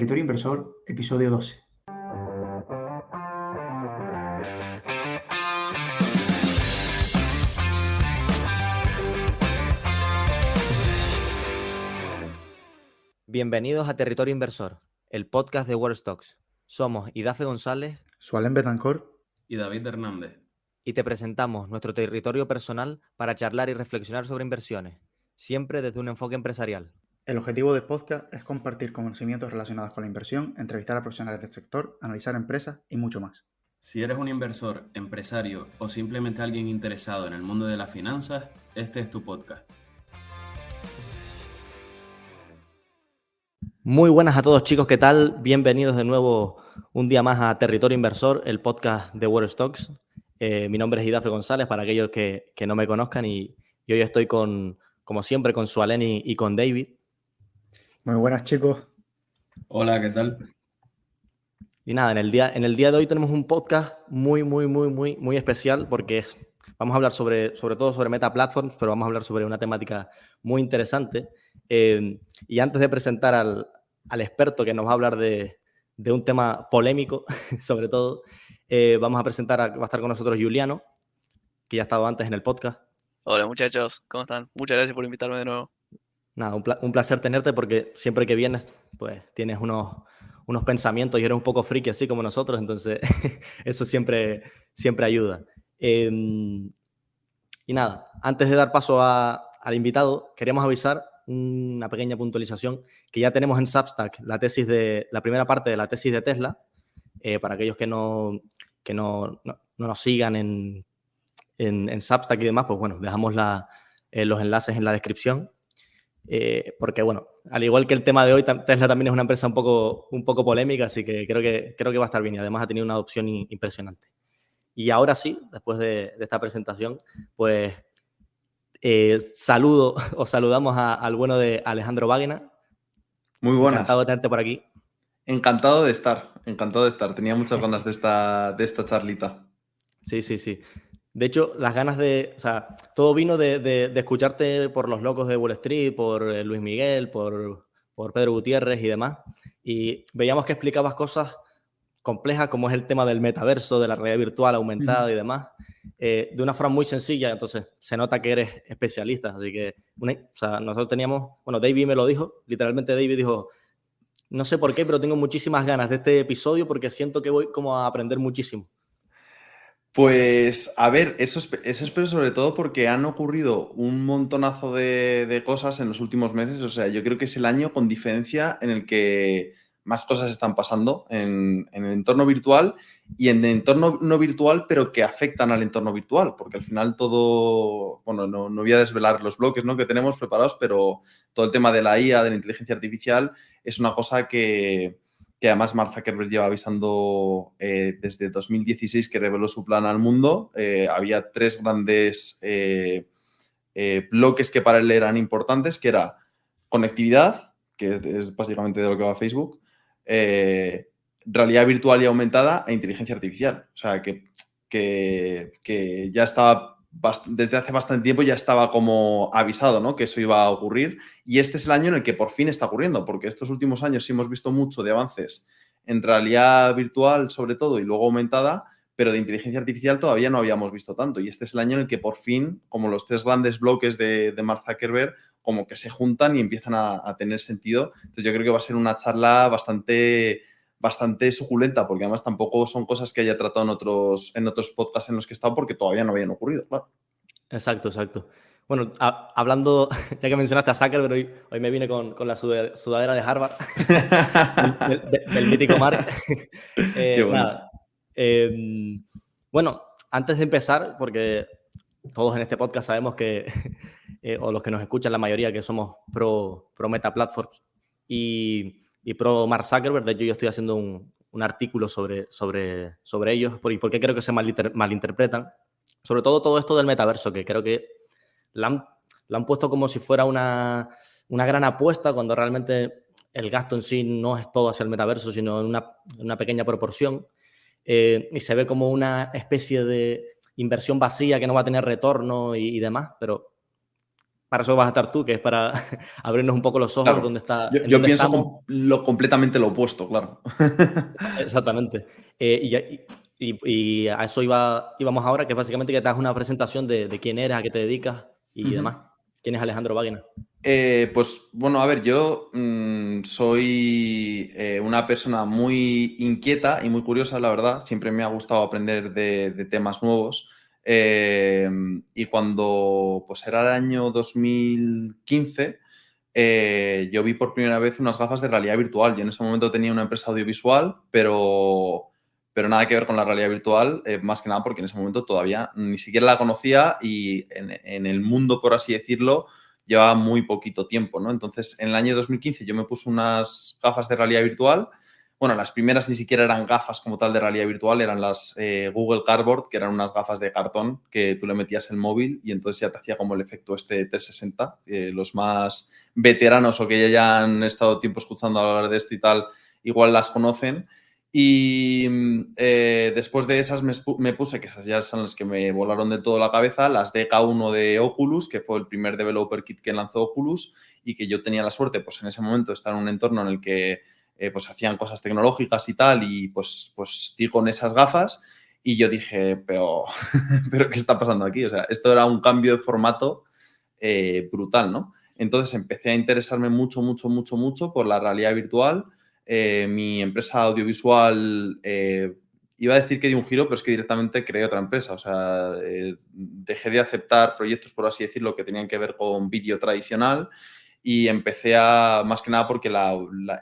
Territorio Inversor, episodio 12. Bienvenidos a Territorio Inversor, el podcast de World Stocks. Somos Idafe González, Sualem Betancourt y David Hernández. y te presentamos nuestro territorio personal para charlar y reflexionar sobre inversiones, siempre desde un enfoque empresarial. El objetivo del podcast es compartir conocimientos relacionados con la inversión, entrevistar a profesionales del sector, analizar empresas y mucho más. Si eres un inversor, empresario o simplemente alguien interesado en el mundo de las finanzas, este es tu podcast. Muy buenas a todos, chicos, ¿qué tal? Bienvenidos de nuevo un día más a Territorio Inversor, el podcast de World Stocks. Mi nombre es Idafe González, para aquellos que no me conozcan, y hoy estoy como siempre, con Sualén y con David. Muy buenas, chicos. Hola, ¿qué tal? Y nada, en el día de hoy tenemos un podcast muy especial porque vamos a hablar sobre todo sobre Meta Platforms, pero vamos a hablar sobre una temática muy interesante. Y antes de presentar al experto que nos va a hablar de un tema polémico, sobre todo, va a estar con nosotros Juliano, que ya ha estado antes en el podcast. Hola muchachos, ¿cómo están? Muchas gracias por invitarme de nuevo. Nada, un placer tenerte porque siempre que vienes, pues tienes unos pensamientos y eres un poco friki así como nosotros, entonces eso siempre ayuda. Y nada, antes de dar paso al invitado, queríamos avisar una pequeña puntualización que ya tenemos en Substack la primera parte de la tesis de Tesla, para aquellos que no nos sigan en Substack y demás, pues bueno, dejamos los enlaces en la descripción. Porque bueno, al igual que el tema de hoy, Tesla también es una empresa un poco polémica, así que creo que va a estar bien y además ha tenido una adopción impresionante. Y ahora sí, después de esta presentación, pues saludamos al bueno de Alejandro Báguena. Muy buenas. Encantado de tenerte por aquí. Encantado de estar. Tenía muchas ganas de esta charlita. Sí. De hecho, las ganas o sea, todo vino de escucharte por los locos de Wall Street, por Luis Miguel, por Pedro Gutiérrez y demás. Y veíamos que explicabas cosas complejas como es el tema del metaverso, de la realidad virtual aumentada y demás, de una forma muy sencilla. Entonces, se nota que eres especialista. Así que, nosotros teníamos, David me lo dijo, literalmente David dijo, no sé por qué, pero tengo muchísimas ganas de este episodio porque siento que voy como a aprender muchísimo. Pues, a ver, eso espero sobre todo porque han ocurrido un montonazo de cosas en los últimos meses. O sea, yo creo que es el año con diferencia en el que más cosas están pasando en el entorno virtual y en el entorno no virtual, pero que afectan al entorno virtual. Porque al final todo, bueno, no voy a desvelar los bloques, ¿no?, que tenemos preparados, pero todo el tema de la IA, de la inteligencia artificial, es una cosa que además Mark Zuckerberg lleva avisando desde 2016 que reveló su plan al mundo. Había tres grandes bloques que para él eran importantes, que era conectividad, que es básicamente de lo que va Facebook, realidad virtual y aumentada e inteligencia artificial. O sea, que ya estaba, desde hace bastante tiempo ya estaba como avisado, ¿no?, que eso iba a ocurrir, y este es el año en el que por fin está ocurriendo, porque estos últimos años sí hemos visto mucho de avances en realidad virtual sobre todo y luego aumentada, pero de inteligencia artificial todavía no habíamos visto tanto, y este es el año en el que por fin, como los tres grandes bloques de Mark Zuckerberg, como que se juntan y empiezan a tener sentido. Entonces yo creo que va a ser una charla bastante suculenta, porque además tampoco son cosas que haya tratado en otros podcasts en los que he estado, porque todavía no habían ocurrido, claro. Exacto. Bueno, hablando, ya que mencionaste a Zuckerberg, hoy me vine con la sudadera de Harvard, del mítico Mark. Qué bueno. Nada. Bueno, antes de empezar, porque todos en este podcast sabemos que, o los que nos escuchan, la mayoría, que somos pro Meta Platforms y pro Mark Zuckerberg. De hecho, yo estoy haciendo un artículo sobre ellos y por qué creo que se malinterpretan. Sobre todo esto del metaverso, que creo que la han puesto como si fuera una gran apuesta, cuando realmente el gasto en sí no es todo hacia el metaverso, sino en una pequeña proporción. Y se ve como una especie de inversión vacía que no va a tener retorno y demás, pero para eso vas a estar tú, que es para abrirnos un poco los ojos Claro. dónde está, Yo, en yo dónde pienso estamos. completamente lo opuesto, claro. Exactamente. Y a eso íbamos ahora, que es básicamente que te hagas una presentación de quién eres, a qué te dedicas y Ujú. demás. ¿Quién es Alejandro Báguena? Pues bueno, a ver, yo soy una persona muy inquieta y muy curiosa, la verdad. Siempre me ha gustado aprender de temas nuevos. Y cuando pues era el año 2015, yo vi por primera vez unas gafas de realidad virtual. Yo en ese momento tenía una empresa audiovisual, pero nada que ver con la realidad virtual, más que nada porque en ese momento todavía ni siquiera la conocía y en el mundo, por así decirlo, llevaba muy poquito tiempo, ¿no? Entonces, en el año 2015 yo me puse unas gafas de realidad virtual. Bueno, las primeras ni siquiera eran gafas como tal de realidad virtual, eran las Google Cardboard, que eran unas gafas de cartón que tú le metías el móvil y entonces ya te hacía como el efecto este 360. Los más veteranos o que ya han estado tiempo escuchando hablar de esto y tal, igual las conocen. Y después de esas me puse, que esas ya son las que me volaron del todo la cabeza, las DK1 de Oculus, que fue el primer developer kit que lanzó Oculus y que yo tenía la suerte, pues en ese momento, de estar en un entorno en el que pues hacían cosas tecnológicas y tal, y pues di con esas gafas y yo dije, pero ¿qué está pasando aquí? O sea, esto era un cambio de formato brutal, ¿no? Entonces empecé a interesarme mucho, mucho, mucho, mucho por la realidad virtual. Mi empresa audiovisual, iba a decir que dio un giro, pero es que directamente creé otra empresa. O sea, dejé de aceptar proyectos, por así decirlo, que tenían que ver con vídeo tradicional y empecé más que nada porque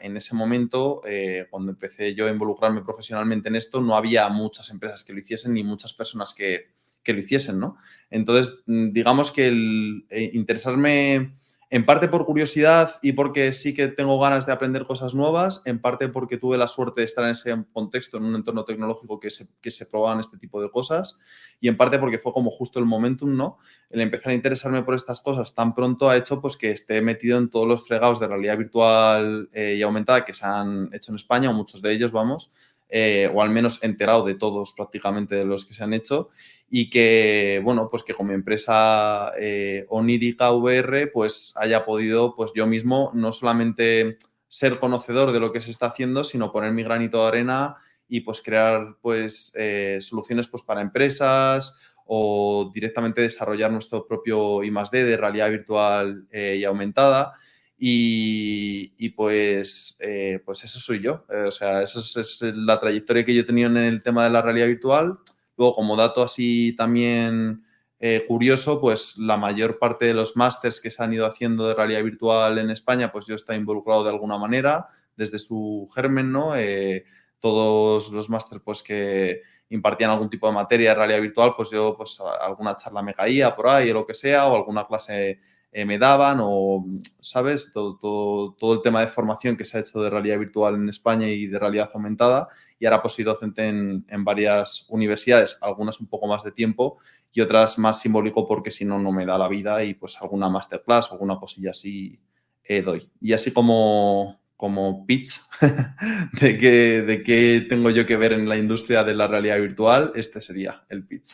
en ese momento, cuando empecé yo a involucrarme profesionalmente en esto, no había muchas empresas que lo hiciesen ni muchas personas que lo hiciesen, ¿no? Entonces, digamos que el interesarme en parte por curiosidad y porque sí que tengo ganas de aprender cosas nuevas, en parte porque tuve la suerte de estar en ese contexto, en un entorno tecnológico que se probaban este tipo de cosas, y en parte porque fue como justo el momentum, ¿no? El empezar a interesarme por estas cosas tan pronto ha hecho pues que esté metido en todos los fregados de realidad virtual y aumentada que se han hecho en España, o muchos de ellos, vamos, o al menos enterado de todos prácticamente de los que se han hecho, y que, bueno, pues que con mi empresa Onírica VR, pues haya podido, pues yo mismo, no solamente ser conocedor de lo que se está haciendo, sino poner mi granito de arena y pues crear pues soluciones pues para empresas o directamente desarrollar nuestro propio I+D de realidad virtual y aumentada. Y pues eso soy yo. O sea, esa es la trayectoria que yo he tenido en el tema de la realidad virtual. Luego, como dato así también curioso, pues la mayor parte de los másters que se han ido haciendo de realidad virtual en España, pues yo estoy involucrado de alguna manera, desde su germen, ¿no? Todos los másters pues que impartían algún tipo de materia de realidad virtual, pues yo pues alguna charla me caía por ahí o lo que sea, o alguna clase me daban, o, ¿sabes? Todo el tema de formación que se ha hecho de realidad virtual en España y de realidad aumentada. Y ahora pues soy docente en varias universidades, algunas un poco más de tiempo y otras más simbólico porque si no, no me da la vida y pues alguna masterclass, alguna cosilla así doy. Y así como pitch de qué tengo yo que ver en la industria de la realidad virtual, este sería el pitch.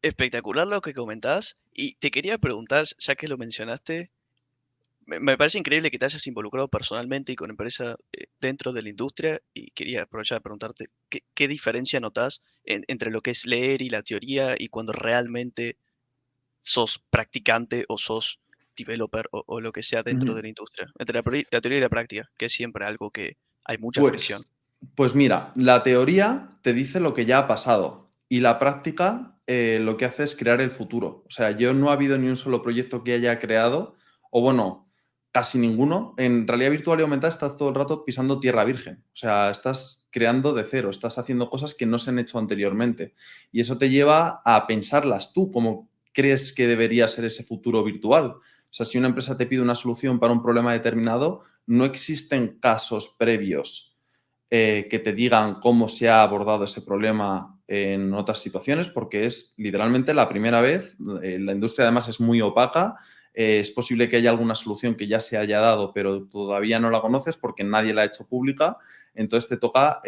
Espectacular lo que comentás. Y te quería preguntar, ya que lo mencionaste, me parece increíble que te hayas involucrado personalmente y con empresa dentro de la industria. Y quería aprovechar de preguntarte, ¿qué diferencia notás entre lo que es leer y la teoría y cuando realmente sos practicante o sos developer o lo que sea dentro de la industria? Entre la teoría y la práctica, que es siempre algo que hay mucha fricción. Pues mira, la teoría te dice lo que ya ha pasado y la práctica lo que hace es crear el futuro. O sea, yo no ha habido ni un solo proyecto que haya creado, o bueno, casi ninguno. En realidad virtual y aumentada estás todo el rato pisando tierra virgen. O sea, estás creando de cero, estás haciendo cosas que no se han hecho anteriormente. Y eso te lleva a pensarlas tú, cómo crees que debería ser ese futuro virtual. O sea, si una empresa te pide una solución para un problema determinado, no existen casos previos que te digan cómo se ha abordado ese problema en otras situaciones, porque es literalmente la primera vez. La industria además es muy opaca. Es posible que haya alguna solución que ya se haya dado, pero todavía no la conoces porque nadie la ha hecho pública. Entonces te toca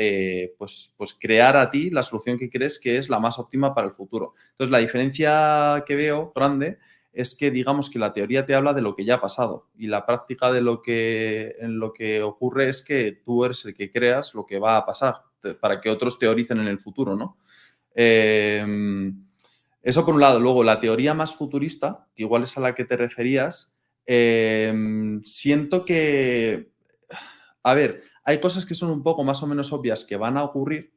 pues crear a ti la solución que crees que es la más óptima para el futuro. Entonces la diferencia que veo grande es que digamos que la teoría te habla de lo que ya ha pasado y la práctica en lo que ocurre es que tú eres el que creas lo que va a pasar para que otros teoricen en el futuro, ¿no? Eso por un lado. Luego, la teoría más futurista, que igual es a la que te referías, siento que, a ver, hay cosas que son un poco más o menos obvias que van a ocurrir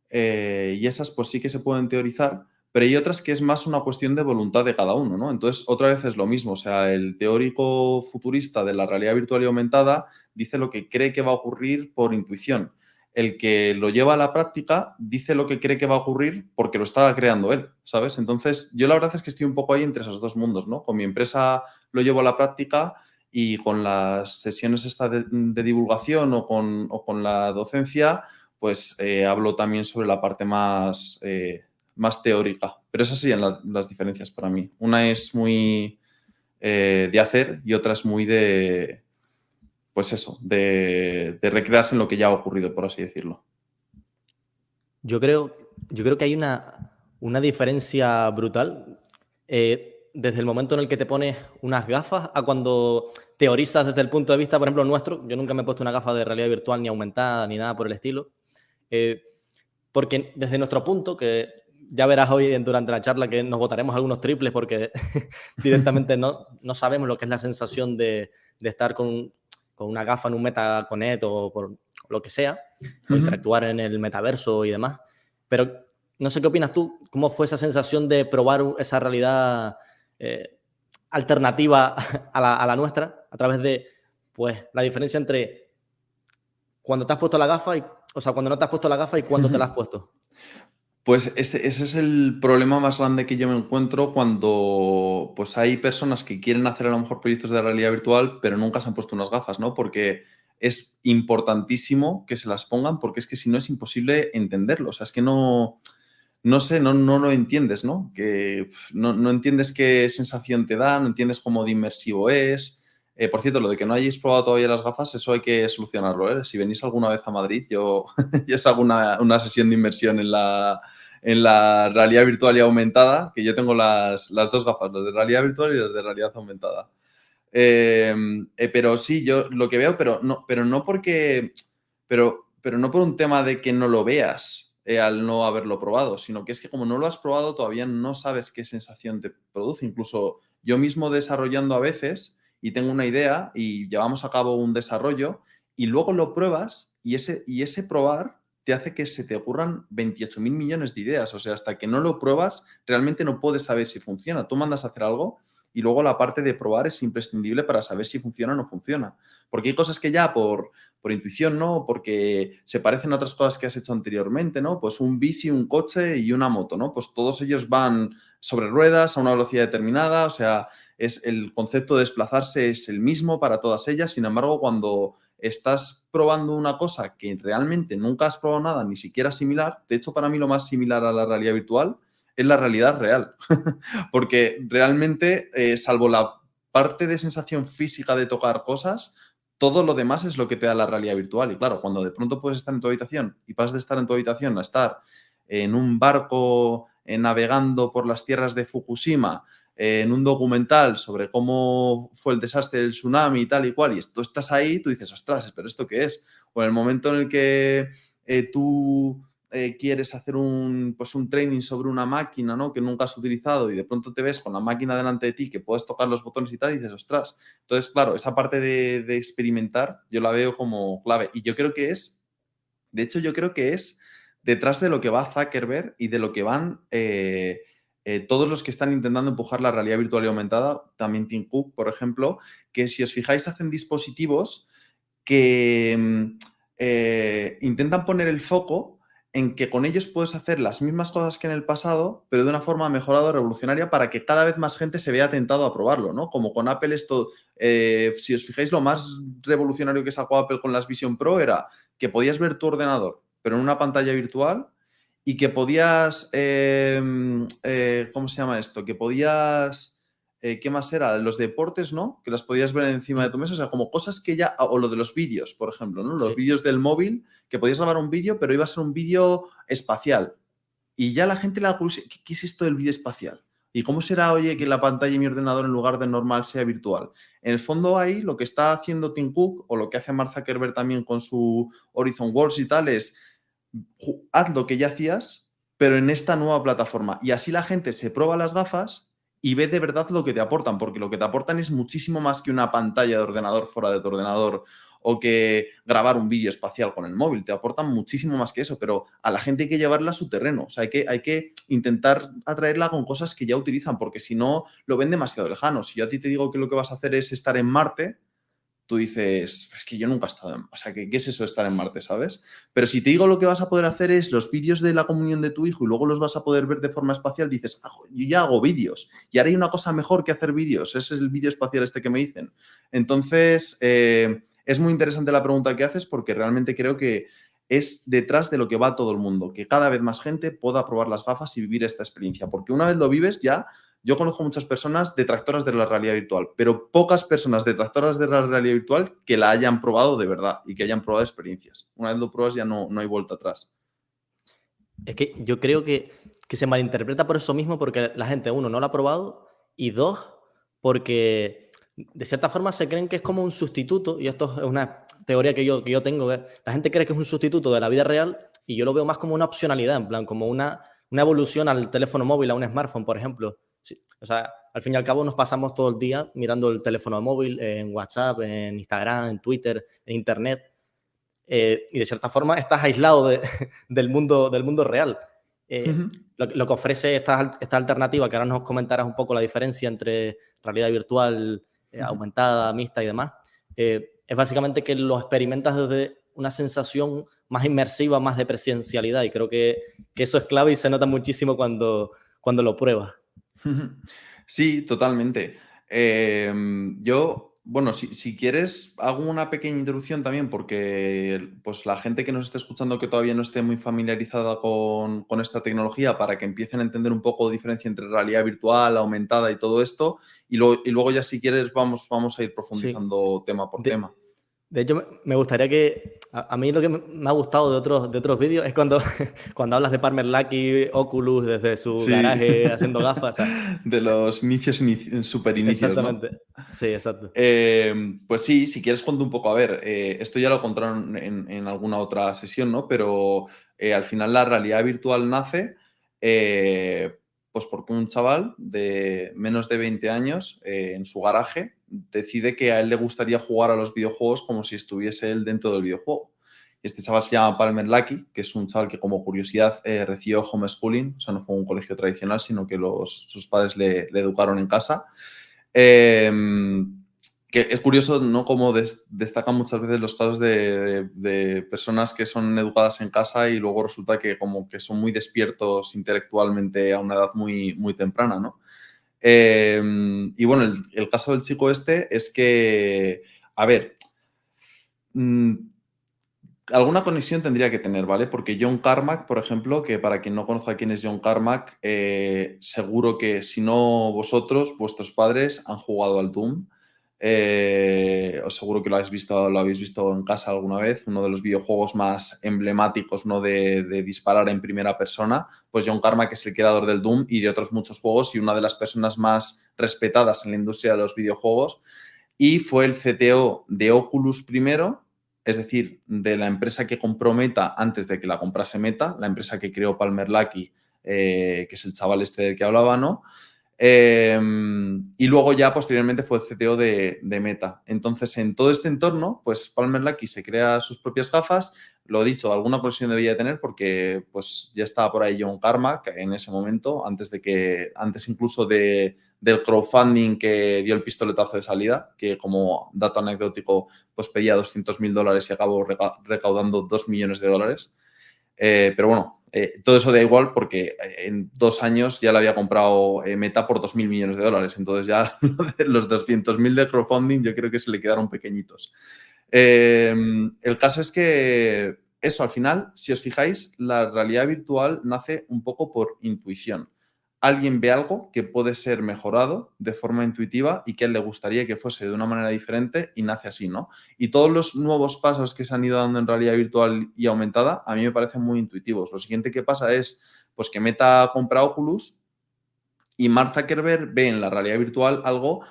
y esas pues sí que se pueden teorizar, pero hay otras que es más una cuestión de voluntad de cada uno, ¿no? Entonces, otra vez es lo mismo, o sea, el teórico futurista de la realidad virtual y aumentada dice lo que cree que va a ocurrir por intuición. El que lo lleva a la práctica dice lo que cree que va a ocurrir porque lo está creando él, ¿sabes? Entonces, yo la verdad es que estoy un poco ahí entre esos dos mundos, ¿no? Con mi empresa lo llevo a la práctica y con las sesiones estas de divulgación o con la docencia, pues hablo también sobre la parte más teórica. Pero esas serían las diferencias para mí. Una es muy de hacer y otra es muy de, pues eso, de recrearse en lo que ya ha ocurrido, por así decirlo. Yo creo que hay una diferencia brutal desde el momento en el que te pones unas gafas a cuando teorizas desde el punto de vista, por ejemplo, nuestro. Yo nunca me he puesto una gafa de realidad virtual ni aumentada ni nada por el estilo. Porque desde nuestro punto, que ya verás hoy durante la charla que nos botaremos algunos triples porque directamente no sabemos lo que es la sensación de estar con una gafa en un MetaConnect o por lo que sea, o interactuar en el metaverso y demás. Pero no sé qué opinas tú, ¿cómo fue esa sensación de probar esa realidad alternativa a la nuestra a través de pues la diferencia entre cuando te has puesto la gafa y, o sea, cuando no te has puesto la gafa y cuando te la has puesto? Pues ese es el problema más grande que yo me encuentro cuando pues hay personas que quieren hacer a lo mejor proyectos de realidad virtual, pero nunca se han puesto unas gafas, ¿no? Porque es importantísimo que se las pongan porque es que si no es imposible entenderlo. O sea, es que no sé, no lo entiendes, ¿no? Que no entiendes qué sensación te da, no entiendes cómo de inmersivo es. Por cierto, lo de que no hayáis probado todavía las gafas, eso hay que solucionarlo, ¿eh? Si venís alguna vez a Madrid, yo os hago una sesión de inmersión en la realidad virtual y aumentada, que yo tengo las dos gafas, las de realidad virtual y las de realidad aumentada. Pero sí, yo lo que veo, pero no por un tema de que no lo veas al no haberlo probado, sino que es que como no lo has probado todavía no sabes qué sensación te produce. Incluso yo mismo desarrollando a veces y tengo una idea y llevamos a cabo un desarrollo y luego lo pruebas y ese probar te hace que se te ocurran 28.000 millones de ideas. O sea, hasta que no lo pruebas realmente no puedes saber si funciona. Tú mandas a hacer algo y luego la parte de probar es imprescindible para saber si funciona o no funciona. Porque hay cosas que ya por intuición, ¿no? Porque se parecen a otras cosas que has hecho anteriormente, ¿no? Pues un bici, un coche y una moto, ¿no? Pues todos ellos van sobre ruedas a una velocidad determinada, o sea, el concepto de desplazarse es el mismo para todas ellas. Sin embargo, cuando estás probando una cosa que realmente nunca has probado nada, ni siquiera similar, de hecho, para mí lo más similar a la realidad virtual es la realidad real. Porque realmente, salvo la parte de sensación física de tocar cosas, todo lo demás es lo que te da la realidad virtual. Y claro, cuando de pronto puedes estar en tu habitación y pasas de estar en tu habitación a estar en un barco navegando por las tierras de Fukushima, en un documental sobre cómo fue el desastre del tsunami y tal y cual, y tú estás ahí, tú dices, ostras, ¿pero esto qué es? O en el momento en el que tú quieres hacer un training sobre una máquina, ¿no? Que nunca has utilizado y de pronto te ves con la máquina delante de ti que puedes tocar los botones y tal y dices, ostras. Entonces, claro, esa parte de experimentar yo la veo como clave. Y yo creo que es detrás de lo que va Zuckerberg y de lo que van todos los que están intentando empujar la realidad virtual y aumentada, también Tim Cook, por ejemplo, que si os fijáis hacen dispositivos que intentan poner el foco en que con ellos puedes hacer las mismas cosas que en el pasado, pero de una forma mejorada o revolucionaria para que cada vez más gente se vea tentado a probarlo, ¿no? Como con Apple esto, si os fijáis, lo más revolucionario que sacó Apple con las Vision Pro era que podías ver tu ordenador, pero en una pantalla virtual y que podías, ¿cómo se llama esto? Que podías, ¿qué más era? Los deportes, ¿no? Que las podías ver encima de tu mesa, o sea, como cosas que ya, o lo de los vídeos, por ejemplo, ¿no? Los vídeos del móvil, que podías grabar un vídeo, pero iba a ser un vídeo espacial. Y ya la gente le da curiosidad, ¿qué es esto del vídeo espacial? ¿Y cómo será, oye, que la pantalla de mi ordenador en lugar de normal sea virtual? En el fondo ahí lo que está haciendo Tim Cook o lo que hace Mark Zuckerberg también con su Horizon Worlds y tal es haz lo que ya hacías, pero en esta nueva plataforma. Y así la gente se prueba las gafas y ve de verdad lo que te aportan, porque lo que te aportan es muchísimo más que una pantalla de ordenador fuera de tu ordenador o que grabar un vídeo espacial con el móvil. Te aportan muchísimo más que eso, pero a la gente hay que llevarla a su terreno. O sea, hay que intentar atraerla con cosas que ya utilizan, porque si no, lo ven demasiado lejano. Si yo a ti te digo que lo que vas a hacer es estar en Marte, tú dices, es que yo nunca he estado en... O sea, ¿qué es eso de estar en Marte, sabes? Pero si te digo lo que vas a poder hacer es los vídeos de la comunión de tu hijo y luego los vas a poder ver de forma espacial, dices, ah, yo ya hago vídeos. Y ahora hay una cosa mejor que hacer vídeos. Ese es el vídeo espacial este que me dicen. Entonces, es muy interesante la pregunta que haces porque realmente creo que es detrás de lo que va todo el mundo. Que cada vez más gente pueda probar las gafas y vivir esta experiencia. Porque una vez lo vives ya... Yo conozco muchas personas detractoras de la realidad virtual, pero pocas personas detractoras de la realidad virtual que la hayan probado de verdad y que hayan probado experiencias. Una vez lo pruebas ya no hay vuelta atrás. Es que yo creo que se malinterpreta por eso mismo, porque la gente, uno, no lo ha probado, y dos, porque de cierta forma se creen que es como un sustituto, y esto es una teoría que yo tengo, que la gente cree que es un sustituto de la vida real, y yo lo veo más como una opcionalidad, en plan, como una evolución al teléfono móvil, a un smartphone, por ejemplo. Sí, o sea, al fin y al cabo nos pasamos todo el día mirando el teléfono móvil, en WhatsApp, en Instagram, en Twitter, en Internet. Y de cierta forma estás aislado del mundo real. Lo que ofrece esta alternativa, que ahora nos comentarás un poco la diferencia entre realidad virtual, aumentada, mixta y demás, es básicamente que lo experimentas desde una sensación más inmersiva, más de presencialidad, y creo que eso es clave y se nota muchísimo cuando lo pruebas. Sí, totalmente. Yo, bueno, si quieres, hago una pequeña introducción también porque pues, la gente que nos esté escuchando que todavía no esté muy familiarizada con esta tecnología para que empiecen a entender un poco la diferencia entre realidad virtual, aumentada y todo esto. Y luego ya si quieres vamos a ir profundizando tema por tema. De hecho, me gustaría que... A mí lo que me ha gustado de otros vídeos es cuando hablas de Palmer Luckey, Oculus, desde su garaje haciendo gafas. O sea, de los super inicios, exactamente. ¿no? Sí, exacto. Pues sí, si quieres cuento un poco. A ver, esto ya lo contaron en alguna otra sesión, ¿no? Pero al final la realidad virtual nace pues porque un chaval de menos de 20 años en su garaje decide que a él le gustaría jugar a los videojuegos como si estuviese él dentro del videojuego. Este chaval se llama Palmer Luckey, que es un chaval que como curiosidad recibió homeschooling, o sea, no fue un colegio tradicional, sino que sus padres le educaron en casa. Que es curioso, ¿no? Como destacan muchas veces los casos de personas que son educadas en casa y luego resulta que como que son muy despiertos intelectualmente a una edad muy, muy temprana, ¿no? Y bueno, el caso del chico este es que, a ver, alguna conexión tendría que tener, ¿vale? Porque John Carmack, por ejemplo, que para quien no conozca quién es John Carmack, seguro que si no vosotros, vuestros padres han jugado al Doom. Os seguro que lo habéis visto en casa alguna vez, uno de los videojuegos más emblemáticos, ¿no? de disparar en primera persona. Pues John Carmack es el creador del Doom y de otros muchos juegos y una de las personas más respetadas en la industria de los videojuegos. Y fue el CTO de Oculus primero, es decir, de la empresa que compró Meta antes de que la comprase Meta, la empresa que creó Palmer Luckey, que es el chaval este del que hablaba, ¿no? Y luego ya posteriormente fue el CTO de Meta. Entonces, en todo este entorno, pues Palmer Luckey se crea sus propias gafas. Lo dicho, alguna conexión debía tener porque pues ya estaba por ahí John Carmack en ese momento, antes incluso del crowdfunding que dio el pistoletazo de salida, que como dato anecdótico pues pedía $200.000 y acabó recaudando $2 millones. Pero bueno, todo eso da igual porque en 2 años ya le había comprado Meta por $2.000 millones. Entonces ya los 200.000 de crowdfunding yo creo que se le quedaron pequeñitos. El caso es que eso, al final, si os fijáis, la realidad virtual nace un poco por intuición. Alguien ve algo que puede ser mejorado de forma intuitiva y que a él le gustaría que fuese de una manera diferente y nace así, ¿no? Y todos los nuevos pasos que se han ido dando en realidad virtual y aumentada a mí me parecen muy intuitivos. Lo siguiente que pasa es pues que Meta compra Oculus Y Mark Zuckerberg ve en la realidad virtual algo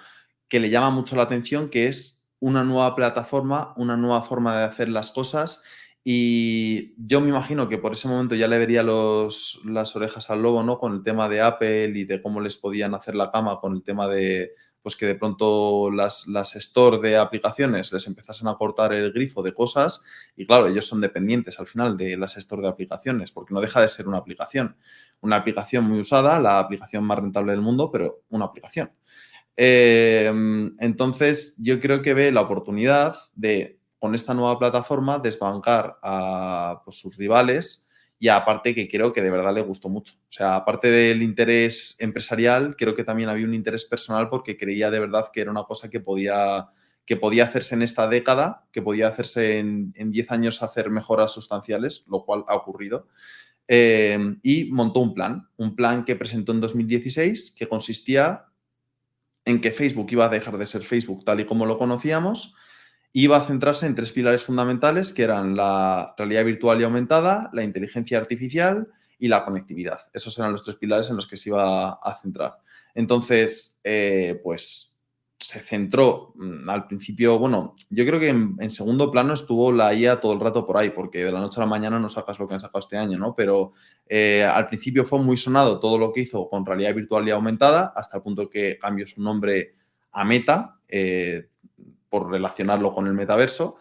que le llama mucho la atención, que es una nueva plataforma, una nueva forma de hacer las cosas. Y yo me imagino que por ese momento ya le vería las orejas al lobo, ¿no? Con el tema de Apple y de cómo les podían hacer la cama, con el tema de pues que de pronto las store de aplicaciones les empezasen a cortar el grifo de cosas. Y claro, ellos son dependientes al final de las store de aplicaciones, porque no deja de ser una aplicación muy usada, la aplicación más rentable del mundo, pero una aplicación. Entonces, yo creo que ve la oportunidad de, con esta nueva plataforma, desbancar a pues, sus rivales, y aparte que creo que de verdad le gustó mucho. O sea, aparte del interés empresarial, creo que también había un interés personal porque creía de verdad que era una cosa que podía hacerse en esta década, que podía hacerse en 10 años, hacer mejoras sustanciales, lo cual ha ocurrido. Y montó un plan que presentó en 2016 que consistía en que Facebook iba a dejar de ser Facebook tal y como lo conocíamos, iba a centrarse en 3 pilares fundamentales que eran la realidad virtual y aumentada, la inteligencia artificial y la conectividad. Esos eran los 3 pilares en los que se iba a centrar. Entonces, pues se centró al principio, bueno, yo creo que en segundo plano estuvo la IA todo el rato por ahí, porque de la noche a la mañana no sacas lo que han sacado este año, ¿no? Pero al principio fue muy sonado todo lo que hizo con realidad virtual y aumentada, hasta el punto que cambió su nombre a Meta, por relacionarlo con el metaverso.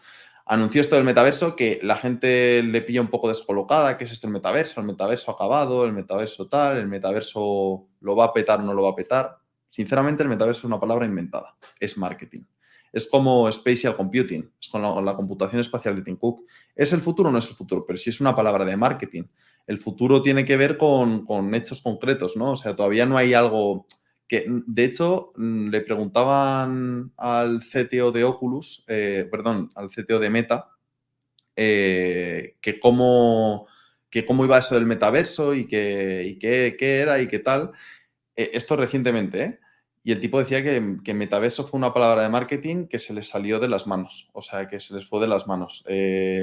Anunció esto del metaverso, que la gente le pilla un poco descolocada. ¿Qué es esto el metaverso? El metaverso ha acabado, el metaverso tal, el metaverso lo va a petar o no lo va a petar. Sinceramente, el metaverso es una palabra inventada, es marketing. Es como spatial computing, es con la computación espacial de Tim Cook. ¿Es el futuro o no es el futuro? Pero sí es una palabra de marketing. El futuro tiene que ver con hechos concretos, ¿no? O sea, todavía no hay algo que, de hecho, le preguntaban al CTO de Oculus, al CTO de Meta, que cómo iba eso del metaverso y qué era y qué tal. Esto recientemente, ¿eh? Y el tipo decía que metaverso fue una palabra de marketing que se les salió de las manos, o sea, que se les fue de las manos.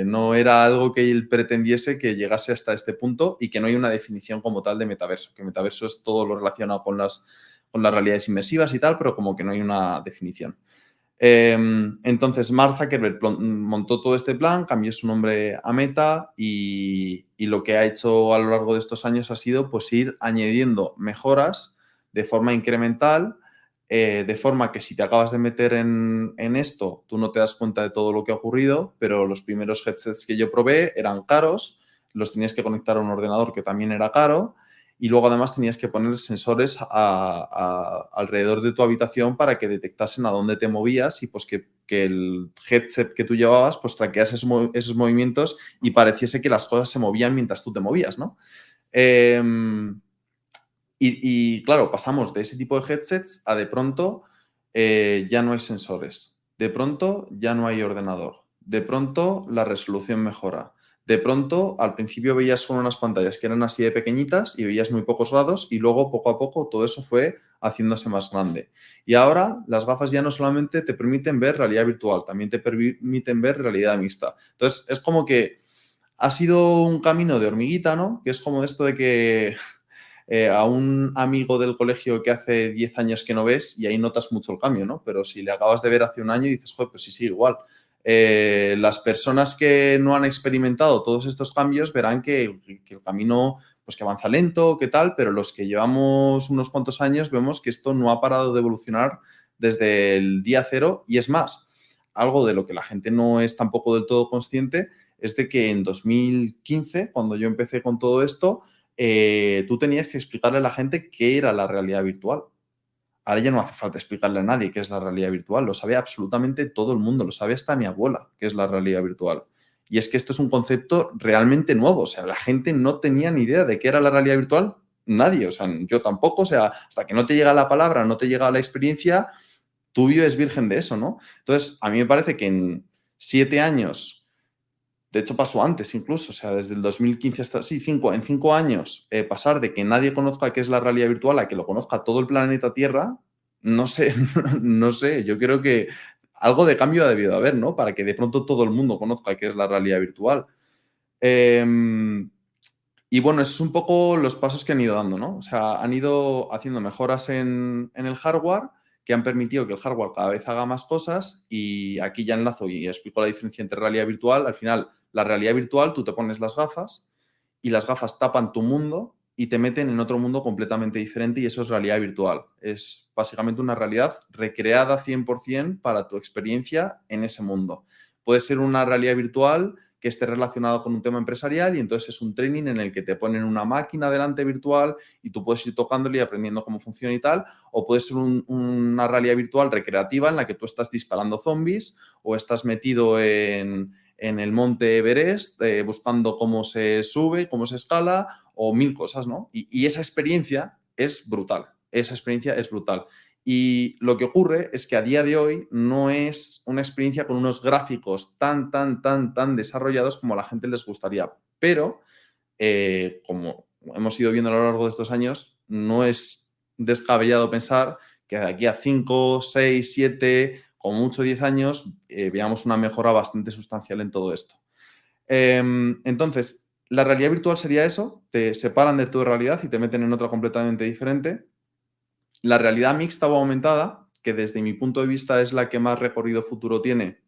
No era algo que él pretendiese que llegase hasta este punto, y que no hay una definición como tal de metaverso, que metaverso es todo lo relacionado con las realidades inmersivas y tal, pero como que no hay una definición. Entonces, Mark Zuckerberg montó todo este plan, cambió su nombre a Meta, y lo que ha hecho a lo largo de estos años ha sido pues ir añadiendo mejoras de forma incremental, de forma que si te acabas de meter en esto, tú no te das cuenta de todo lo que ha ocurrido, pero los primeros headsets que yo probé eran caros, los tenías que conectar a un ordenador que también era caro, y luego además tenías que poner sensores alrededor de tu habitación para que detectasen a dónde te movías, y pues que el headset que tú llevabas pues traquease esos movimientos y pareciese que las cosas se movían mientras tú te movías, ¿no? Y claro, pasamos de ese tipo de headsets a de pronto ya no hay sensores, de pronto ya no hay ordenador, de pronto la resolución mejora. De pronto, al principio veías solo unas pantallas que eran así de pequeñitas y veías muy pocos lados, y luego poco a poco todo eso fue haciéndose más grande. Y ahora las gafas ya no solamente te permiten ver realidad virtual, también te permiten ver realidad mixta. Entonces, es como que ha sido un camino de hormiguita, ¿no? Que es como esto de que a un amigo del colegio que hace 10 años que no ves, y ahí notas mucho el cambio, ¿no? Pero si le acabas de ver hace un año y dices, joder, pues sí, igual. Las personas que no han experimentado todos estos cambios verán que el camino pues que avanza lento, que tal, pero los que llevamos unos cuantos años vemos que esto no ha parado de evolucionar desde el día cero. Y es más, algo de lo que la gente no es tampoco del todo consciente es de que en 2015, cuando yo empecé con todo esto, tú tenías que explicarle a la gente qué era la realidad virtual. Ahora ya no hace falta explicarle a nadie qué es la realidad virtual, lo sabe absolutamente todo el mundo, lo sabe hasta mi abuela qué es la realidad virtual. Y es que esto es un concepto realmente nuevo, o sea, la gente no tenía ni idea de qué era la realidad virtual, nadie, o sea, yo tampoco, o sea, hasta que no te llega la palabra, no te llega la experiencia, tú vives virgen de eso, ¿no? Entonces, a mí me parece que en 7 años, de hecho pasó antes incluso, o sea, desde el 2015 hasta, sí, en 5 años, pasar de que nadie conozca qué es la realidad virtual a que lo conozca todo el planeta Tierra, no sé, no sé, yo creo que algo de cambio ha debido haber, ¿no? Para que de pronto todo el mundo conozca qué es la realidad virtual. Y bueno, esos son un poco los pasos que han ido dando, ¿no? O sea, han ido haciendo mejoras en el hardware que han permitido que el hardware cada vez haga más cosas, y aquí ya enlazo y explico la diferencia entre realidad virtual. Al final, la realidad virtual, tú te pones las gafas y las gafas tapan tu mundo y te meten en otro mundo completamente diferente, y eso es realidad virtual. Es básicamente una realidad recreada 100% para tu experiencia en ese mundo. Puede ser una realidad virtual que esté relacionado con un tema empresarial, y entonces es un training en el que te ponen una máquina delante virtual y tú puedes ir tocándole y aprendiendo cómo funciona y tal, o puede ser una realidad virtual recreativa en la que tú estás disparando zombies o estás metido en el monte Everest buscando cómo se sube, cómo se escala o mil cosas, ¿no? Y esa experiencia es brutal, esa experiencia es brutal. Y lo que ocurre es que a día de hoy no es una experiencia con unos gráficos tan desarrollados como a la gente les gustaría. Pero, como hemos ido viendo a lo largo de estos años, no es descabellado pensar que de aquí a 5, 6, 7, como mucho 10 años, veamos una mejora bastante sustancial en todo esto. Entonces, la realidad virtual sería eso: te separan de tu realidad y te meten en otra completamente diferente. La realidad mixta o aumentada, que desde mi punto de vista es la que más recorrido futuro tiene,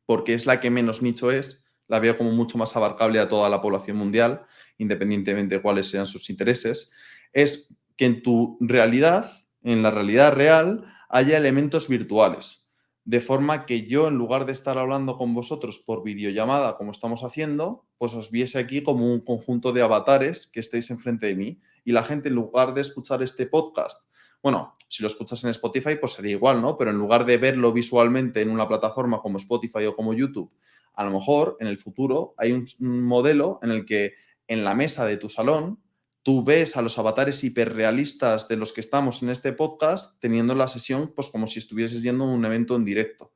porque es la que menos nicho es, la veo como mucho más abarcable a toda la población mundial, independientemente de cuáles sean sus intereses, es que en tu realidad, en la realidad real, haya elementos virtuales. De forma que yo, en lugar de estar hablando con vosotros por videollamada, como estamos haciendo, pues os viese aquí como un conjunto de avatares que estéis enfrente de mí. Y la gente, en lugar de escuchar este podcast, bueno, si lo escuchas en Spotify, pues sería igual, ¿no? Pero en lugar de verlo visualmente en una plataforma como Spotify o como YouTube, a lo mejor en el futuro hay un modelo en el que en la mesa de tu salón tú ves a los avatares hiperrealistas de los que estamos en este podcast teniendo la sesión pues como si estuvieses yendo a un evento en directo.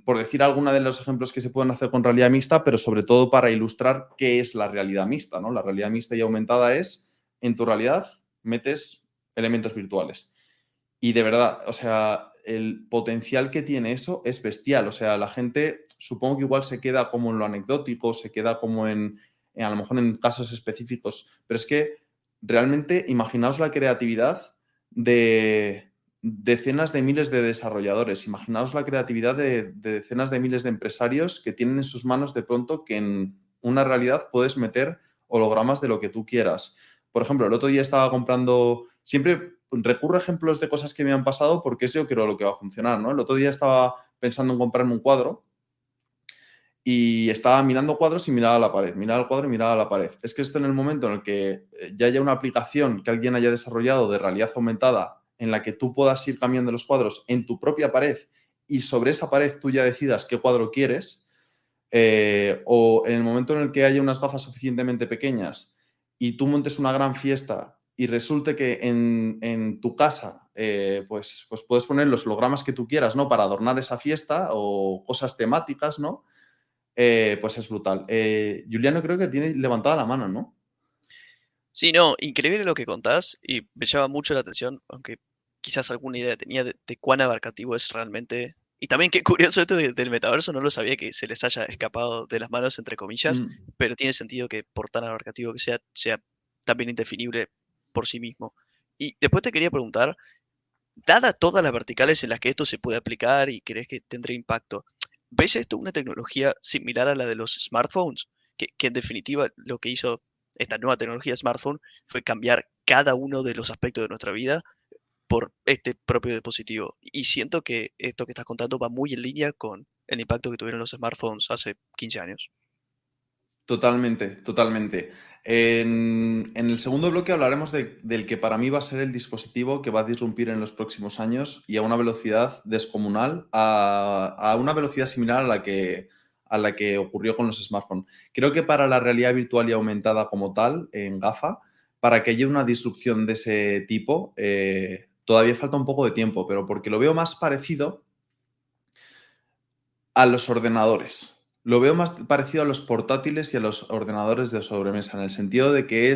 Por decir alguno de los ejemplos que se pueden hacer con realidad mixta, pero sobre todo para ilustrar qué es la realidad mixta, ¿no? La realidad mixta y aumentada es, en tu realidad metes elementos virtuales. Y de verdad, o sea, el potencial que tiene eso es bestial. O sea, la gente supongo que igual se queda como en lo anecdótico, se queda como a lo mejor en casos específicos, pero es que realmente imaginaos la creatividad de decenas de miles de desarrolladores, imaginaos la creatividad de decenas de miles de empresarios que tienen en sus manos de pronto que en una realidad puedes meter hologramas de lo que tú quieras. Por ejemplo, el otro día estaba comprando, siempre recurro a ejemplos de cosas que me han pasado porque es yo creo lo que va a funcionar, ¿no? El otro día estaba pensando en comprarme un cuadro y estaba mirando cuadros y miraba a la pared, miraba el cuadro y miraba a la pared. Es que esto, en el momento en el que ya haya una aplicación que alguien haya desarrollado de realidad aumentada en la que tú puedas ir cambiando los cuadros en tu propia pared y sobre esa pared tú ya decidas qué cuadro quieres, o en el momento en el que haya unas gafas suficientemente pequeñas y tú montes una gran fiesta y resulte que en tu casa pues puedes poner los hologramas que tú quieras, ¿no? Para adornar esa fiesta o cosas temáticas, ¿no? Pues es brutal. Juliano creo que tiene levantada la mano, ¿no? Sí, no, increíble lo que contás y me llama mucho la atención, aunque quizás alguna idea tenía de cuán abarcativo es realmente. Y también qué curioso esto del metaverso, no lo sabía que se les haya escapado de las manos, entre comillas, Mm. pero tiene sentido que por tan abarcativo que sea también indefinible por sí mismo. Y después te quería preguntar, dada todas las verticales en las que esto se puede aplicar y crees que tendrá impacto, ¿ves esto una tecnología similar a la de los smartphones? Que en definitiva lo que hizo esta nueva tecnología smartphone fue cambiar cada uno de los aspectos de nuestra vida por este propio dispositivo. Y siento que esto que estás contando va muy en línea con el impacto que tuvieron los smartphones hace 15 años. Totalmente, totalmente. En el segundo bloque hablaremos del que para mí va a ser el dispositivo que va a disrumpir en los próximos años y a una velocidad descomunal, a una velocidad similar a la que ocurrió con los smartphones. Creo que para la realidad virtual y aumentada como tal, en GAFA, para que haya una disrupción de ese tipo, todavía falta un poco de tiempo, pero porque lo veo más parecido a los ordenadores. Lo veo más parecido a los portátiles y a los ordenadores de sobremesa, en el sentido de que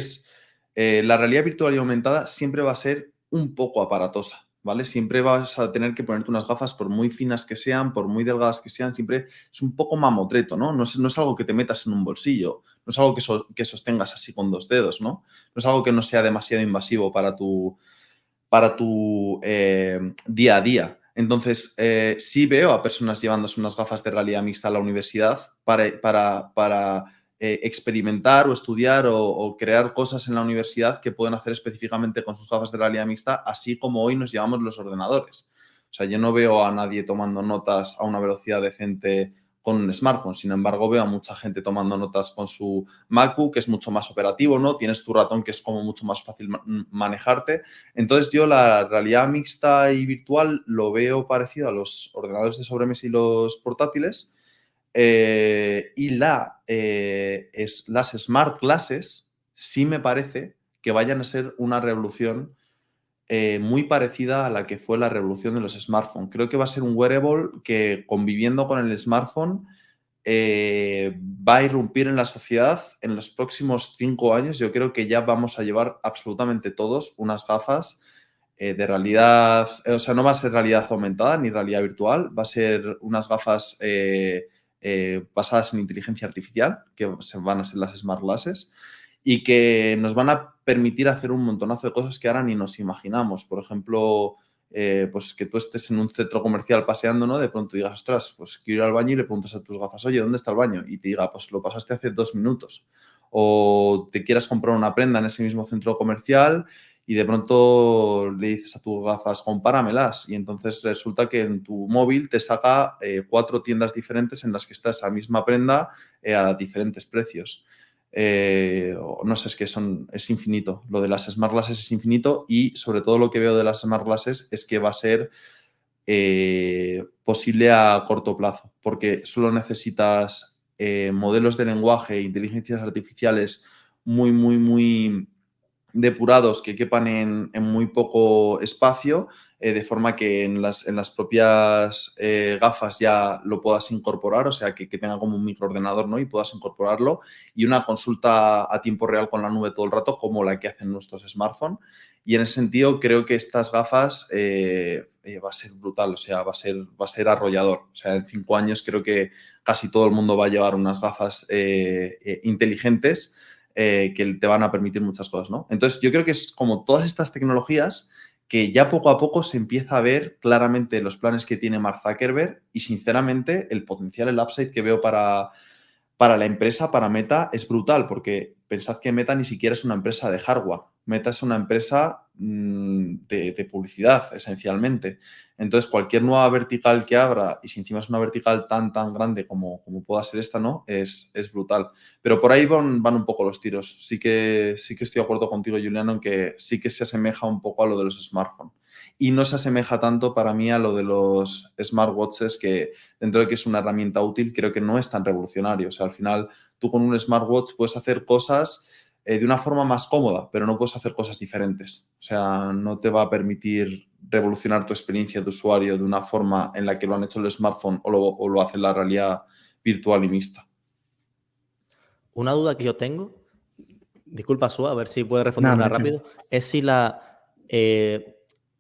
la realidad virtual y aumentada siempre va a ser un poco aparatosa. ¿vale? Siempre vas a tener que ponerte unas gafas, por muy finas que sean, por muy delgadas que sean, siempre es un poco mamotreto, ¿no? No es algo que te metas en un bolsillo, no es algo que sostengas así con 2 dedos, ¿no? No es algo que no sea demasiado invasivo para tu día a día. Entonces, sí veo a personas llevándose unas gafas de realidad mixta a la universidad para experimentar o estudiar o crear cosas en la universidad que pueden hacer específicamente con sus gafas de realidad mixta, así como hoy nos llevamos los ordenadores. O sea, yo no veo a nadie tomando notas a una velocidad decente con un smartphone. Sin embargo, veo a mucha gente tomando notas con su MacBook, que es mucho más operativo, ¿no? Tienes tu ratón, que es como mucho más fácil manejarte. Entonces, yo la realidad mixta y virtual lo veo parecido a los ordenadores de sobremesa y los portátiles. Y las smart glasses sí me parece que vayan a ser una revolución muy parecida a la que fue la revolución de los smartphones. Creo que va a ser un wearable que, conviviendo con el smartphone, va a irrumpir en la sociedad en los próximos 5 años. Yo creo que ya vamos a llevar absolutamente todos unas gafas de realidad, o sea, no va a ser realidad aumentada ni realidad virtual, va a ser unas gafas basadas en inteligencia artificial, que van a ser las smart glasses, y que nos van a permitir hacer un montonazo de cosas que ahora ni nos imaginamos. Por ejemplo, pues que tú estés en un centro comercial paseando, ¿no? De pronto digas, ostras, pues quiero ir al baño, y le preguntas a tus gafas, oye, ¿dónde está el baño? Y te diga, pues lo pasaste hace 2 minutos. O te quieras comprar una prenda en ese mismo centro comercial y de pronto le dices a tus gafas, compáramelas. Y entonces resulta que en tu móvil te saca 4 tiendas diferentes en las que está esa misma prenda a diferentes precios. No sé, es infinito. Lo de las smart glasses es infinito, y sobre todo lo que veo de las smart glasses es que va a ser posible a corto plazo, porque solo necesitas modelos de lenguaje e inteligencias artificiales muy depurados, que quepan en muy poco espacio, de forma que en las propias gafas ya lo puedas incorporar, o sea, que tenga como un microordenador, ¿no? Y puedas incorporarlo, y una consulta a tiempo real con la nube todo el rato, como la que hacen nuestros smartphones. Y en ese sentido creo que estas gafas va a ser brutal, o sea, va a ser arrollador. O sea, en 5 años creo que casi todo el mundo va a llevar unas gafas inteligentes que te van a permitir muchas cosas, ¿no? Entonces, yo creo que es como todas estas tecnologías que ya poco a poco se empieza a ver claramente los planes que tiene Mark Zuckerberg, y sinceramente el potencial, el upside que veo para la empresa, para Meta, es brutal, porque pensad que Meta ni siquiera es una empresa de hardware. Meta es una empresa de publicidad, esencialmente. Entonces, cualquier nueva vertical que abra, y si encima es una vertical tan grande como pueda ser esta, ¿no? Es brutal. Pero por ahí van un poco los tiros. Sí que estoy de acuerdo contigo, Juliano, en que sí que se asemeja un poco a lo de los smartphones. Y no se asemeja tanto para mí a lo de los smartwatches, que dentro de que es una herramienta útil, creo que no es tan revolucionario. O sea, al final tú con un smartwatch puedes hacer cosas de una forma más cómoda, pero no puedes hacer cosas diferentes. O sea, no te va a permitir revolucionar tu experiencia de usuario de una forma en la que lo han hecho el smartphone o lo hace la realidad virtual y mixta. Una duda que yo tengo, disculpa, Sua, a ver si puedes responderla rápido, es si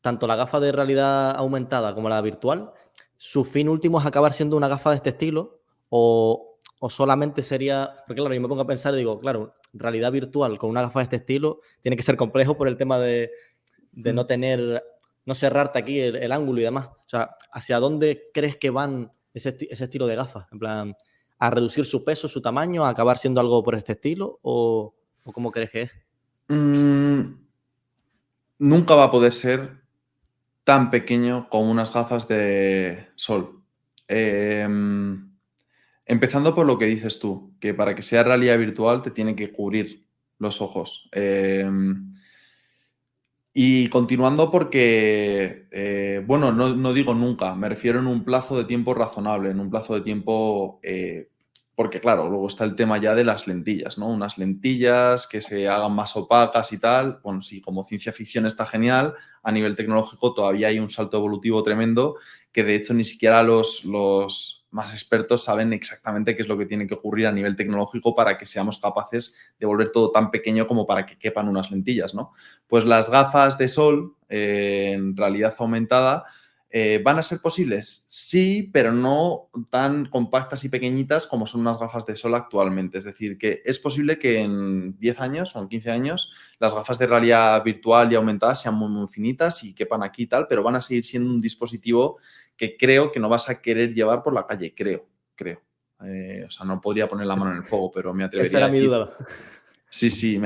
tanto la gafa de realidad aumentada como la virtual, su fin último es acabar siendo una gafa de este estilo, o solamente sería, porque claro, yo me pongo a pensar y digo, claro, realidad virtual con una gafa de este estilo tiene que ser complejo por el tema de no tener, no cerrarte aquí el ángulo y demás. O sea, ¿hacia dónde crees que van ese estilo de gafas? En plan, ¿a reducir su peso, su tamaño, a acabar siendo algo por este estilo? ¿O cómo crees que es? Nunca va a poder ser tan pequeño como unas gafas de sol. Empezando por lo que dices tú, que para que sea realidad virtual te tiene que cubrir los ojos. Y continuando porque, bueno, no digo nunca, me refiero en un plazo de tiempo razonable, en un plazo de tiempo, porque claro, luego está el tema ya de las lentillas, ¿no? Unas lentillas que se hagan más opacas y tal. Bueno, sí, como ciencia ficción está genial, a nivel tecnológico todavía hay un salto evolutivo tremendo, que de hecho ni siquiera los más expertos saben exactamente qué es lo que tiene que ocurrir a nivel tecnológico para que seamos capaces de volver todo tan pequeño como para que quepan unas lentillas, ¿no? Pues las gafas de sol en realidad aumentada ¿van a ser posibles? Sí, pero no tan compactas y pequeñitas como son unas gafas de sol actualmente. Es decir, que es posible que en 10 años o en 15 años las gafas de realidad virtual y aumentada sean muy, muy finitas y quepan aquí y tal, pero van a seguir siendo un dispositivo que creo que no vas a querer llevar por la calle, creo. O sea, no podría poner la mano en el fuego, pero me Esa atrevería era a mi decir... duda. Sí.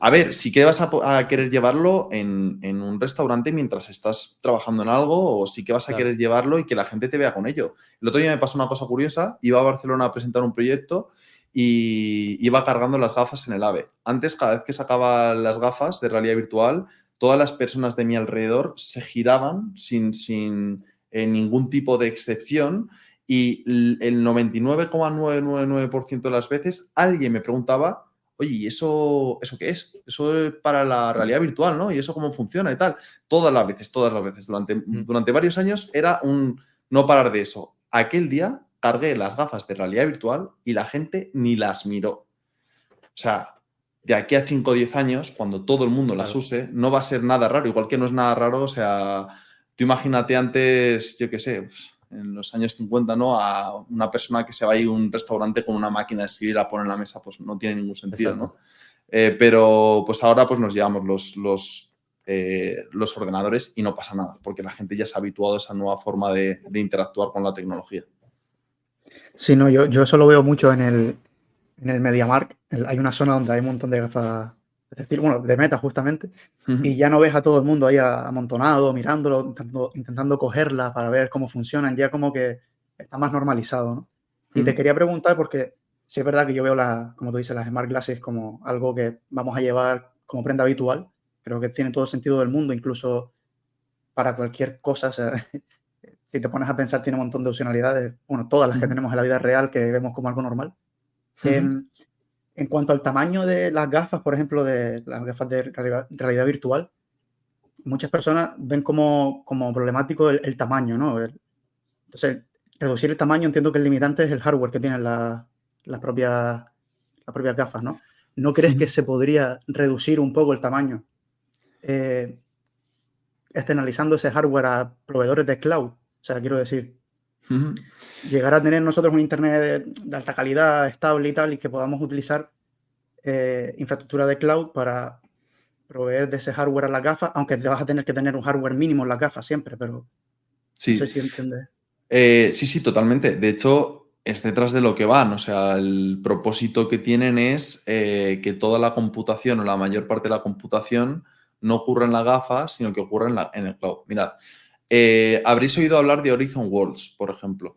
A ver, sí que vas a querer llevarlo en un restaurante mientras estás trabajando en algo o sí que vas a Claro. querer llevarlo y que la gente te vea con ello. El otro día me pasó una cosa curiosa. Iba a Barcelona a presentar un proyecto y iba cargando las gafas en el AVE. Antes, cada vez que sacaba las gafas de realidad virtual, todas las personas de mi alrededor se giraban sin ningún tipo de excepción y el 99,999% de las veces alguien me preguntaba: oye, ¿y eso qué es? Eso es para la realidad virtual, ¿no? ¿Y eso cómo funciona y tal? Todas las veces. Durante varios años era un no parar de eso. Aquel día cargué las gafas de realidad virtual y la gente ni las miró. O sea, de aquí a 5 o 10 años, cuando todo el mundo las Claro. use, no va a ser nada raro. Igual que no es nada raro, o sea, tú imagínate antes, yo qué sé, en los años 50, ¿no? A una persona que se va a ir a un restaurante con una máquina de escribir y la pone en la mesa, pues no tiene ningún sentido, ¿no? Pero pues ahora pues nos llevamos los ordenadores y no pasa nada, porque la gente ya se ha habituado a esa nueva forma de interactuar con la tecnología. Sí, no, yo eso lo veo mucho en el MediaMarkt. Hay una zona donde hay un montón de gafas de este estilo, bueno, de Meta justamente, y ya no ves a todo el mundo ahí amontonado, mirándolo, intentando cogerla para ver cómo funcionan, ya como que está más normalizado, ¿no? Y te quería preguntar, porque sí es verdad que yo veo, como tú dices, las Smart Glasses como algo que vamos a llevar como prenda habitual. Creo que tiene todo el sentido del mundo, incluso para cualquier cosa. O sea, si te pones a pensar, tiene un montón de opcionalidades, bueno, todas las que tenemos en la vida real que vemos como algo normal. En cuanto al tamaño de las gafas, por ejemplo, de las gafas de realidad virtual, muchas personas ven como problemático el tamaño, ¿no? Entonces, reducir el tamaño, entiendo que el limitante es el hardware que tienen las propias gafas, ¿no? ¿No crees que se podría reducir un poco el tamaño externalizando ese hardware a proveedores de cloud? O sea, quiero decir, llegar a tener nosotros un internet de alta calidad, estable y tal, y que podamos utilizar infraestructura de cloud para proveer de ese hardware a las gafas, aunque te vas a tener que tener un hardware mínimo en las gafas siempre, pero Sí. no sé si entiendes. Sí, totalmente. De hecho, es detrás de lo que van. O sea, el propósito que tienen es que toda la computación o la mayor parte de la computación no ocurra en la gafa, sino que ocurra en el cloud. Mirad, habréis oído hablar de Horizon Worlds, por ejemplo.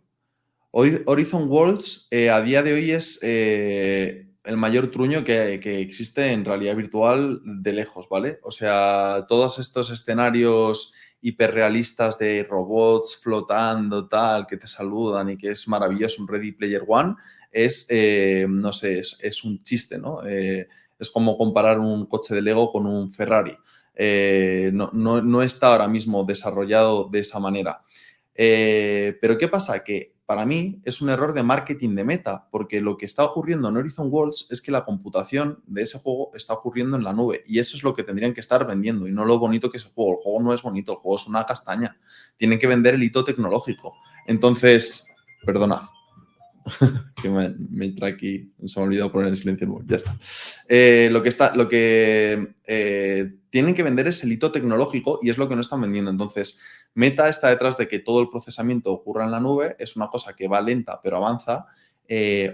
Horizon Worlds a día de hoy es el mayor truño que existe en realidad virtual de lejos, ¿vale? O sea, todos estos escenarios hiperrealistas de robots flotando, tal, que te saludan y que es maravilloso, un Ready Player One, no sé, es un chiste, ¿no? Es como comparar un coche de Lego con un Ferrari. No está ahora mismo desarrollado de esa manera. Pero ¿qué pasa? Que para mí es un error de marketing de Meta, porque lo que está ocurriendo en Horizon Worlds es que la computación de ese juego está ocurriendo en la nube y eso es lo que tendrían que estar vendiendo y no lo bonito que es el juego. El juego no es bonito, el juego es una castaña. Tienen que vender el hito tecnológico. Entonces, perdonad, que me entra aquí, se me ha olvidado poner el silencio, ya está. Lo que tienen que vender es el hito tecnológico y es lo que no están vendiendo. Entonces, Meta está detrás de que todo el procesamiento ocurra en la nube, es una cosa que va lenta pero avanza.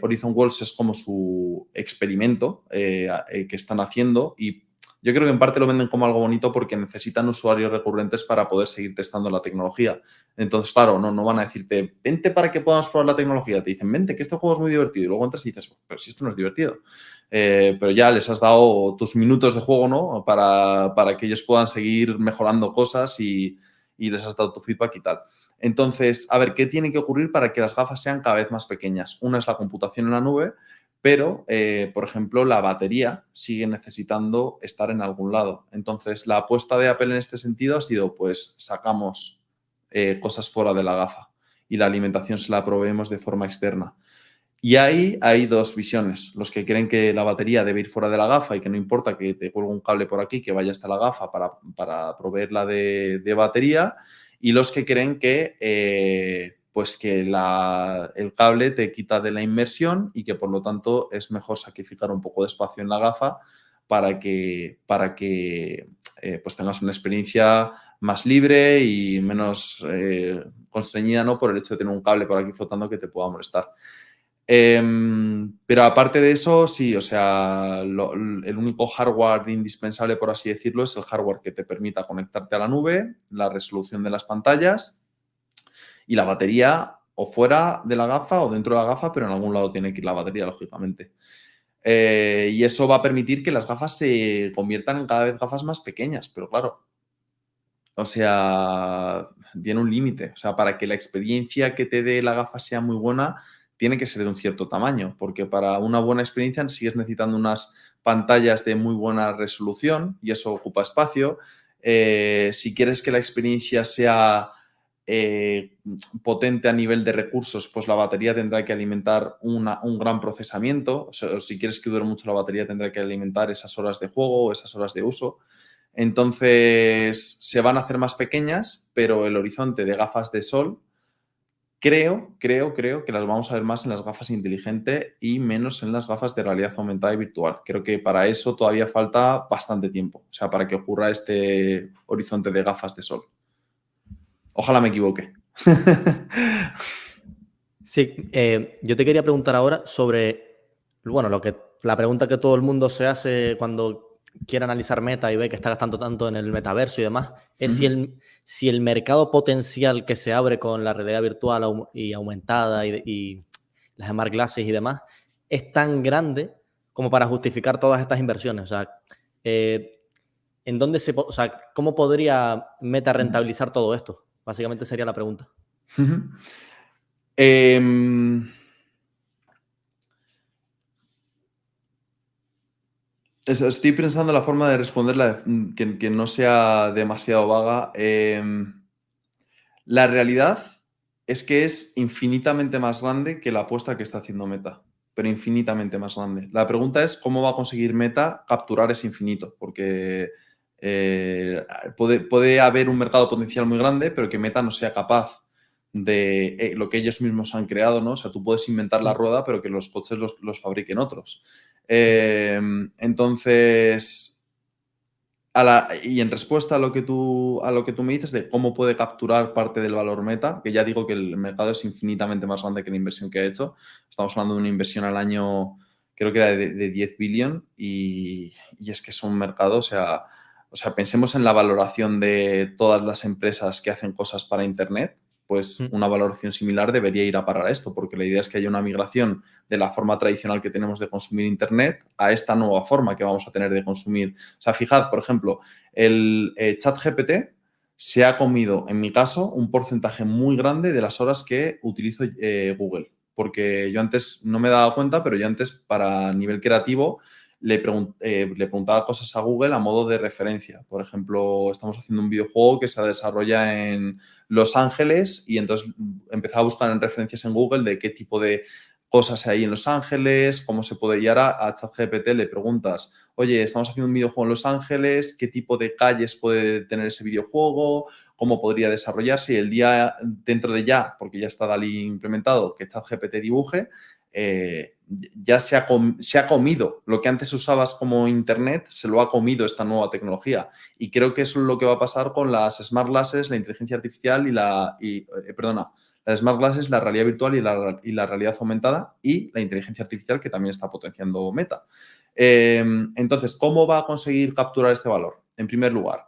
Horizon Worlds es como su experimento que están haciendo y yo creo que en parte lo venden como algo bonito porque necesitan usuarios recurrentes para poder seguir testando la tecnología. Entonces, claro, no van a decirte, vente para que podamos probar la tecnología. Te dicen, vente, que este juego es muy divertido. Y luego entras y dices, pero si esto no es divertido. Pero ya les has dado tus minutos de juego, ¿no? Para que ellos puedan seguir mejorando cosas y les has dado tu feedback y tal. Entonces, a ver, ¿qué tiene que ocurrir para que las gafas sean cada vez más pequeñas? Una es la computación en la nube, pero, por ejemplo, la batería sigue necesitando estar en algún lado. Entonces, la apuesta de Apple en este sentido ha sido, pues, sacamos cosas fuera de la gafa. y la alimentación se la proveemos de forma externa. Y ahí hay dos visiones. Los que creen que la batería debe ir fuera de la gafa y que no importa que te cuelgue un cable por aquí que vaya hasta la gafa para proveerla de batería. Y los que creen que, pues que el cable te quita de la inmersión y que por lo tanto es mejor sacrificar un poco de espacio en la gafa para que pues tengas una experiencia más libre y menos constreñida, ¿no? Por el hecho de tener un cable por aquí flotando que te pueda molestar. Pero aparte de eso, sí, o sea, el único hardware indispensable, por así decirlo, es el hardware que te permita conectarte a la nube, la resolución de las pantallas y la batería o fuera de la gafa o dentro de la gafa, pero en algún lado tiene que ir la batería, lógicamente. Y eso va a permitir que las gafas se conviertan en cada vez gafas más pequeñas, pero claro, o sea, tiene un límite. O sea, para que la experiencia que te dé la gafa sea muy buena, tiene que ser de un cierto tamaño, porque para una buena experiencia sigues necesitando unas pantallas de muy buena resolución y eso ocupa espacio. Si quieres que la experiencia sea potente a nivel de recursos, pues la batería tendrá que alimentar un gran procesamiento. O sea, si quieres que dure mucho la batería, tendrá que alimentar esas horas de juego o esas horas de uso. Entonces, se van a hacer más pequeñas, pero el horizonte de gafas de sol creo que las vamos a ver más en las gafas inteligentes y menos en las gafas de realidad aumentada y virtual. Creo que para eso todavía falta bastante tiempo, o sea, para que ocurra este horizonte de gafas de sol. Ojalá me equivoque. Sí, yo te quería preguntar ahora sobre, bueno, la pregunta que todo el mundo se hace cuando quiere analizar Meta y ve que está gastando tanto en el metaverso y demás, es si el mercado potencial que se abre con la realidad virtual y aumentada y las smart glasses y demás es tan grande como para justificar todas estas inversiones. O sea, ¿en dónde o sea, cómo podría Meta rentabilizar todo esto? Básicamente sería la pregunta. Estoy pensando la forma de responderla que no sea demasiado vaga. La realidad es que es infinitamente más grande que la apuesta que está haciendo Meta, pero infinitamente más grande. La pregunta es cómo va a conseguir Meta capturar ese infinito, porque puede haber un mercado potencial muy grande, pero que Meta no sea capaz de lo que ellos mismos han creado, ¿no? O sea, tú puedes inventar la rueda, pero que los coches los fabriquen otros. Entonces, y en respuesta a lo que tú me dices de cómo puede capturar parte del valor Meta, que ya digo que el mercado es infinitamente más grande que la inversión que ha hecho. Estamos hablando de una inversión al año, creo que era de 10 billion y es que es un mercado, o sea, pensemos en la valoración de todas las empresas que hacen cosas para Internet, pues una valoración similar debería ir a parar a esto, porque la idea es que haya una migración de la forma tradicional que tenemos de consumir Internet a esta nueva forma que vamos a tener de consumir. O sea, fijad, por ejemplo, el ChatGPT se ha comido, en mi caso, un porcentaje muy grande de las horas que utilizo Google. Porque yo antes no me daba cuenta, pero yo antes, para nivel creativo, le preguntaba cosas a Google a modo de referencia. Por ejemplo, estamos haciendo un videojuego que se desarrolla en Los Ángeles y entonces empezaba a buscar en referencias en Google de qué tipo de cosas hay en Los Ángeles, cómo se puede. Y ahora a ChatGPT le preguntas, oye, estamos haciendo un videojuego en Los Ángeles, ¿qué tipo de calles puede tener ese videojuego? ¿Cómo podría desarrollarse? Y el día dentro de ya, porque ya está DALL-E implementado, que ChatGPT dibuje, ya se ha comido lo que antes usabas como Internet, se lo ha comido esta nueva tecnología. Y creo que eso es lo que va a pasar con las smart glasses, la inteligencia artificial las smart glasses, la realidad virtual y la realidad aumentada y la inteligencia artificial que también está potenciando Meta. Entonces, ¿cómo va a conseguir capturar este valor? En primer lugar,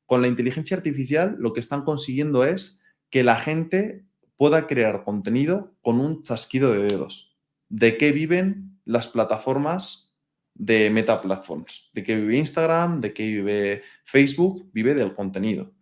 con la inteligencia artificial lo que están consiguiendo es que la gente pueda crear contenido con un chasquido de dedos. ¿De qué viven las plataformas de Meta Platforms? ¿De qué vive Instagram? ¿De qué vive Facebook? Vive del contenido.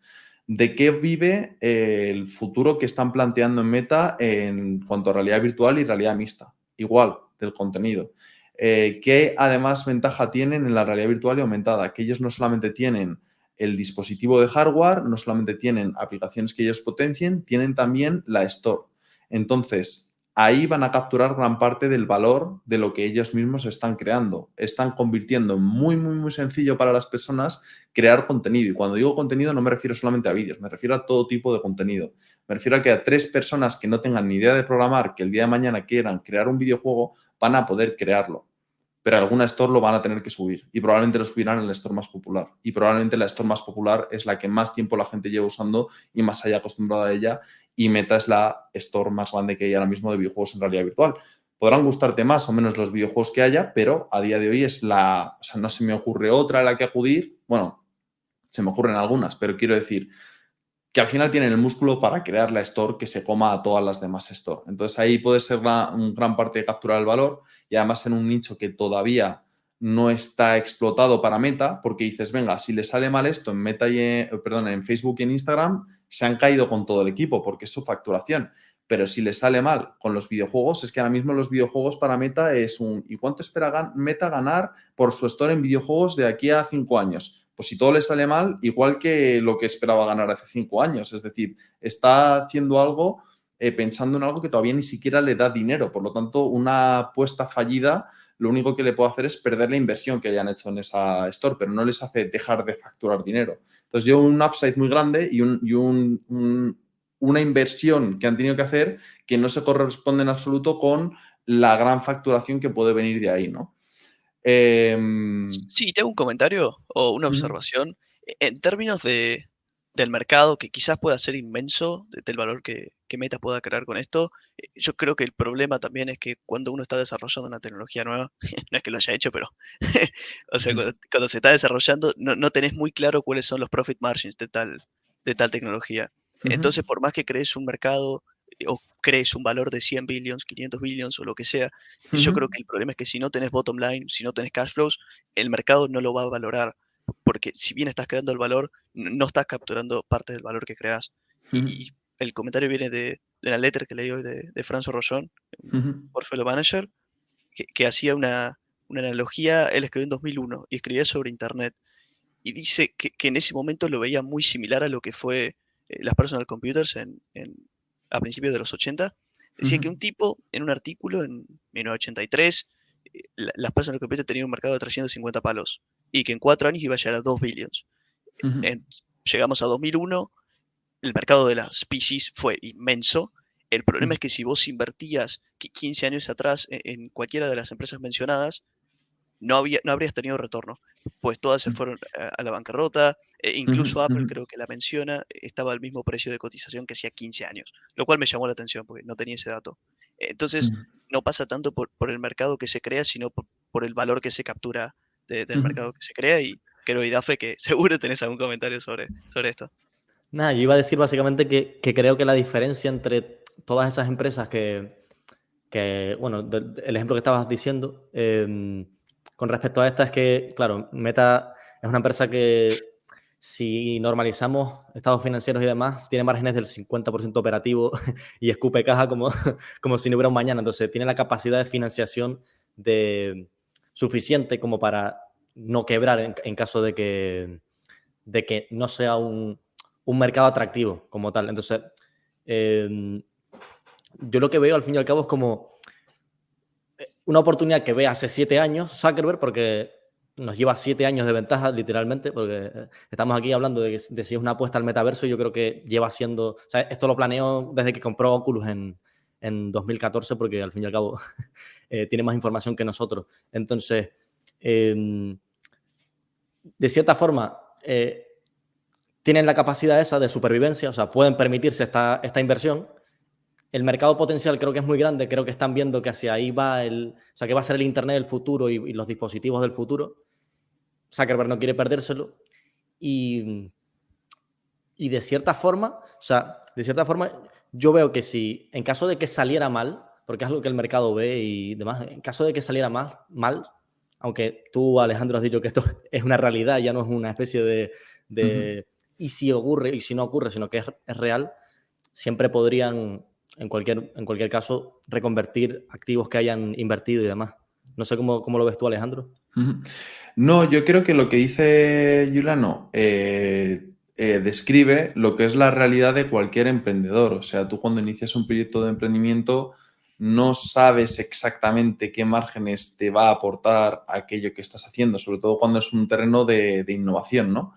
¿De qué vive el futuro que están planteando en Meta en cuanto a realidad virtual y realidad mixta? Igual, del contenido. ¿Qué además ventaja tienen en la realidad virtual y aumentada? Que ellos no solamente tienen el dispositivo de hardware, no solamente tienen aplicaciones que ellos potencien, tienen también la Store. Entonces, ahí van a capturar gran parte del valor de lo que ellos mismos están creando. Están convirtiendo en muy, muy, muy sencillo para las personas crear contenido. Y cuando digo contenido no me refiero solamente a vídeos, me refiero a todo tipo de contenido. Me refiero a que a 3 personas que no tengan ni idea de programar, que el día de mañana quieran crear un videojuego, van a poder crearlo. Pero alguna store lo van a tener que subir y probablemente lo subirán en la store más popular. Y probablemente la store más popular es la que más tiempo la gente lleva usando y más haya acostumbrado a ella. Y Meta es la store más grande que hay ahora mismo de videojuegos en realidad virtual. Podrán gustarte más o menos los videojuegos que haya, pero a día de hoy es la... O sea, no se me ocurre otra a la que acudir. Bueno, se me ocurren algunas, pero quiero decir que al final tienen el músculo para crear la store que se coma a todas las demás store. Entonces ahí puede ser una gran parte de capturar el valor y además en un nicho que todavía no está explotado para Meta, porque dices, venga, si le sale mal esto en Meta en Facebook y en Instagram, se han caído con todo el equipo porque es su facturación. Pero si le sale mal con los videojuegos, es que ahora mismo los videojuegos para Meta es ¿y cuánto espera Meta ganar por su store en videojuegos de aquí a 5 años? Pues si todo le sale mal, igual que lo que esperaba ganar hace 5 años. Es decir, está haciendo algo pensando en algo que todavía ni siquiera le da dinero. Por lo tanto, una apuesta fallida lo único que le puede hacer es perder la inversión que hayan hecho en esa store, pero no les hace dejar de facturar dinero. Entonces, yo un upside muy grande y una inversión que han tenido que hacer que no se corresponde en absoluto con la gran facturación que puede venir de ahí, ¿no? Sí, tengo un comentario o una observación. En términos del mercado, que quizás pueda ser inmenso, del valor que Meta pueda crear con esto, yo creo que el problema también es que cuando uno está desarrollando una tecnología nueva, no es que lo haya hecho, pero o sea, cuando se está desarrollando, no tenés muy claro cuáles son los profit margins de tal tecnología. Entonces, por más que crees un mercado o crees un valor de 100 billions, 500 billions o lo que sea, yo creo que el problema es que si no tenés bottom line, si no tenés cash flows, el mercado no lo va a valorar. Porque si bien estás creando el valor, no estás capturando parte del valor que creas. Y el comentario viene de la letter que leí hoy de François Rollon, Portfolio Manager, que hacía una analogía. Él escribió en 2001 y escribía sobre Internet. Y dice que en ese momento lo veía muy similar a lo que fue las personal computers a principios de los 80. Decía que un tipo, en un artículo en 1983, las personal computers tenían un mercado de 350 palos y que en 4 años iba a llegar a 2 billions. Llegamos a 2001, el mercado de las PCs fue inmenso. El problema es que si vos invertías 15 años atrás en cualquiera de las empresas mencionadas, no habrías tenido retorno, pues todas se fueron a la bancarrota. Incluso Apple, creo que la menciona, estaba al mismo precio de cotización que hacía 15 años, lo cual me llamó la atención porque no tenía ese dato. Entonces, no pasa tanto por el mercado que se crea, sino por el valor que se captura del mercado que se crea. Y creo, Idafe, que seguro tenés algún comentario sobre esto. Nada, yo iba a decir básicamente que creo que la diferencia entre todas esas empresas bueno, el ejemplo que estabas diciendo, con respecto a esta es que, claro, Meta es una empresa que, si normalizamos estados financieros y demás, tiene márgenes del 50% operativo y escupe caja como si no hubiera un mañana. Entonces, tiene la capacidad de financiación suficiente como para no quebrar en caso de que no sea un mercado atractivo como tal. Entonces, yo lo que veo al fin y al cabo es como una oportunidad que ve hace 7 años Zuckerberg, porque nos lleva 7 años de ventaja, literalmente, porque estamos aquí hablando de si es una apuesta al metaverso. Yo creo que lleva siendo... O sea, esto lo planeó desde que compró Oculus en 2014, porque al fin y al cabo tiene más información que nosotros. Entonces, de cierta forma, tienen la capacidad esa de supervivencia, o sea, pueden permitirse esta inversión. El mercado potencial creo que es muy grande, creo que están viendo que hacia ahí va o sea, que va a ser el Internet del futuro y los dispositivos del futuro. Zuckerberg no quiere perdérselo y de cierta forma, yo veo que si en caso de que saliera mal, porque es algo que el mercado ve y demás, en caso de que saliera mal, aunque tú, Alejandro, has dicho que esto es una realidad, ya no es una especie de y si ocurre y si no ocurre, sino que es real, siempre podrían, en cualquier caso, reconvertir activos que hayan invertido y demás. No sé cómo lo ves tú, Alejandro. No, yo creo que lo que dice Juliano describe lo que es la realidad de cualquier emprendedor. O sea, tú cuando inicias un proyecto de emprendimiento no sabes exactamente qué márgenes te va a aportar aquello que estás haciendo, sobre todo cuando es un terreno de innovación, ¿no?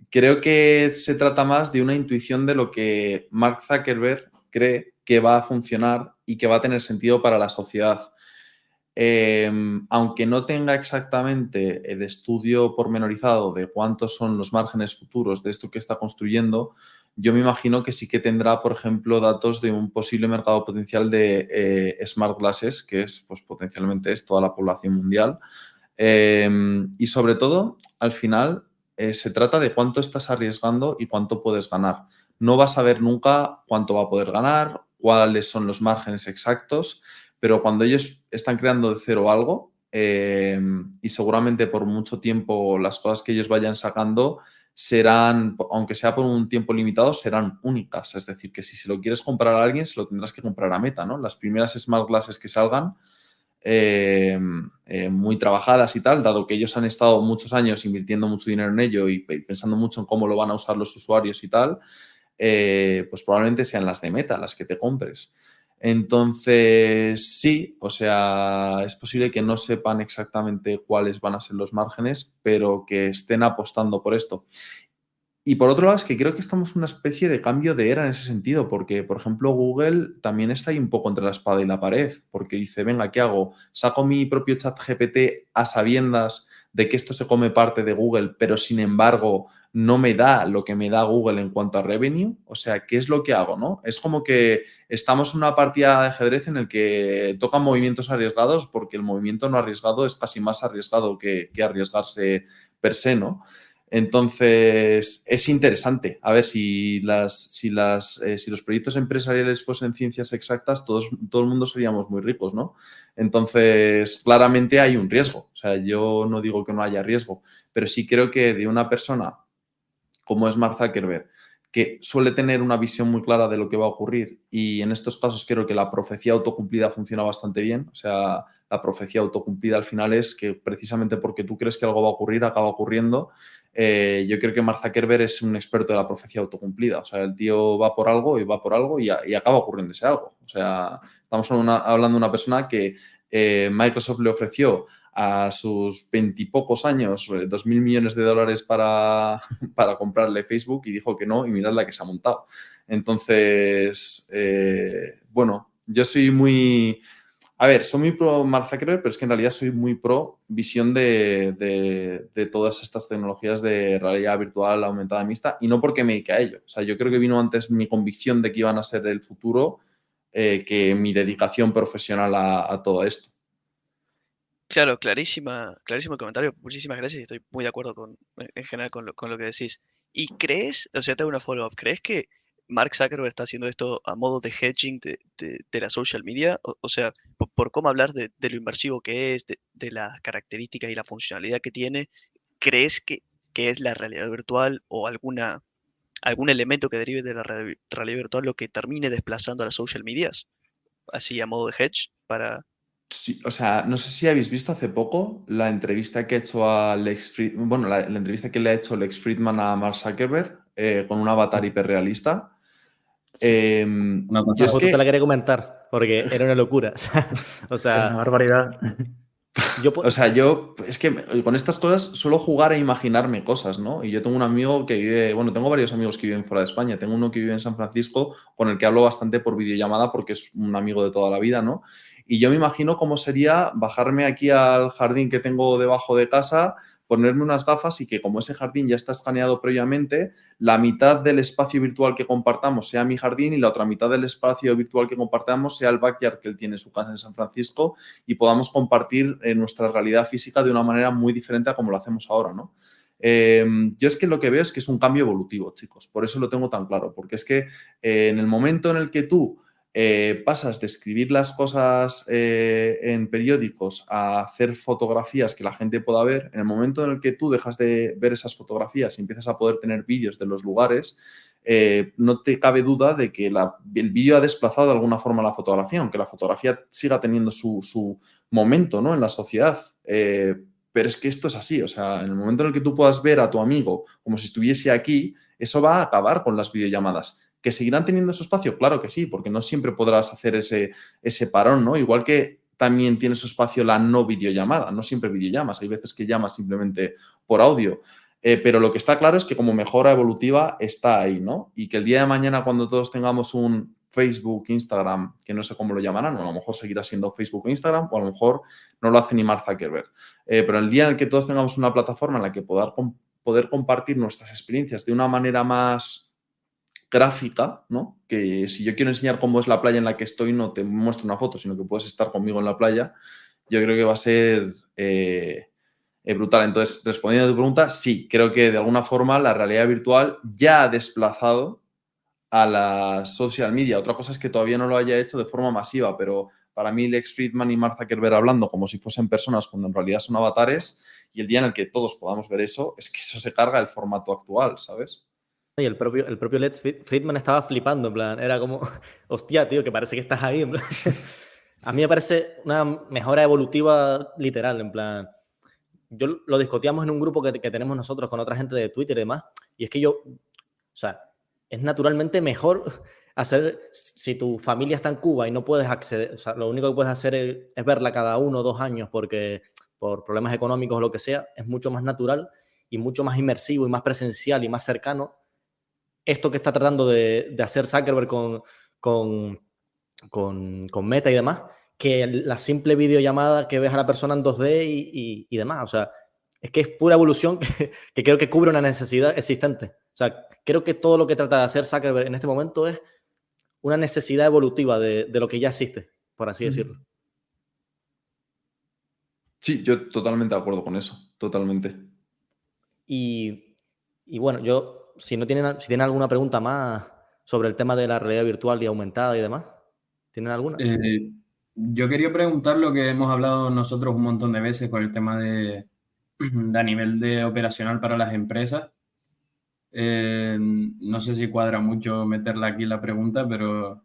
Creo que se trata más de una intuición de lo que Mark Zuckerberg cree que va a funcionar y que va a tener sentido para la sociedad. Aunque no tenga exactamente el estudio pormenorizado de cuántos son los márgenes futuros de esto que está construyendo, yo me imagino que sí que tendrá, por ejemplo, datos de un posible mercado potencial de smart glasses, que es, pues, potencialmente es toda la población mundial. Y sobre todo, al final, se trata de cuánto estás arriesgando y cuánto puedes ganar. No vas a ver nunca cuánto va a poder ganar, cuáles son los márgenes exactos, pero cuando ellos están creando de cero algo, y seguramente por mucho tiempo las cosas que ellos vayan sacando serán, aunque sea por un tiempo limitado, serán únicas. Es decir, que si se lo quieres comprar a alguien, se lo tendrás que comprar a Meta, ¿no? Las primeras smart glasses que salgan, muy trabajadas y tal, dado que ellos han estado muchos años invirtiendo mucho dinero en ello y pensando mucho en cómo lo van a usar los usuarios y tal, pues probablemente sean las de Meta las que te compres. Entonces, sí, o sea, es posible que no sepan exactamente cuáles van a ser los márgenes, pero que estén apostando por esto. Y por otro lado, es que creo que estamos en una especie de cambio de era en ese sentido, porque, por ejemplo, Google también está ahí un poco entre la espada y la pared, porque dice, venga, ¿qué hago? ¿Saco mi propio chat GPT a sabiendas de que esto se come parte de Google, pero sin embargo no me da lo que me da Google en cuanto a revenue? O sea, ¿qué es lo que hago, no? Es como que estamos en una partida de ajedrez en el que tocan movimientos arriesgados, porque el movimiento no arriesgado es casi más arriesgado que arriesgarse per se, ¿no? Entonces, es interesante. A ver, si los proyectos empresariales fuesen ciencias exactas, todo el mundo seríamos muy ricos, ¿no? Entonces, claramente hay un riesgo. O sea, yo no digo que no haya riesgo, pero sí creo que de una persona como es Mark Zuckerberg, que suele tener una visión muy clara de lo que va a ocurrir, y en estos casos creo que la profecía autocumplida funciona bastante bien. O sea, la profecía autocumplida al final es que precisamente porque tú crees que algo va a ocurrir, acaba ocurriendo. Yo creo que Mark Zuckerberg es un experto de la profecía autocumplida. O sea, el tío va por algo y va por algo y acaba ocurriendo ese algo. O sea, estamos hablando de una persona que Microsoft le ofreció a sus 20 y pocos años, $2.000 millones para comprarle Facebook, y dijo que no, y mirad la que se ha montado. Entonces, bueno, yo soy muy... A ver, soy muy pro Mark Zuckerberg, pero es que en realidad soy muy pro visión de todas estas tecnologías de realidad virtual aumentada mixta, y no porque me dedique a ello. O sea, yo creo que vino antes mi convicción de que iban a ser el futuro que mi dedicación profesional a todo esto. Claro, clarísimo comentario. Muchísimas gracias y estoy muy de acuerdo en general con lo que decís. ¿Y crees, o sea, te hago una follow-up, crees que Mark Zuckerberg está haciendo esto a modo de hedging de la social media? O sea, por cómo hablar de lo inmersivo que es, de las características y la funcionalidad que tiene, ¿crees que es la realidad virtual o algún elemento que derive de la realidad virtual lo que termine desplazando a las social medias? Así a modo de hedge para... Sí, o sea, no sé si habéis visto hace poco la entrevista que ha hecho a Lex Friedman, bueno, la entrevista que le ha hecho Lex Friedman a Mark Zuckerberg con un avatar hiperrealista. Yo justo te la quería comentar, porque era una locura. O sea, una barbaridad. O sea, yo es que con estas cosas suelo jugar a imaginarme cosas, ¿no? Y yo tengo un amigo que vive, bueno, tengo varios amigos que viven fuera de España. Tengo uno que vive en San Francisco, con el que hablo bastante por videollamada porque es un amigo de toda la vida, ¿no? Y yo me imagino cómo sería bajarme aquí al jardín que tengo debajo de casa, ponerme unas gafas y que, como ese jardín ya está escaneado previamente, la mitad del espacio virtual que compartamos sea mi jardín y la otra mitad del espacio virtual que compartamos sea el backyard que él tiene en su casa en San Francisco, y podamos compartir nuestra realidad física de una manera muy diferente a como lo hacemos ahora, ¿no? Yo es que lo que veo es que es un cambio evolutivo, chicos. Por eso lo tengo tan claro, porque es que en el momento en el que tú pasas de escribir las cosas en periódicos a hacer fotografías que la gente pueda ver, en el momento en el que tú dejas de ver esas fotografías y empiezas a poder tener vídeos de los lugares, no te cabe duda de que el vídeo ha desplazado de alguna forma la fotografía, aunque la fotografía siga teniendo su momento, ¿no?, en la sociedad. pero es que esto es así. O sea, en el momento en el que tú puedas ver a tu amigo como si estuviese aquí, eso va a acabar con las videollamadas. ¿Que seguirán teniendo su espacio? Claro que sí, porque no siempre podrás hacer ese parón, ¿no? Igual que también tiene su espacio la no videollamada, no siempre videollamas, hay veces que llamas simplemente por audio. Pero lo que está claro es que como mejora evolutiva está ahí, ¿no? Y que el día de mañana, cuando todos tengamos un Facebook, Instagram, que no sé cómo lo llamarán, o a lo mejor seguirá siendo Facebook o Instagram, o a lo mejor no lo hace ni Mark Zuckerberg. Pero el día en el que todos tengamos una plataforma en la que poder compartir nuestras experiencias de una manera más gráfica, ¿no? Que si yo quiero enseñar cómo es la playa en la que estoy, no te muestro una foto, sino que puedes estar conmigo en la playa, yo creo que va a ser brutal. Entonces, respondiendo a tu pregunta, sí, creo que de alguna forma la realidad virtual ya ha desplazado a la social media. Otra cosa es que todavía no lo haya hecho de forma masiva, pero para mí Lex Fridman y Mark Zuckerberg hablando como si fuesen personas cuando en realidad son avatares, y el día en el que todos podamos ver eso, es que eso se carga el formato actual, ¿sabes? Y el propio Lex Fridman estaba flipando, en plan, era como, hostia, tío, que parece que estás ahí, en plan. A mí me parece una mejora evolutiva literal, en plan, yo lo discutíamos en un grupo que tenemos nosotros con otra gente de Twitter y demás, y es que o sea, es naturalmente mejor hacer, si tu familia está en Cuba y no puedes acceder, o sea, lo único que puedes hacer es verla cada 1 o 2 años porque por problemas económicos o lo que sea, es mucho más natural y mucho más inmersivo y más presencial y más cercano esto que está tratando de hacer Zuckerberg con Meta y demás, que la simple videollamada que ves a la persona en 2D y demás. O sea, es que es pura evolución que creo que cubre una necesidad existente. O sea, creo que todo lo que trata de hacer Zuckerberg en este momento es una necesidad evolutiva de lo que ya existe, por así decirlo. Sí, yo totalmente de acuerdo con eso, totalmente. Y bueno, si tienen alguna pregunta más sobre el tema de la realidad virtual y aumentada y demás, ¿tienen alguna? Yo quería preguntar lo que hemos hablado nosotros un montón de veces con el tema de a nivel de operacional para las empresas. No sé si cuadra mucho meterla aquí la pregunta, pero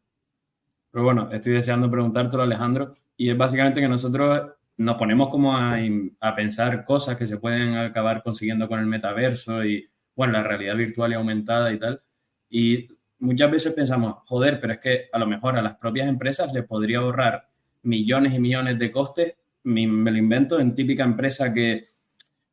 bueno, estoy deseando preguntártelo, Alejandro. Y es básicamente que nosotros nos ponemos como a pensar cosas que se pueden acabar consiguiendo con el metaverso y, bueno, la realidad virtual y aumentada y tal. Y muchas veces pensamos, joder, pero es que a lo mejor a las propias empresas les podría ahorrar millones y millones de costes. Me lo invento en típica empresa que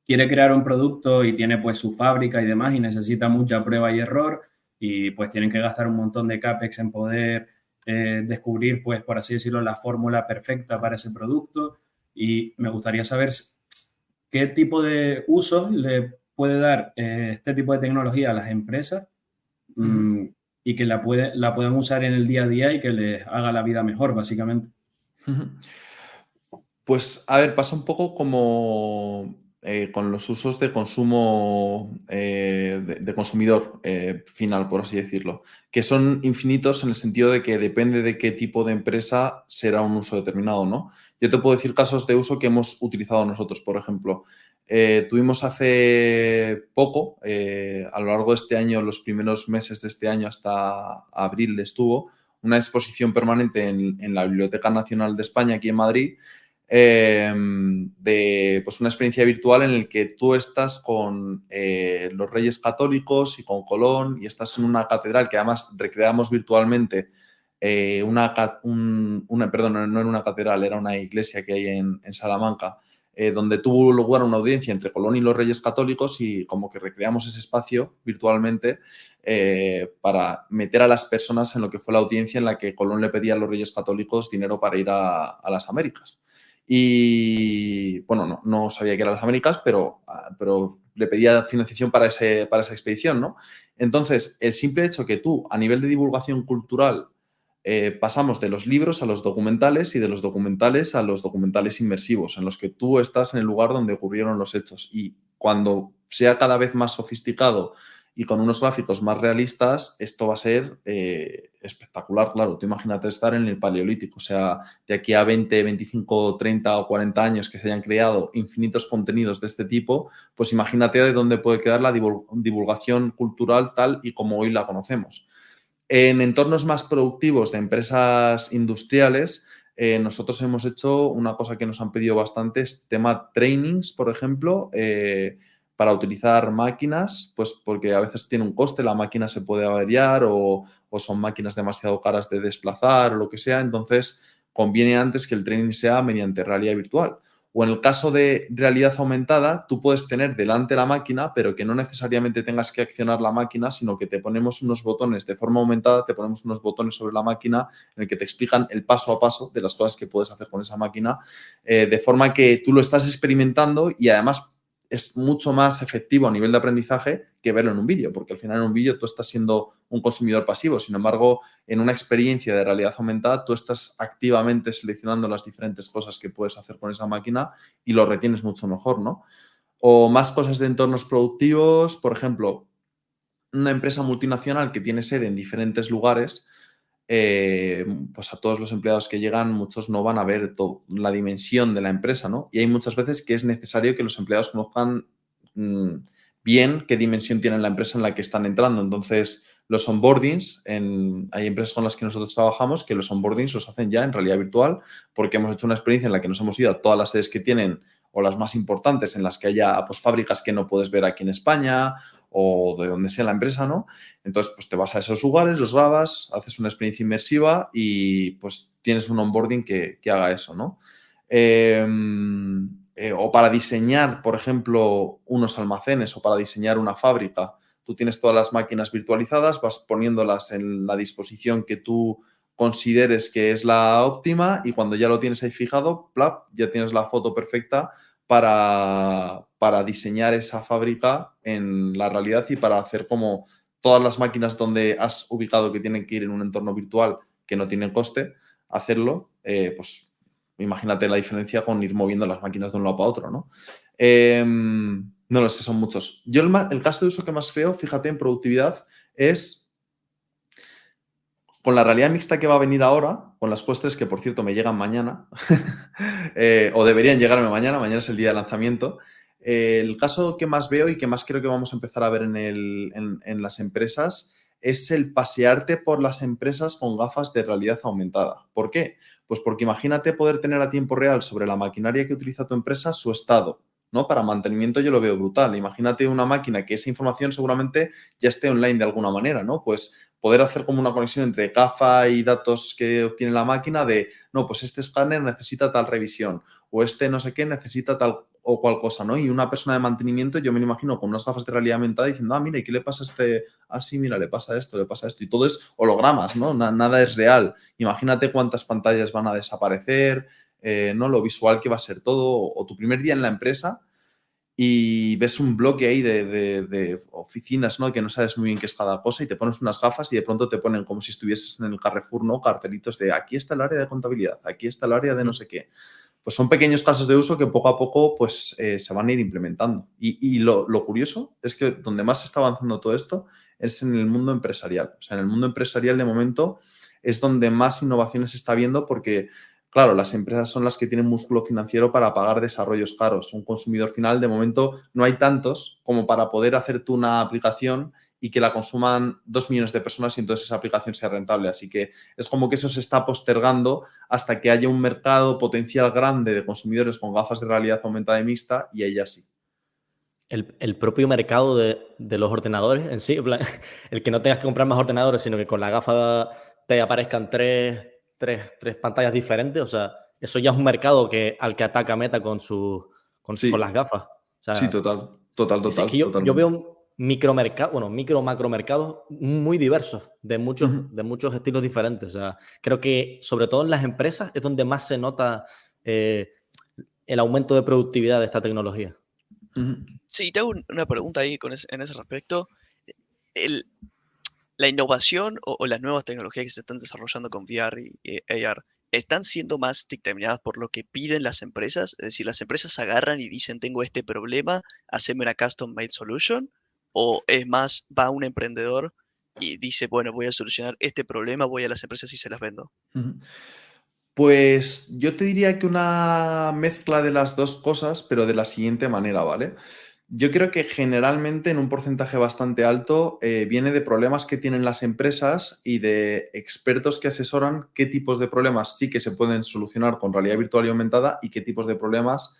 quiere crear un producto y tiene pues su fábrica y demás y necesita mucha prueba y error y pues tienen que gastar un montón de CAPEX en poder descubrir, pues por así decirlo, la fórmula perfecta para ese producto. Y me gustaría saber qué tipo de usos le puede dar este tipo de tecnología a las empresas y que la puedan usar en el día a día y que les haga la vida mejor, básicamente. Pues, a ver, pasa un poco como con los usos de consumo de consumidor final, por así decirlo, que son infinitos en el sentido de que depende de qué tipo de empresa será un uso determinado, ¿no? Yo te puedo decir casos de uso que hemos utilizado nosotros, por ejemplo. Tuvimos hace poco, a lo largo de este año, los primeros meses de este año hasta abril estuvo, una exposición permanente en la Biblioteca Nacional de España, aquí en Madrid, de pues una experiencia virtual en la que tú estás con los Reyes Católicos y con Colón y estás en una catedral que además recreamos virtualmente, perdón, no era una catedral, era una iglesia que hay en Salamanca, donde tuvo lugar una audiencia entre Colón y los Reyes Católicos y como que recreamos ese espacio virtualmente para meter a las personas en lo que fue la audiencia en la que Colón le pedía a los Reyes Católicos dinero para ir a las Américas. Y bueno, no sabía que eran las Américas, pero le pedía financiación para esa expedición, ¿no? Entonces, el simple hecho que tú, a nivel de divulgación cultural, pasamos de los libros a los documentales y de los documentales a los documentales inmersivos, en los que tú estás en el lugar donde ocurrieron los hechos. Y cuando sea cada vez más sofisticado y con unos gráficos más realistas, esto va a ser espectacular, claro. Tú imagínate estar en el Paleolítico, o sea, de aquí a 20, 25, 30 o 40 años que se hayan creado infinitos contenidos de este tipo, pues imagínate de dónde puede quedar la divulgación cultural tal y como hoy la conocemos. En entornos más productivos de empresas industriales, nosotros hemos hecho una cosa que nos han pedido bastante, es tema trainings, por ejemplo, para utilizar máquinas, pues porque a veces tiene un coste, la máquina se puede averiar o son máquinas demasiado caras de desplazar o lo que sea, entonces conviene antes que el training sea mediante realidad virtual. O en el caso de realidad aumentada, tú puedes tener delante la máquina, pero que no necesariamente tengas que accionar la máquina, sino que te ponemos unos botones de forma aumentada, te ponemos unos botones sobre la máquina en el que te explican el paso a paso de las cosas que puedes hacer con esa máquina, de forma que tú lo estás experimentando y además es mucho más efectivo a nivel de aprendizaje que verlo en un vídeo, porque al final en un vídeo tú estás siendo un consumidor pasivo. Sin embargo, en una experiencia de realidad aumentada, tú estás activamente seleccionando las diferentes cosas que puedes hacer con esa máquina y lo retienes mucho mejor, ¿no? O más cosas de entornos productivos, por ejemplo, una empresa multinacional que tiene sede en diferentes lugares, pues a todos los empleados que llegan, muchos no van a ver la dimensión de la empresa, ¿no? Y hay muchas veces que es necesario que los empleados conozcan bien qué dimensión tiene la empresa en la que están entrando. Entonces, los onboardings, hay empresas con las que nosotros trabajamos que los onboardings los hacen ya en realidad virtual porque hemos hecho una experiencia en la que nos hemos ido a todas las sedes que tienen o las más importantes en las que haya pues, fábricas que no puedes ver aquí en España o de donde sea la empresa, ¿no? Entonces, pues te vas a esos lugares, los grabas, haces una experiencia inmersiva y pues tienes un onboarding que haga eso, ¿no? O para diseñar, por ejemplo, unos almacenes o para diseñar una fábrica, tú tienes todas las máquinas virtualizadas, vas poniéndolas en la disposición que tú consideres que es la óptima y cuando ya lo tienes ahí fijado, ¡plap!, ya tienes la foto perfecta para diseñar esa fábrica en la realidad y para hacer como todas las máquinas donde has ubicado que tienen que ir en un entorno virtual que no tienen coste, hacerlo, pues imagínate la diferencia con ir moviendo las máquinas de un lado para otro, ¿no? No lo sé, son muchos. Yo el caso de uso que más veo, fíjate, en productividad, es con la realidad mixta que va a venir ahora, con las Quest 3, que por cierto me llegan mañana, o deberían llegarme mañana es el día de lanzamiento. El caso que más veo y que más creo que vamos a empezar a ver en las empresas es el pasearte por las empresas con gafas de realidad aumentada. ¿Por qué? Pues porque imagínate poder tener a tiempo real sobre la maquinaria que utiliza tu empresa su estado, ¿no? Para mantenimiento yo lo veo brutal. Imagínate una máquina que esa información seguramente ya esté online de alguna manera, ¿no? Pues poder hacer como una conexión entre gafa y datos que obtiene la máquina de, no, pues este escáner necesita tal revisión o este no sé qué necesita tal o cual cosa, ¿no? Y una persona de mantenimiento, yo me lo imagino con unas gafas de realidad aumentada diciendo, ah, mira, ¿y qué le pasa a este? Ah, sí, mira, le pasa esto. Y todo es hologramas, ¿no? Nada es real. Imagínate cuántas pantallas van a desaparecer, ¿no? Lo visual que va a ser todo, o tu primer día en la empresa y ves un bloque ahí de oficinas, ¿no? Que no sabes muy bien qué es cada cosa y te pones unas gafas y de pronto te ponen como si estuvieses en el Carrefour, ¿no? Cartelitos de aquí está el área de contabilidad, aquí está el área de no sé qué. Pues son pequeños casos de uso que poco a poco pues, se van a ir implementando. Y lo curioso es que donde más se está avanzando todo esto es en el mundo empresarial. O sea, en el mundo empresarial de momento es donde más innovaciones se está viendo porque, claro, las empresas son las que tienen músculo financiero para pagar desarrollos caros. Un consumidor final, de momento, no hay tantos como para poder hacer tú una aplicación y que la consuman 2 millones de personas y entonces esa aplicación sea rentable. Así que es como que eso se está postergando hasta que haya un mercado potencial grande de consumidores con gafas de realidad aumentada y mixta y ella sí. El propio mercado de los ordenadores en sí, en plan, el que no tengas que comprar más ordenadores, sino que con la gafa te aparezcan tres pantallas diferentes, o sea, eso ya es un mercado al que ataca Meta con Sí, las gafas. O sea, sí, total, es que yo totalmente. veo un micromercado, bueno, macromercados muy diversos, de muchos estilos diferentes. O sea, creo que sobre todo en las empresas es donde más se nota el aumento de productividad de esta tecnología. Sí, te hago una pregunta ahí en ese respecto. La innovación o las nuevas tecnologías que se están desarrollando con VR y AR, ¿están siendo más dictaminadas por lo que piden las empresas? Es decir, las empresas agarran y dicen, tengo este problema, haceme una custom made solution, o es más, va un emprendedor y dice, bueno, voy a solucionar este problema, voy a las empresas y se las vendo. Pues yo te diría que una mezcla de las dos cosas, pero de la siguiente manera, ¿vale? Yo creo que generalmente en un porcentaje bastante alto viene de problemas que tienen las empresas y de expertos que asesoran qué tipos de problemas sí que se pueden solucionar con realidad virtual y aumentada y qué tipos de problemas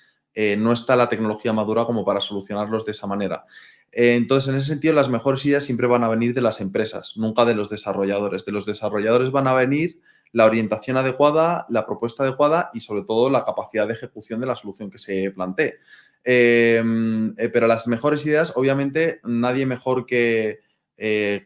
no está la tecnología madura como para solucionarlos de esa manera. Entonces, en ese sentido, las mejores ideas siempre van a venir de las empresas, nunca de los desarrolladores. De los desarrolladores van a venir la orientación adecuada, la propuesta adecuada y, sobre todo, la capacidad de ejecución de la solución que se plantee. Pero las mejores ideas, obviamente, nadie mejor que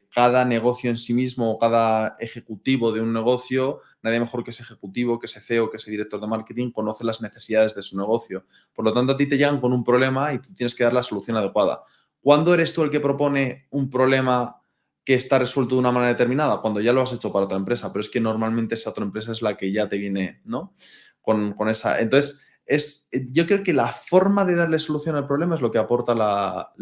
cada negocio en sí mismo o cada ejecutivo de un negocio, nadie mejor que ese ejecutivo, que ese CEO, que ese director de marketing conoce las necesidades de su negocio. Por lo tanto, a ti te llegan con un problema y tú tienes que dar la solución adecuada. ¿Cuándo eres tú el que propone un problema que está resuelto de una manera determinada? Cuando ya lo has hecho para otra empresa, pero es que normalmente esa otra empresa es la que ya te viene, ¿no? Con esa. Entonces, yo creo que la forma de darle solución al problema es lo que aporta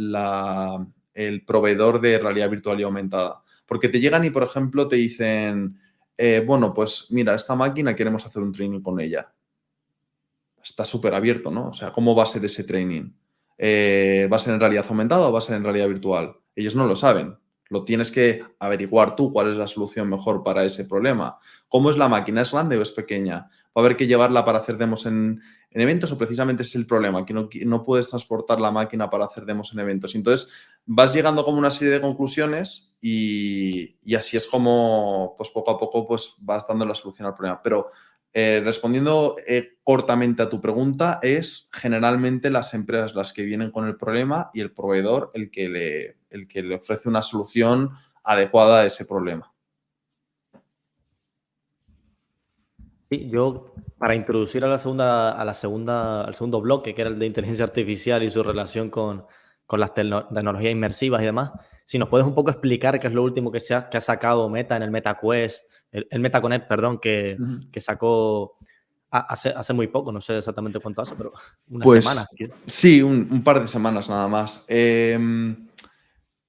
el proveedor de realidad virtual y aumentada. Porque te llegan y, por ejemplo, te dicen, bueno, pues mira, esta máquina queremos hacer un training con ella. Está súper abierto, ¿no? O sea, ¿cómo va a ser ese training? ¿Va a ser en realidad aumentada o va a ser en realidad virtual? Ellos no lo saben. Lo tienes que averiguar tú cuál es la solución mejor para ese problema. ¿Cómo es la máquina? ¿Es grande o es pequeña? ¿Va a haber que llevarla para hacer demos en eventos o precisamente es el problema? Que no puedes transportar la máquina para hacer demos en eventos. Entonces, vas llegando como una serie de conclusiones y así es como, pues poco a poco, pues vas dando la solución al problema. Pero respondiendo cortamente a tu pregunta, es generalmente las empresas las que vienen con el problema y el proveedor el que le ofrece una solución adecuada a ese problema. Sí, yo, para introducir al segundo bloque, que era el de inteligencia artificial y su relación con las tecnologías inmersivas y demás, si nos puedes un poco explicar qué es lo último que ha sacado Meta en el MetaQuest, el MetaConnect, perdón, que sacó hace muy poco, no sé exactamente cuánto hace, pero unas semanas. Sí, un par de semanas nada más.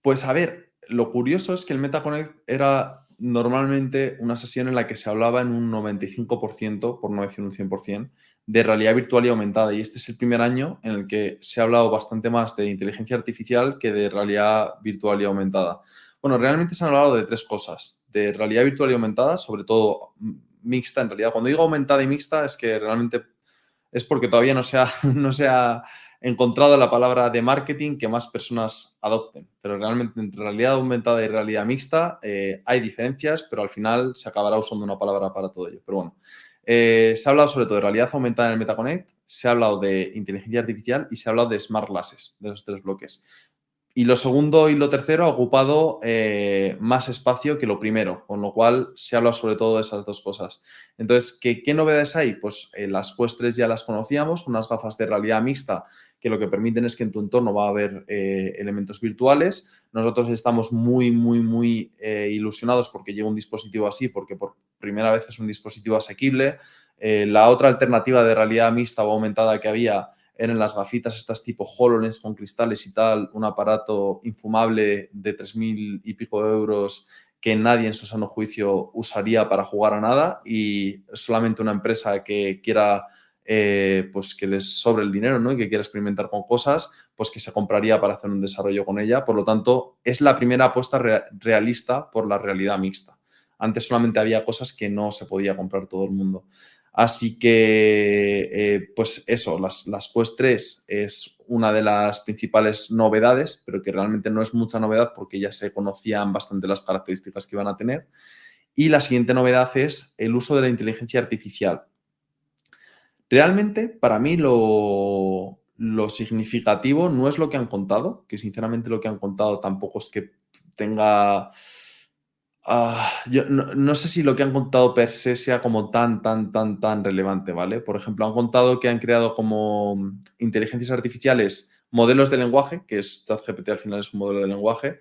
Pues a ver, lo curioso es que el MetaConnect era normalmente una sesión en la que se hablaba en un 95%, por no decir un 100%, de realidad virtual y aumentada. Y este es el primer año en el que se ha hablado bastante más de inteligencia artificial que de realidad virtual y aumentada. Bueno, realmente se han hablado de tres cosas. De realidad virtual y aumentada, sobre todo mixta en realidad. Cuando digo aumentada y mixta es que realmente es porque todavía no se ha encontrado la palabra de marketing que más personas adopten. Pero realmente entre realidad aumentada y realidad mixta hay diferencias, pero al final se acabará usando una palabra para todo ello. Pero bueno, se ha hablado sobre todo de realidad aumentada en el MetaConnect, se ha hablado de inteligencia artificial y se ha hablado de smart glasses, de los tres bloques. Y lo segundo y lo tercero ha ocupado más espacio que lo primero, con lo cual se habla sobre todo de esas dos cosas. Entonces, ¿qué novedades hay? Pues las Quest 3 ya las conocíamos, unas gafas de realidad mixta que lo que permiten es que en tu entorno va a haber elementos virtuales. Nosotros estamos muy, muy, muy ilusionados porque llega un dispositivo así, porque por primera vez es un dispositivo asequible. La otra alternativa de realidad mixta o aumentada que había eran las gafitas estas tipo HoloLens con cristales y tal, un aparato infumable de 3.000 y pico euros que nadie en su sano juicio usaría para jugar a nada y solamente una empresa que quiera pues que les sobre el dinero, ¿no? Y que quiera experimentar con cosas, pues que se compraría para hacer un desarrollo con ella. Por lo tanto, es la primera apuesta realista por la realidad mixta. Antes solamente había cosas que no se podía comprar todo el mundo. Así que, pues eso, las Quest 3 es una de las principales novedades, pero que realmente no es mucha novedad porque ya se conocían bastante las características que iban a tener. Y la siguiente novedad es el uso de la inteligencia artificial. Realmente, para mí, lo significativo no es lo que han contado, que sinceramente lo que han contado tampoco es que tenga... yo no sé si lo que han contado per se sea como tan relevante, ¿vale? Por ejemplo, han contado que han creado como inteligencias artificiales modelos de lenguaje, que es ChatGPT al final es un modelo de lenguaje,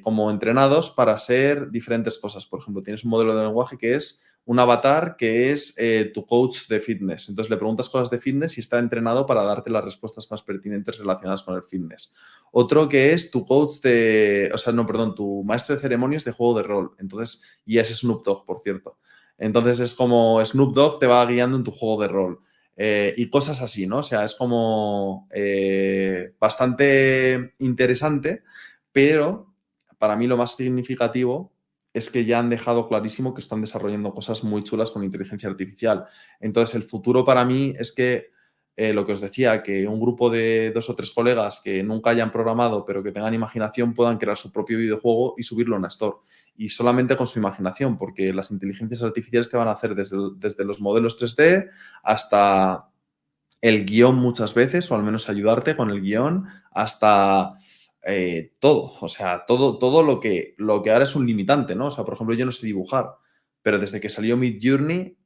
como entrenados para ser diferentes cosas. Por ejemplo, tienes un modelo de lenguaje que es un avatar que es tu coach de fitness. Entonces le preguntas cosas de fitness y está entrenado para darte las respuestas más pertinentes relacionadas con el fitness. Otro que es tu coach tu maestro de ceremonias de juego de rol. Entonces, y ese es Snoop Dogg, por cierto. Entonces es como Snoop Dogg te va guiando en tu juego de rol. y cosas así, ¿no? O sea, es como bastante interesante, pero para mí lo más significativo es que ya han dejado clarísimo que están desarrollando cosas muy chulas con inteligencia artificial. Entonces, el futuro para mí es que lo que os decía, que un grupo de 2 o 3 colegas que nunca hayan programado pero que tengan imaginación puedan crear su propio videojuego y subirlo a una store. Y solamente con su imaginación, porque las inteligencias artificiales te van a hacer desde los modelos 3D hasta el guión muchas veces, o al menos ayudarte con el guión, hasta todo. O sea, todo lo que ahora es un limitante, ¿no? O sea, por ejemplo, yo no sé dibujar, pero desde que salió Midjourney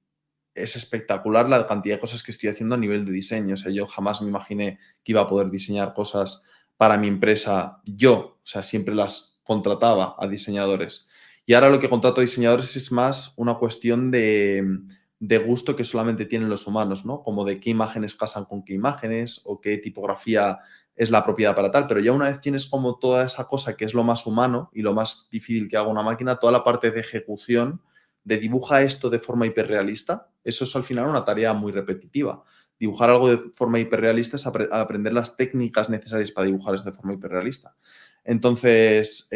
es espectacular la cantidad de cosas que estoy haciendo a nivel de diseño. O sea, yo jamás me imaginé que iba a poder diseñar cosas para mi empresa yo. O sea, siempre las contrataba a diseñadores. Y ahora lo que contrato a diseñadores es más una cuestión de gusto que solamente tienen los humanos, ¿no? Como de qué imágenes casan con qué imágenes o qué tipografía es la apropiada para tal. Pero ya una vez tienes como toda esa cosa que es lo más humano y lo más difícil que haga una máquina, toda la parte de ejecución de dibuja esto de forma hiperrealista, eso es al final una tarea muy repetitiva. Dibujar algo de forma hiperrealista es aprender las técnicas necesarias para dibujar eso de forma hiperrealista. Entonces,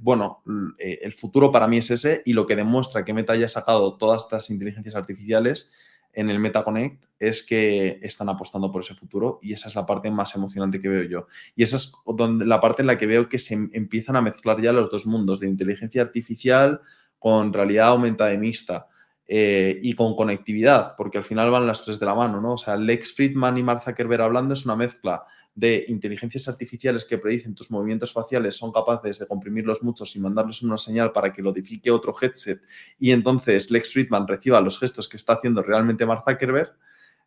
bueno, el futuro para mí es ese, y lo que demuestra que Meta haya sacado todas estas inteligencias artificiales en el Meta Connect es que están apostando por ese futuro, y esa es la parte más emocionante que veo yo. Y esa es la parte en la que veo que se empiezan a mezclar ya los dos mundos de inteligencia artificial con realidad aumentada y mixta, y con conectividad, porque al final van las tres de la mano, ¿no? O sea, Lex Fridman y Mark Zuckerberg hablando es una mezcla de inteligencias artificiales que predicen tus movimientos faciales, son capaces de comprimirlos muchos y mandarles una señal para que lo decodifique otro headset, y entonces Lex Fridman reciba los gestos que está haciendo realmente Mark Zuckerberg.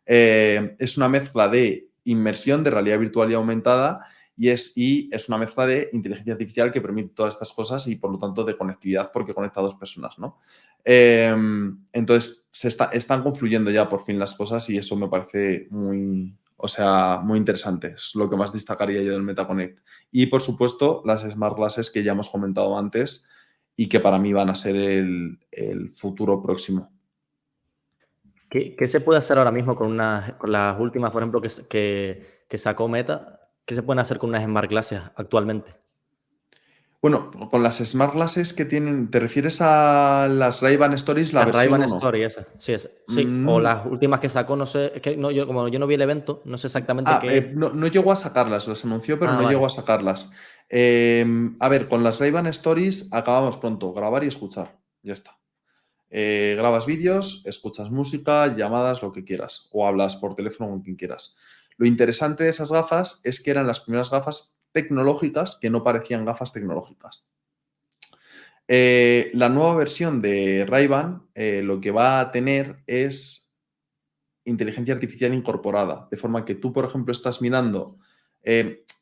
Es una mezcla de inmersión, de realidad virtual y aumentada, y es una mezcla de inteligencia artificial que permite todas estas cosas y, por lo tanto, de conectividad, porque conecta a dos personas, ¿no? Entonces, están confluyendo ya por fin las cosas, y eso me parece muy, o sea, muy interesante. Es lo que más destacaría yo del MetaConnect. Y, por supuesto, las Smart Glasses que ya hemos comentado antes y que para mí van a ser el futuro próximo. ¿Qué se puede hacer ahora mismo con las últimas, por ejemplo, que sacó Meta? ¿Qué se pueden hacer con unas Smart Glasses actualmente? Bueno, con las Smart Glasses que tienen, ¿te refieres a las Ray-Ban Stories, la Las versión Ray-Ban 1? Story, esa. Sí. O las últimas que sacó, no sé, es que no, como yo no vi el evento, no sé exactamente qué. No llegó a sacarlas, las anunció, pero no Vale. llegó a sacarlas. A ver, con las Ray-Ban Stories acabamos pronto, grabar y escuchar, ya está. Grabas vídeos, escuchas música, llamadas, lo que quieras, o hablas por teléfono con quien quieras. Lo interesante de esas gafas es que eran las primeras gafas tecnológicas que no parecían gafas tecnológicas. La nueva versión de Ray-Ban lo que va a tener es inteligencia artificial incorporada, de forma que tú, por ejemplo, estás mirando.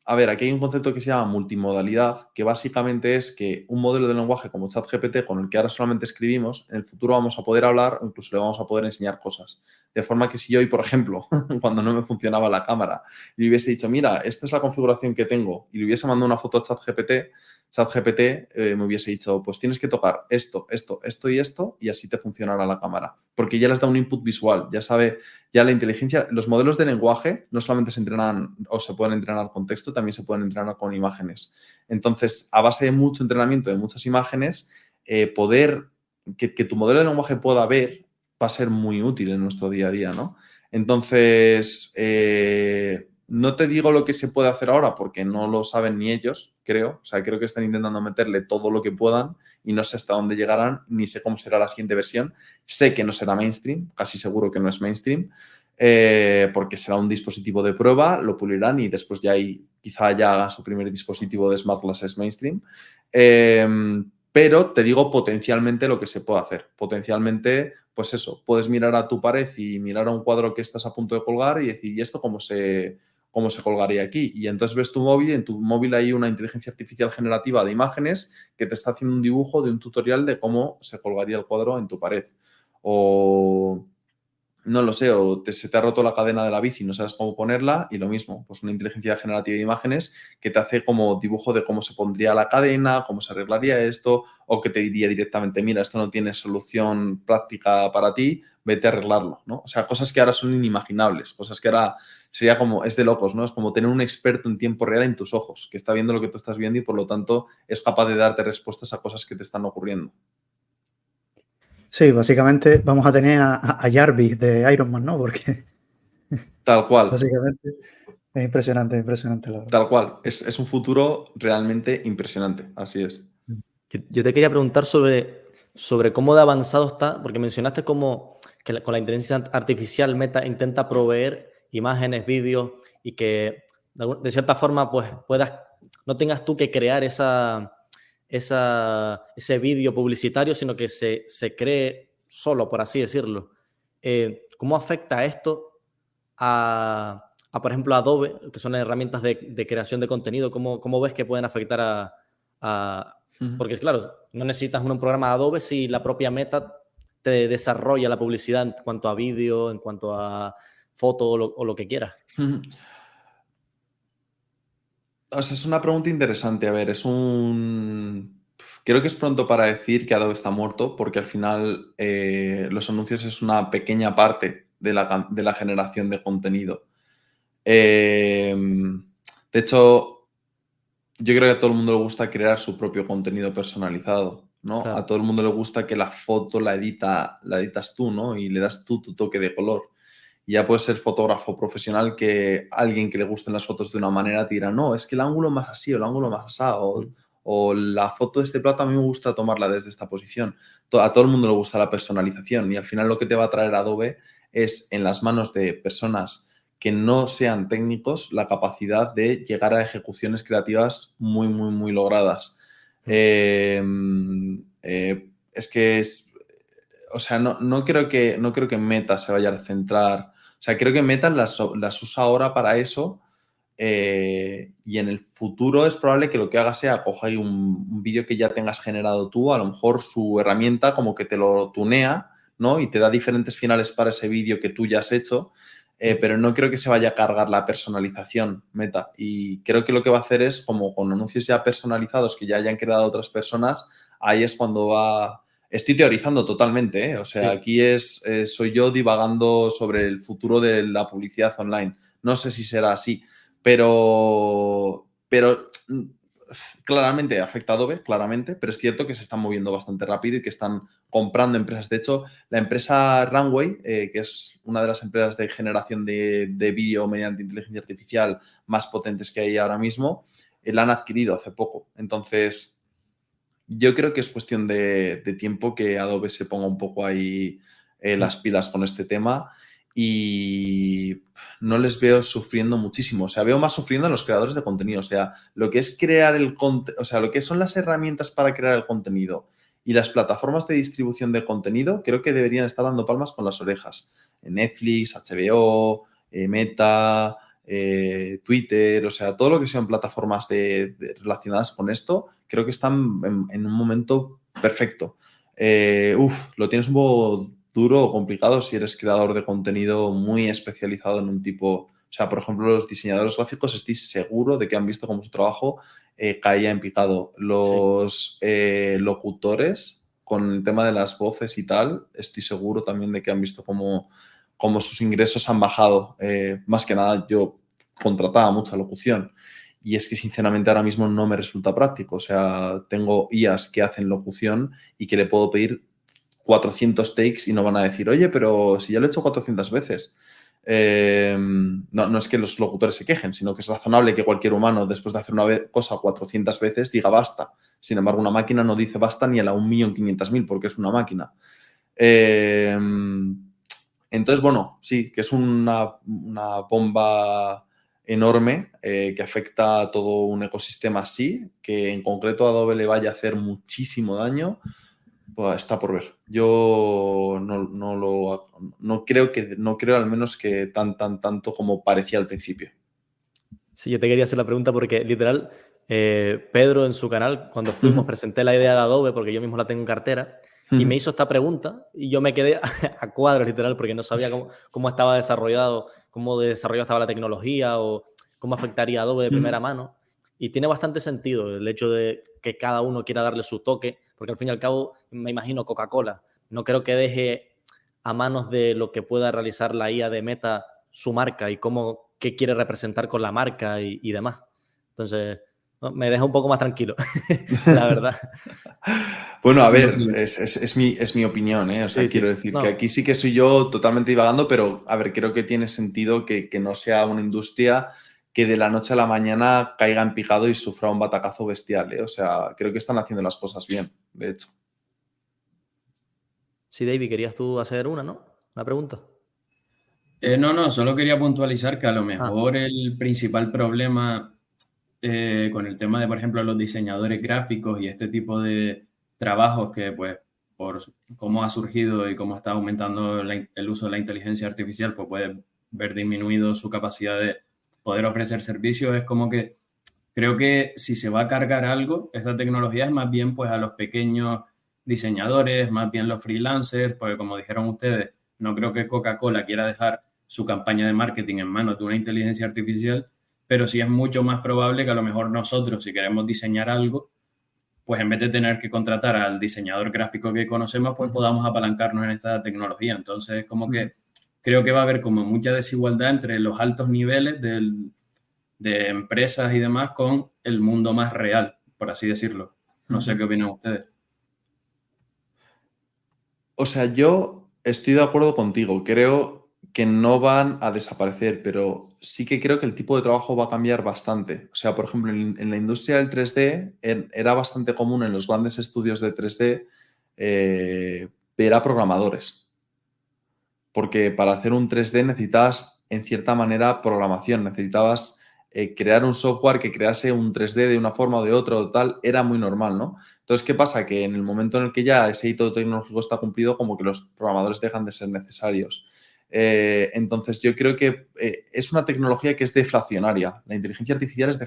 A ver, aquí hay un concepto que se llama multimodalidad, que básicamente es que un modelo de lenguaje como ChatGPT, con el que ahora solamente escribimos, en el futuro vamos a poder hablar o incluso le vamos a poder enseñar cosas. De forma que si yo hoy, por ejemplo, cuando no me funcionaba la cámara, le hubiese dicho, mira, esta es la configuración que tengo, y le hubiese mandado una foto a ChatGPT me hubiese dicho, pues tienes que tocar esto, esto, esto y esto, y así te funcionará la cámara. Porque ya les da un input visual, ya sabe, ya la inteligencia, los modelos de lenguaje no solamente se entrenan o se pueden entrenar con texto, también se pueden entrenar con imágenes. Entonces, a base de mucho entrenamiento de muchas imágenes, poder que tu modelo de lenguaje pueda ver va a ser muy útil en nuestro día a día, ¿no? Entonces, no te digo lo que se puede hacer ahora porque no lo saben ni ellos, creo. O sea, creo que están intentando meterle todo lo que puedan y no sé hasta dónde llegarán, ni sé cómo será la siguiente versión. Sé que no será mainstream, casi seguro que no es mainstream, porque será un dispositivo de prueba, lo pulirán y después quizá ya hagan su primer dispositivo de Smart Glasses mainstream. Pero te digo potencialmente lo que se puede hacer. Potencialmente, pues eso, puedes mirar a tu pared y mirar a un cuadro que estás a punto de colgar y decir, ¿y esto cómo se colgaría aquí? Y entonces ves tu móvil y en tu móvil hay una inteligencia artificial generativa de imágenes que te está haciendo un dibujo de un tutorial de cómo se colgaría el cuadro en tu pared. O no lo sé, o se te ha roto la cadena de la bici y no sabes cómo ponerla, y lo mismo, pues una inteligencia generativa de imágenes que te hace como dibujo de cómo se pondría la cadena, cómo se arreglaría esto, o que te diría directamente, mira, esto no tiene solución práctica para ti, vete a arreglarlo, ¿no? O sea, cosas que ahora son inimaginables, cosas que ahora sería como, es de locos, ¿no? Es como tener un experto en tiempo real en tus ojos, que está viendo lo que tú estás viendo y por lo tanto es capaz de darte respuestas a cosas que te están ocurriendo. Sí, básicamente vamos a tener a Jarvis de Iron Man, ¿no? Porque Tal cual. básicamente es impresionante, la verdad. Tal cual, es un futuro realmente impresionante, así es. Yo te quería preguntar sobre cómo de avanzado está, porque mencionaste como que con la inteligencia artificial Meta intenta proveer imágenes, vídeos y que de cierta forma pues no tengas tú que crear ese vídeo publicitario, sino que se cree solo, por así decirlo. ¿Cómo afecta esto por ejemplo, Adobe, que son herramientas de creación de contenido? ¿Cómo ves que pueden afectar a porque, claro, no necesitas un programa de Adobe si la propia Meta te desarrolla la publicidad en cuanto a vídeo, en cuanto a foto o lo que quieras? O sea, es una pregunta interesante. A ver, creo que es pronto para decir que Adobe está muerto, porque al final los anuncios es una pequeña parte de la generación de contenido. De hecho, yo creo que a todo el mundo le gusta crear su propio contenido personalizado, ¿no? Claro. A todo el mundo le gusta que la foto la editas tú, ¿no? Y le das tú tu toque de color. Y ya puedes ser fotógrafo profesional que alguien que le gusten las fotos de una manera te dirá, no, es que el ángulo más así o el ángulo más asado o la foto de este plato a mí me gusta tomarla desde esta posición. A todo el mundo le gusta la personalización y al final lo que te va a traer Adobe es en las manos de personas que no sean técnicos la capacidad de llegar a ejecuciones creativas muy, muy, muy logradas. O sea, no creo que Meta se vaya a centrar. O sea, creo que Meta las usa ahora para eso y en el futuro es probable que lo que haga sea coger un vídeo que ya tengas generado tú, a lo mejor su herramienta como que te lo tunea, ¿no? Y te da diferentes finales para ese vídeo que tú ya has hecho, pero no creo que se vaya a cargar la personalización Meta. Y creo que lo que va a hacer es, como con anuncios ya personalizados que ya hayan creado otras personas, ahí es cuando va... Estoy teorizando totalmente, ¿eh? O sea, Sí. aquí soy yo divagando sobre el futuro de la publicidad online. No sé si será así, pero claramente afecta a Adobe, claramente, pero es cierto que se están moviendo bastante rápido y que están comprando empresas. De hecho, la empresa Runway, que es una de las empresas de generación de vídeo mediante inteligencia artificial más potentes que hay ahora mismo, la han adquirido hace poco. Entonces, yo creo que es cuestión de tiempo que Adobe se ponga un poco ahí las pilas con este tema y no les veo sufriendo muchísimo. O sea, veo más sufriendo a los creadores de contenido. O sea, lo que es crear o sea, lo que son las herramientas para crear el contenido y las plataformas de distribución de contenido, creo que deberían estar dando palmas con las orejas. Netflix, HBO, Meta, Twitter, o sea, todo lo que sean plataformas relacionadas con esto, creo que están en un momento perfecto. Lo tienes un poco duro o complicado si eres creador de contenido muy especializado en un tipo. O sea, por ejemplo, los diseñadores gráficos, estoy seguro de que han visto cómo su trabajo caía en picado. Los locutores, con el tema de las voces y tal, estoy seguro también de que han visto cómo sus ingresos han bajado. Más que nada, yo contrataba mucha locución. Y es que, sinceramente, ahora mismo no me resulta práctico. O sea, tengo IAs que hacen locución y que le puedo pedir 400 takes y no van a decir, oye, pero si ya lo he hecho 400 veces. No es que los locutores se quejen, sino que es razonable que cualquier humano, después de hacer una cosa 400 veces, diga basta. Sin embargo, una máquina no dice basta ni a la 1.500.000 porque es una máquina. Entonces, bueno, sí, que es una bomba enorme que afecta a todo un ecosistema así, que en concreto a Adobe le vaya a hacer muchísimo daño, pues está por ver. Yo no creo al menos que tanto como parecía al principio. Sí, yo te quería hacer la pregunta porque literal, Pedro en su canal, cuando fuimos, presenté la idea de Adobe porque yo mismo la tengo en cartera y me hizo esta pregunta y yo me quedé a cuadros, literal, porque no sabía cómo estaba desarrollado, cómo desarrollada estaba la tecnología o cómo afectaría a Adobe de primera mano. Y tiene bastante sentido el hecho de que cada uno quiera darle su toque, porque al fin y al cabo, me imagino Coca-Cola. No creo que deje a manos de lo que pueda realizar la IA de Meta su marca y qué quiere representar con la marca y demás. Entonces, no, me deja un poco más tranquilo, la verdad. Bueno, a ver, es mi opinión, ¿eh? O sea, Sí, quiero sí. decir No. que aquí sí que soy yo totalmente divagando, pero a ver, creo que tiene sentido que no sea una industria que de la noche a la mañana caiga en picado y sufra un batacazo bestial, ¿eh? O sea, creo que están haciendo las cosas bien, de hecho. Sí, David, querías tú hacer una pregunta. No, solo quería puntualizar que a lo Ah, mejor el principal problema con el tema de, por ejemplo, los diseñadores gráficos y este tipo de trabajos que, pues, por cómo ha surgido y cómo está aumentando el uso de la inteligencia artificial, pues puede ver disminuido su capacidad de poder ofrecer servicios. Es como que creo que si se va a cargar algo, esta tecnología es más bien pues a los pequeños diseñadores, más bien los freelancers, porque como dijeron ustedes, no creo que Coca-Cola quiera dejar su campaña de marketing en manos de una inteligencia artificial, pero sí es mucho más probable que a lo mejor nosotros, si queremos diseñar algo, pues en vez de tener que contratar al diseñador gráfico que conocemos, pues podamos apalancarnos en esta tecnología. Entonces, como que creo que va a haber como mucha desigualdad entre los altos niveles de empresas y demás con el mundo más real, por así decirlo. No sé qué opinan ustedes. O sea, yo estoy de acuerdo contigo. Creo que no van a desaparecer, pero sí que creo que el tipo de trabajo va a cambiar bastante. O sea, por ejemplo, en la industria del 3D era bastante común en los grandes estudios de 3D ver a programadores. Porque para hacer un 3D necesitabas, en cierta manera, programación. Necesitabas crear un software que crease un 3D de una forma o de otra o tal. Era muy normal, ¿no? Entonces, ¿qué pasa? Que en el momento en el que ya ese hito tecnológico está cumplido, como que los programadores dejan de ser necesarios. Entonces, yo creo que es una tecnología que es deflacionaria. La inteligencia artificial es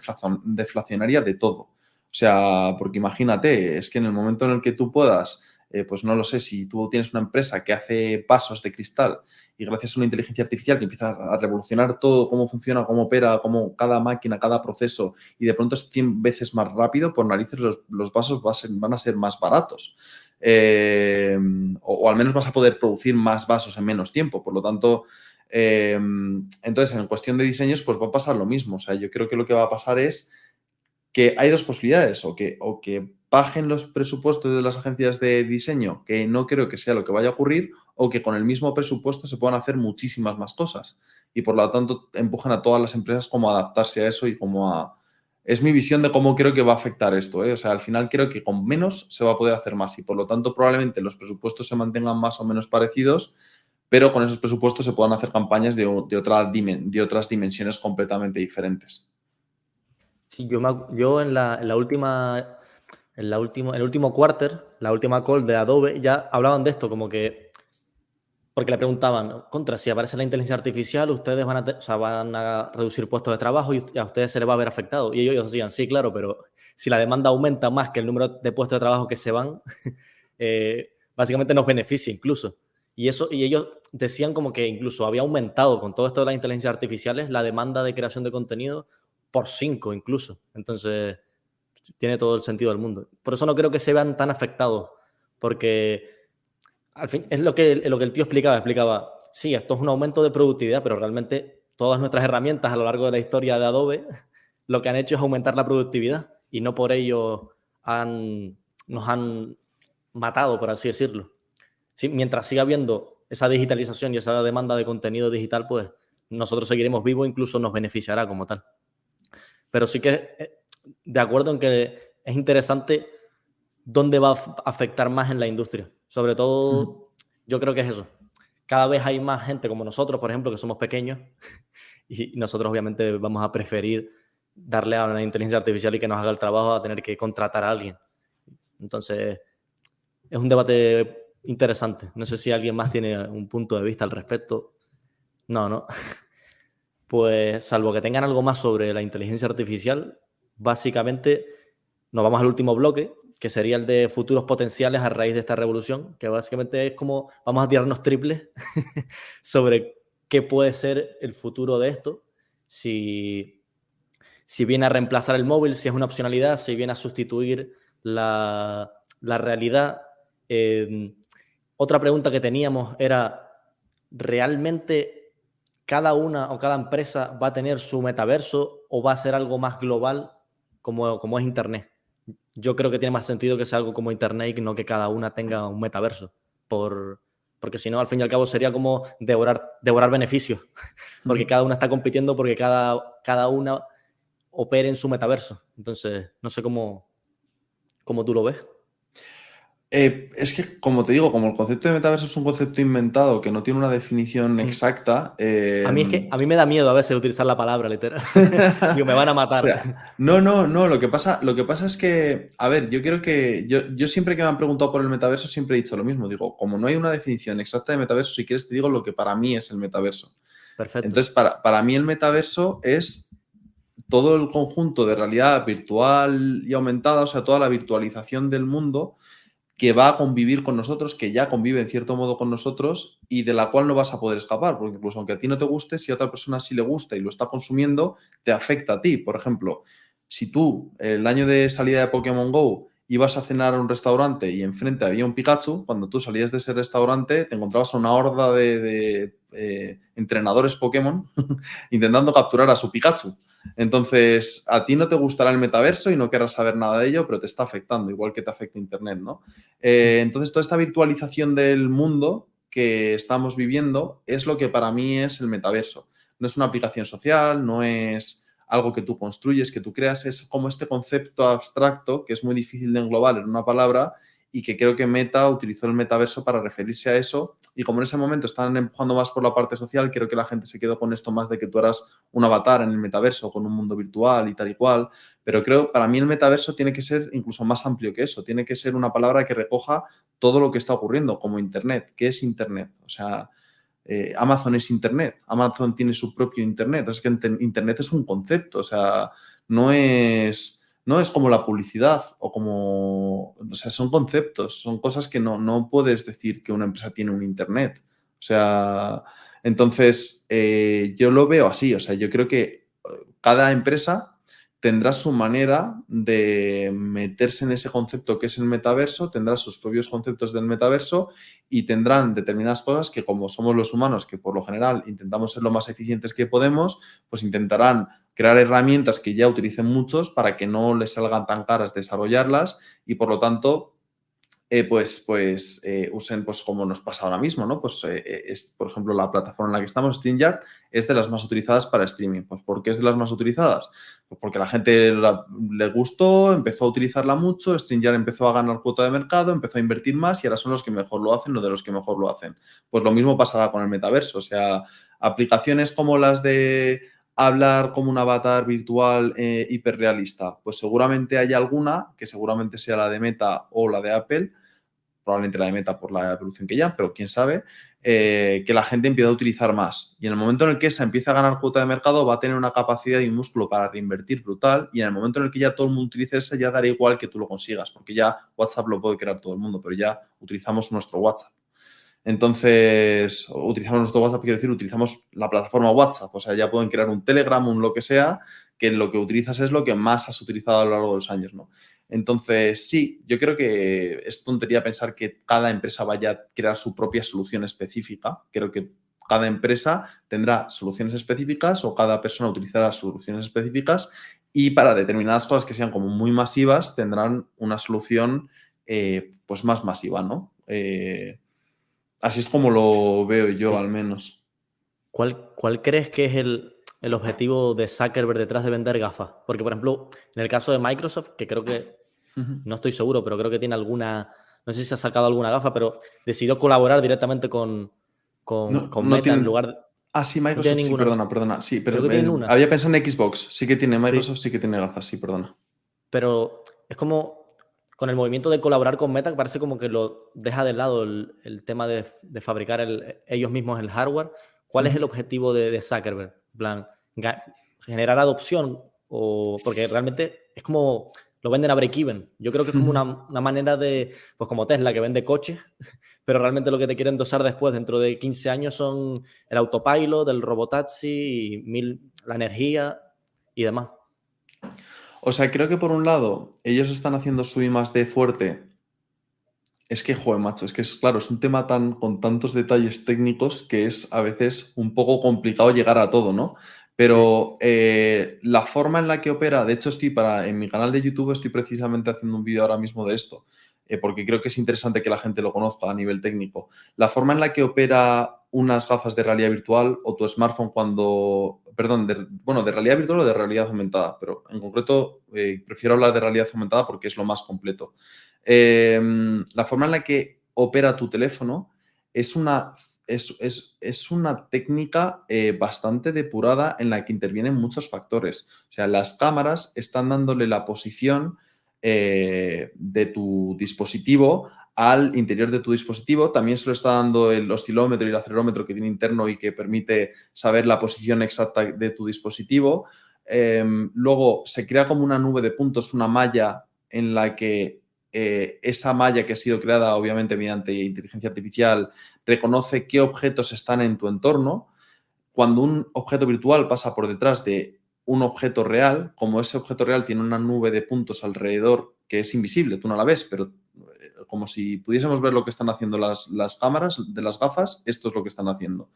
deflacionaria de todo. O sea, porque imagínate, es que en el momento en el que tú puedas, pues no lo sé, si tú tienes una empresa que hace vasos de cristal y gracias a una inteligencia artificial que empieza a revolucionar todo, cómo funciona, cómo opera, cómo cada máquina, cada proceso, y de pronto es 100 veces más rápido, por narices los vasos van a ser más baratos. O al menos vas a poder producir más vasos en menos tiempo. Por lo tanto, entonces en cuestión de diseños, pues va a pasar lo mismo. O sea, yo creo que lo que va a pasar es que hay dos posibilidades, o que bajen los presupuestos de las agencias de diseño, que no creo que sea lo que vaya a ocurrir, o que con el mismo presupuesto se puedan hacer muchísimas más cosas y por lo tanto empujan a todas las empresas como a adaptarse a eso y como a... Es mi visión de cómo creo que va a afectar esto, ¿eh? O sea, al final creo que con menos se va a poder hacer más y por lo tanto probablemente los presupuestos se mantengan más o menos parecidos, pero con esos presupuestos se puedan hacer campañas de otras dimensiones completamente diferentes. sí, yo en el último quarter, la última call de Adobe, ya hablaban de esto, como que, porque le preguntaban, si aparece la inteligencia artificial, ustedes van a reducir puestos de trabajo y a ustedes se les va a ver afectado. Y ellos decían, sí, claro, pero si la demanda aumenta más que el número de puestos de trabajo que se van, básicamente nos beneficia incluso. Y ellos decían como que incluso había aumentado con todo esto de las inteligencias artificiales la demanda de creación de contenido por 5 incluso. Entonces, tiene todo el sentido del mundo. Por eso no creo que se vean tan afectados, porque al fin es lo que el tío explicaba, sí, esto es un aumento de productividad, pero realmente todas nuestras herramientas a lo largo de la historia de Adobe lo que han hecho es aumentar la productividad y no por ello nos han matado, por así decirlo. Sí, mientras siga habiendo esa digitalización y esa demanda de contenido digital, pues nosotros seguiremos vivos, incluso nos beneficiará como tal. Pero sí que de acuerdo en que es interesante dónde va a afectar más en la industria. Sobre todo, yo creo que es eso. Cada vez hay más gente como nosotros, por ejemplo, que somos pequeños y nosotros obviamente vamos a preferir darle a una inteligencia artificial y que nos haga el trabajo a tener que contratar a alguien. Entonces, es un debate interesante. No sé si alguien más tiene un punto de vista al respecto. No. Pues salvo que tengan algo más sobre la inteligencia artificial, básicamente nos vamos al último bloque, que sería el de futuros potenciales a raíz de esta revolución, que básicamente es como vamos a tirarnos triples sobre qué puede ser el futuro de esto, si viene a reemplazar el móvil, si es una opcionalidad, si viene a sustituir la realidad. Otra pregunta que teníamos era, ¿realmente cada una o cada empresa va a tener su metaverso o va a ser algo más global como es Internet? Yo creo que tiene más sentido que sea algo como Internet y no que cada una tenga un metaverso, porque si no, al fin y al cabo sería como devorar beneficios, porque cada una está compitiendo porque cada una opere en su metaverso. Entonces, no sé cómo tú lo ves. Es que, como te digo, como el concepto de metaverso es un concepto inventado que no tiene una definición exacta. A mí me da miedo a veces utilizar la palabra, literal. Digo, me van a matar. O sea, no. Lo que pasa es que, a ver, yo creo que. Yo siempre que me han preguntado por el metaverso, siempre he dicho lo mismo. Digo, como no hay una definición exacta de metaverso, si quieres te digo lo que para mí es el metaverso. Perfecto. Entonces, para mí el metaverso es todo el conjunto de realidad virtual y aumentada, o sea, toda la virtualización del mundo que va a convivir con nosotros, que ya convive en cierto modo con nosotros y de la cual no vas a poder escapar, porque incluso aunque a ti no te guste, si a otra persona sí le gusta y lo está consumiendo, te afecta a ti. Por ejemplo, si tú el año de salida de Pokémon GO ibas a cenar a un restaurante y enfrente había un Pikachu, cuando tú salías de ese restaurante te encontrabas a una horda de entrenadores Pokémon intentando capturar a su Pikachu. Entonces, a ti no te gustará el metaverso y no querrás saber nada de ello, pero te está afectando, igual que te afecta Internet, ¿no? Entonces, toda esta virtualización del mundo que estamos viviendo es lo que para mí es el metaverso. No es una aplicación social, no es algo que tú construyes, que tú creas, es como este concepto abstracto que es muy difícil de englobar en una palabra y que creo que Meta utilizó el metaverso para referirse a eso. Y como en ese momento están empujando más por la parte social, creo que la gente se quedó con esto más de que tú eras un avatar en el metaverso con un mundo virtual y tal y cual. Pero creo, para mí el metaverso tiene que ser incluso más amplio que eso. Tiene que ser una palabra que recoja todo lo que está ocurriendo, como Internet. ¿Qué es Internet? O sea, Amazon es Internet. Amazon tiene su propio Internet. Es que Internet es un concepto. O sea, no es como la publicidad o como... O sea, son conceptos, son cosas que no puedes decir que una empresa tiene un Internet. O sea, entonces yo lo veo así. O sea, yo creo que cada empresa tendrá su manera de meterse en ese concepto que es el metaverso, tendrá sus propios conceptos del metaverso y tendrán determinadas cosas que, como somos los humanos, que por lo general intentamos ser lo más eficientes que podemos, pues intentarán crear herramientas que ya utilicen muchos para que no les salgan tan caras desarrollarlas y, por lo tanto, usen, pues como nos pasa ahora mismo, ¿no? Pues por ejemplo, la plataforma en la que estamos, StreamYard, es de las más utilizadas para streaming. Pues ¿por qué es de las más utilizadas? Pues porque la gente le gustó, empezó a utilizarla mucho, StreamYard empezó a ganar cuota de mercado, empezó a invertir más y ahora son los que mejor lo hacen o de los que mejor lo hacen. Pues lo mismo pasará con el metaverso. O sea, aplicaciones como las de hablar como un avatar virtual hiperrealista, pues seguramente hay alguna, que seguramente sea la de Meta o la de Apple, probablemente la de Meta por la evolución que ya, pero quién sabe, que la gente empieza a utilizar más. Y en el momento en el que esa empieza a ganar cuota de mercado, va a tener una capacidad y un músculo para reinvertir brutal, y en el momento en el que ya todo el mundo utilice esa, ya dará igual que tú lo consigas, porque ya WhatsApp lo puede crear todo el mundo, pero ya utilizamos nuestro WhatsApp. Entonces, utilizamos nuestro WhatsApp, quiero decir, utilizamos la plataforma WhatsApp. O sea, ya pueden crear un Telegram, un lo que sea, que lo que utilizas es lo que más has utilizado a lo largo de los años, ¿no? Entonces, sí, yo creo que es tontería pensar que cada empresa vaya a crear su propia solución específica. Creo que cada empresa tendrá soluciones específicas o cada persona utilizará soluciones específicas y para determinadas cosas que sean como muy masivas tendrán una solución pues más masiva, ¿no? Así es como lo veo yo, Sí. al menos. ¿Cuál crees que es el objetivo de Zuckerberg detrás de vender gafas? Porque, por ejemplo, en el caso de Microsoft, que creo que, no estoy seguro, pero creo que tiene alguna, no sé si se ha sacado alguna gafa, pero decidió colaborar directamente con Meta tienen... en lugar de... Ah, sí, No tiene Microsoft, sí, ninguna. perdona. Sí, pero Creo que tienen una. había pensado en Xbox. Sí que tiene Microsoft, Sí. sí que tiene gafas, sí, perdona. Pero es como, con el movimiento de colaborar con Meta, parece como que lo deja de lado el tema de fabricar ellos mismos el hardware. ¿Cuál es el objetivo de Zuckerberg? En plan, generar adopción, porque realmente es como lo venden a break-even. Yo creo que es como una manera de, pues como Tesla, que vende coches, pero realmente lo que te quieren dosar después, dentro de 15 años, son el autopilot, el robotaxi, la energía y demás. O sea, creo que por un lado, ellos están haciendo su I+D fuerte. Es que, joder, macho, es que es claro, es un tema con tantos detalles técnicos que es a veces un poco complicado llegar a todo, ¿no? Pero la forma en la que opera, de hecho, en mi canal de YouTube estoy precisamente haciendo un vídeo ahora mismo de esto, porque creo que es interesante que la gente lo conozca a nivel técnico. La forma en la que opera unas gafas de realidad virtual o tu smartphone perdón, de realidad virtual o de realidad aumentada, pero en concreto prefiero hablar de realidad aumentada porque es lo más completo. La forma en la que opera tu teléfono es una técnica bastante depurada en la que intervienen muchos factores. O sea, las cámaras están dándole la posición de tu dispositivo al interior de tu dispositivo. También se lo está dando el oscilómetro y el acelerómetro que tiene interno y que permite saber la posición exacta de tu dispositivo. Luego se crea como una nube de puntos, una malla en la que esa malla que ha sido creada obviamente mediante inteligencia artificial reconoce qué objetos están en tu entorno. Cuando un objeto virtual pasa por detrás de un objeto real, como ese objeto real tiene una nube de puntos alrededor que es invisible, tú no la ves, pero como si pudiésemos ver lo que están haciendo las cámaras de las gafas, esto es lo que están haciendo.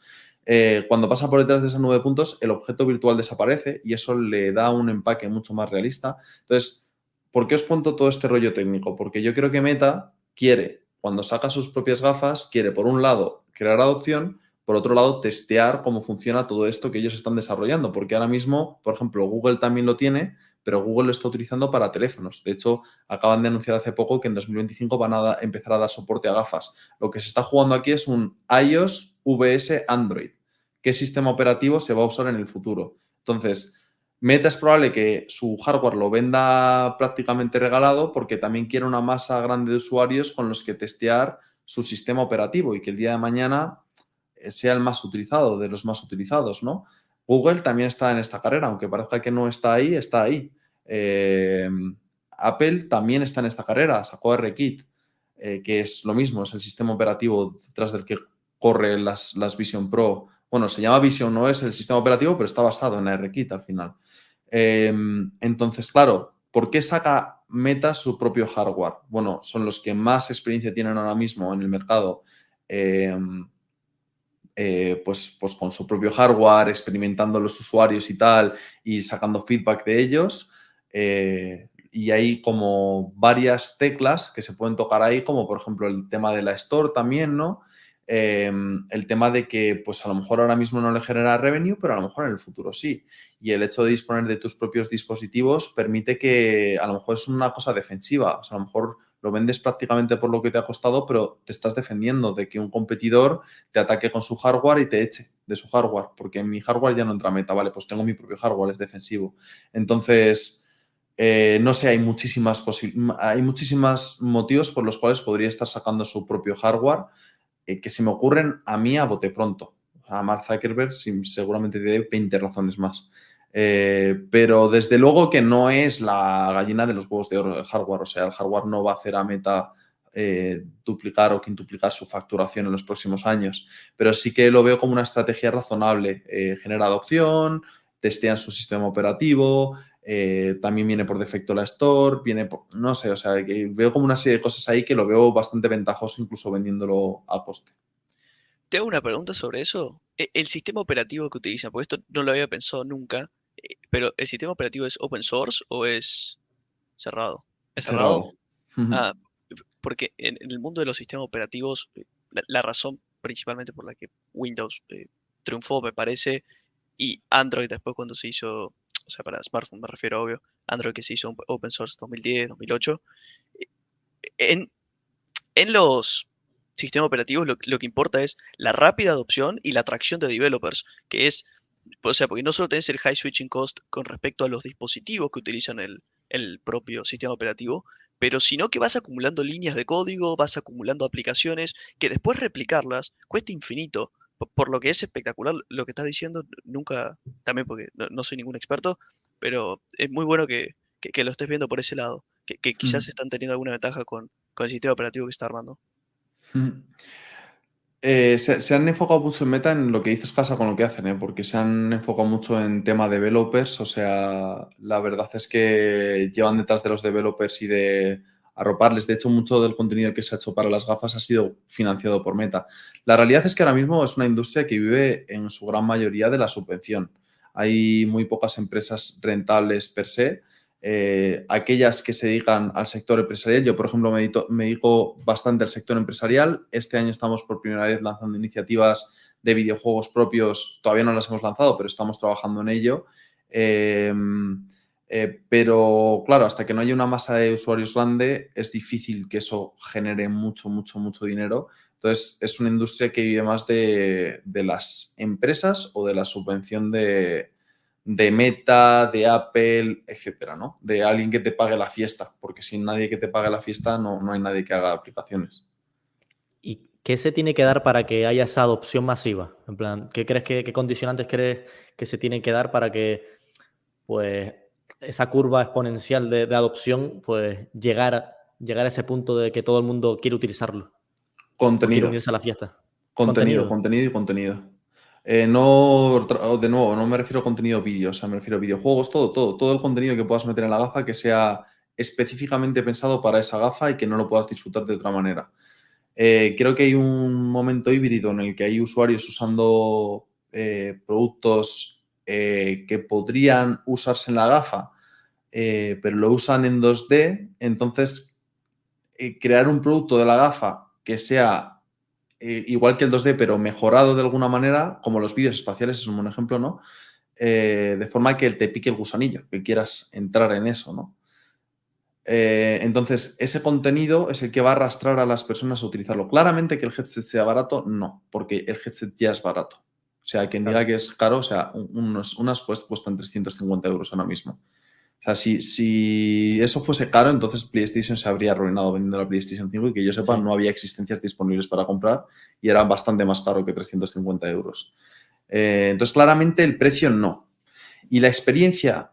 Cuando pasa por detrás de esa nube de puntos, el objeto virtual desaparece y eso le da un empaque mucho más realista. Entonces, ¿por qué os cuento todo este rollo técnico? Porque yo creo que Meta quiere, cuando saca sus propias gafas, quiere, por un lado, crear adopción, por otro lado, testear cómo funciona todo esto que ellos están desarrollando, porque ahora mismo, por ejemplo, Google también lo tiene, pero Google lo está utilizando para teléfonos. De hecho, acaban de anunciar hace poco que en 2025 van a empezar a dar soporte a gafas. Lo que se está jugando aquí es un iOS vs Android. ¿Qué sistema operativo se va a usar en el futuro? Entonces, Meta es probable que su hardware lo venda prácticamente regalado porque también quiere una masa grande de usuarios con los que testear su sistema operativo y que el día de mañana sea el más utilizado, de los más utilizados, ¿no? Google también está en esta carrera, aunque parezca que no está ahí, está ahí. Apple también está en esta carrera, sacó RKit, que es lo mismo, es el sistema operativo detrás del que corre las Vision Pro. Bueno, se llama Vision, no es el sistema operativo, pero está basado en RKit al final. Entonces, claro, ¿por qué saca Meta su propio hardware? Bueno, son los que más experiencia tienen ahora mismo en el mercado. Pues con su propio hardware, experimentando los usuarios y tal, y sacando feedback de ellos. Y hay como varias teclas que se pueden tocar ahí, como por ejemplo el tema de la Store también, ¿no? El tema de que pues a lo mejor ahora mismo no le genera revenue, pero a lo mejor en el futuro sí. Y el hecho de disponer de tus propios dispositivos permite que a lo mejor es una cosa defensiva. O sea, a lo mejor lo vendes prácticamente por lo que te ha costado, pero te estás defendiendo de que un competidor te ataque con su hardware y te eche de su hardware, porque en mi hardware ya no entra Meta, vale, pues tengo mi propio hardware, es defensivo. Entonces, no sé, hay muchísimos motivos por los cuales podría estar sacando su propio hardware que se me ocurren a mí a bote pronto. A Mark Zuckerberg seguramente tiene 20 razones más. Pero desde luego que no es la gallina de los huevos de oro el hardware. O sea, el hardware no va a hacer a Meta duplicar o quintuplicar su facturación en los próximos años. Pero sí que lo veo como una estrategia razonable. Genera adopción, testean su sistema operativo, también viene por defecto la Store, no sé, o sea, que veo como una serie de cosas ahí que lo veo bastante ventajoso incluso vendiéndolo a coste. Te hago una pregunta sobre eso. El sistema operativo que utilizan, porque esto no lo había pensado nunca, pero ¿el sistema operativo es open source o es cerrado? ¿Es cerrado? Cerrado. Ah, porque en el mundo de los sistemas operativos, la razón principalmente por la que Windows triunfó, me parece, y Android después cuando se hizo, o sea, para smartphone me refiero, obvio, Android que se hizo open source 2010, 2008, en, en los sistemas operativos lo que importa es la rápida adopción y la atracción de developers, que es, o sea, porque no solo tenés el high switching cost con respecto a los dispositivos que utilizan el propio sistema operativo, pero sino que vas acumulando líneas de código, vas acumulando aplicaciones, que después replicarlas cuesta infinito. Por lo que es espectacular lo que estás diciendo, nunca, también porque no soy ningún experto, pero es muy bueno que lo estés viendo por ese lado. que quizás están teniendo alguna ventaja con el sistema operativo que está armando. Se han enfocado mucho en Meta en lo que dices casa con lo que hacen, porque se han enfocado mucho en tema developers. O sea, la verdad es que llevan detrás de los developers y de arroparles. De hecho, mucho del contenido que se ha hecho para las gafas ha sido financiado por Meta. La realidad es que ahora mismo es una industria que vive en su gran mayoría de la subvención. Hay muy pocas empresas rentables per se. Aquellas que se dedican al sector empresarial. Yo, por ejemplo, me dedico bastante al sector empresarial. Este año estamos por primera vez lanzando iniciativas de videojuegos propios. Todavía no las hemos lanzado, pero estamos trabajando en ello. Pero, claro, hasta que no haya una masa de usuarios grande, es difícil que eso genere mucho dinero. Entonces, es una industria que vive más de las empresas o de la subvención de Meta, de Apple, etcétera, ¿no? De alguien que te pague la fiesta, porque sin nadie que te pague la fiesta no hay nadie que haga aplicaciones. ¿Y qué se tiene que dar para que haya esa adopción masiva? En plan, qué condicionantes crees que se tienen que dar para que, pues, esa curva exponencial de adopción, pues, llegar a ese punto de que todo el mundo quiere utilizarlo? Contenido. Quiere unirse a la fiesta. Contenido. No, de nuevo, no me refiero a contenido vídeo, o sea, me refiero a videojuegos, todo el contenido que puedas meter en la gafa que sea específicamente pensado para esa gafa y que no lo puedas disfrutar de otra manera. Creo que hay un momento híbrido en el que hay usuarios usando productos que podrían usarse en la gafa, pero lo usan en 2D, entonces crear un producto de la gafa que sea igual que el 2D, pero mejorado de alguna manera, como los vídeos espaciales es un buen ejemplo, ¿no? De forma que te pique el gusanillo, que quieras entrar en eso, ¿no? Entonces, ese contenido es el que va a arrastrar a las personas a utilizarlo. Claramente que el headset sea barato, no, porque el headset ya es barato. O sea, quien diga que es caro, o sea, unas Quest cuestan 350 euros ahora mismo. O sea, si eso fuese caro, entonces PlayStation se habría arruinado vendiendo la PlayStation 5 y que yo sepa, no había existencias disponibles para comprar y era bastante más caro que 350 euros. Entonces, claramente el precio no. Y la experiencia,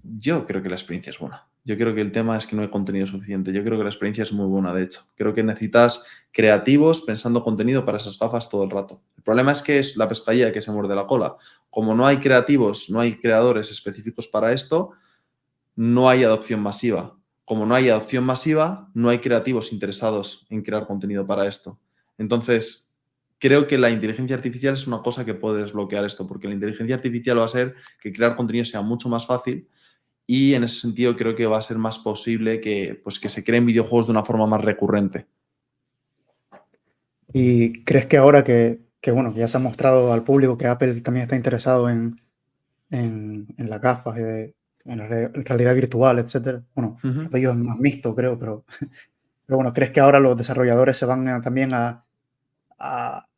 yo creo que la experiencia es buena. Yo creo que el tema es que no hay contenido suficiente. Yo creo que la experiencia es muy buena, de hecho. Creo que necesitas creativos pensando contenido para esas gafas todo el rato. El problema es que es la pescadilla que se muerde la cola. Como no hay creativos, no hay creadores específicos para esto, no hay adopción masiva. Como no hay adopción masiva, no hay creativos interesados en crear contenido para esto. Entonces, creo que la inteligencia artificial es una cosa que puede desbloquear esto, porque la inteligencia artificial va a hacer que crear contenido sea mucho más fácil y en ese sentido creo que va a ser más posible que se creen videojuegos de una forma más recurrente. ¿Y crees que ahora que ya se ha mostrado al público que Apple también está interesado en las gafas, en realidad virtual, etcétera? Bueno, lo de ellos es más mixto, creo, pero bueno, ¿crees que ahora los desarrolladores se van también a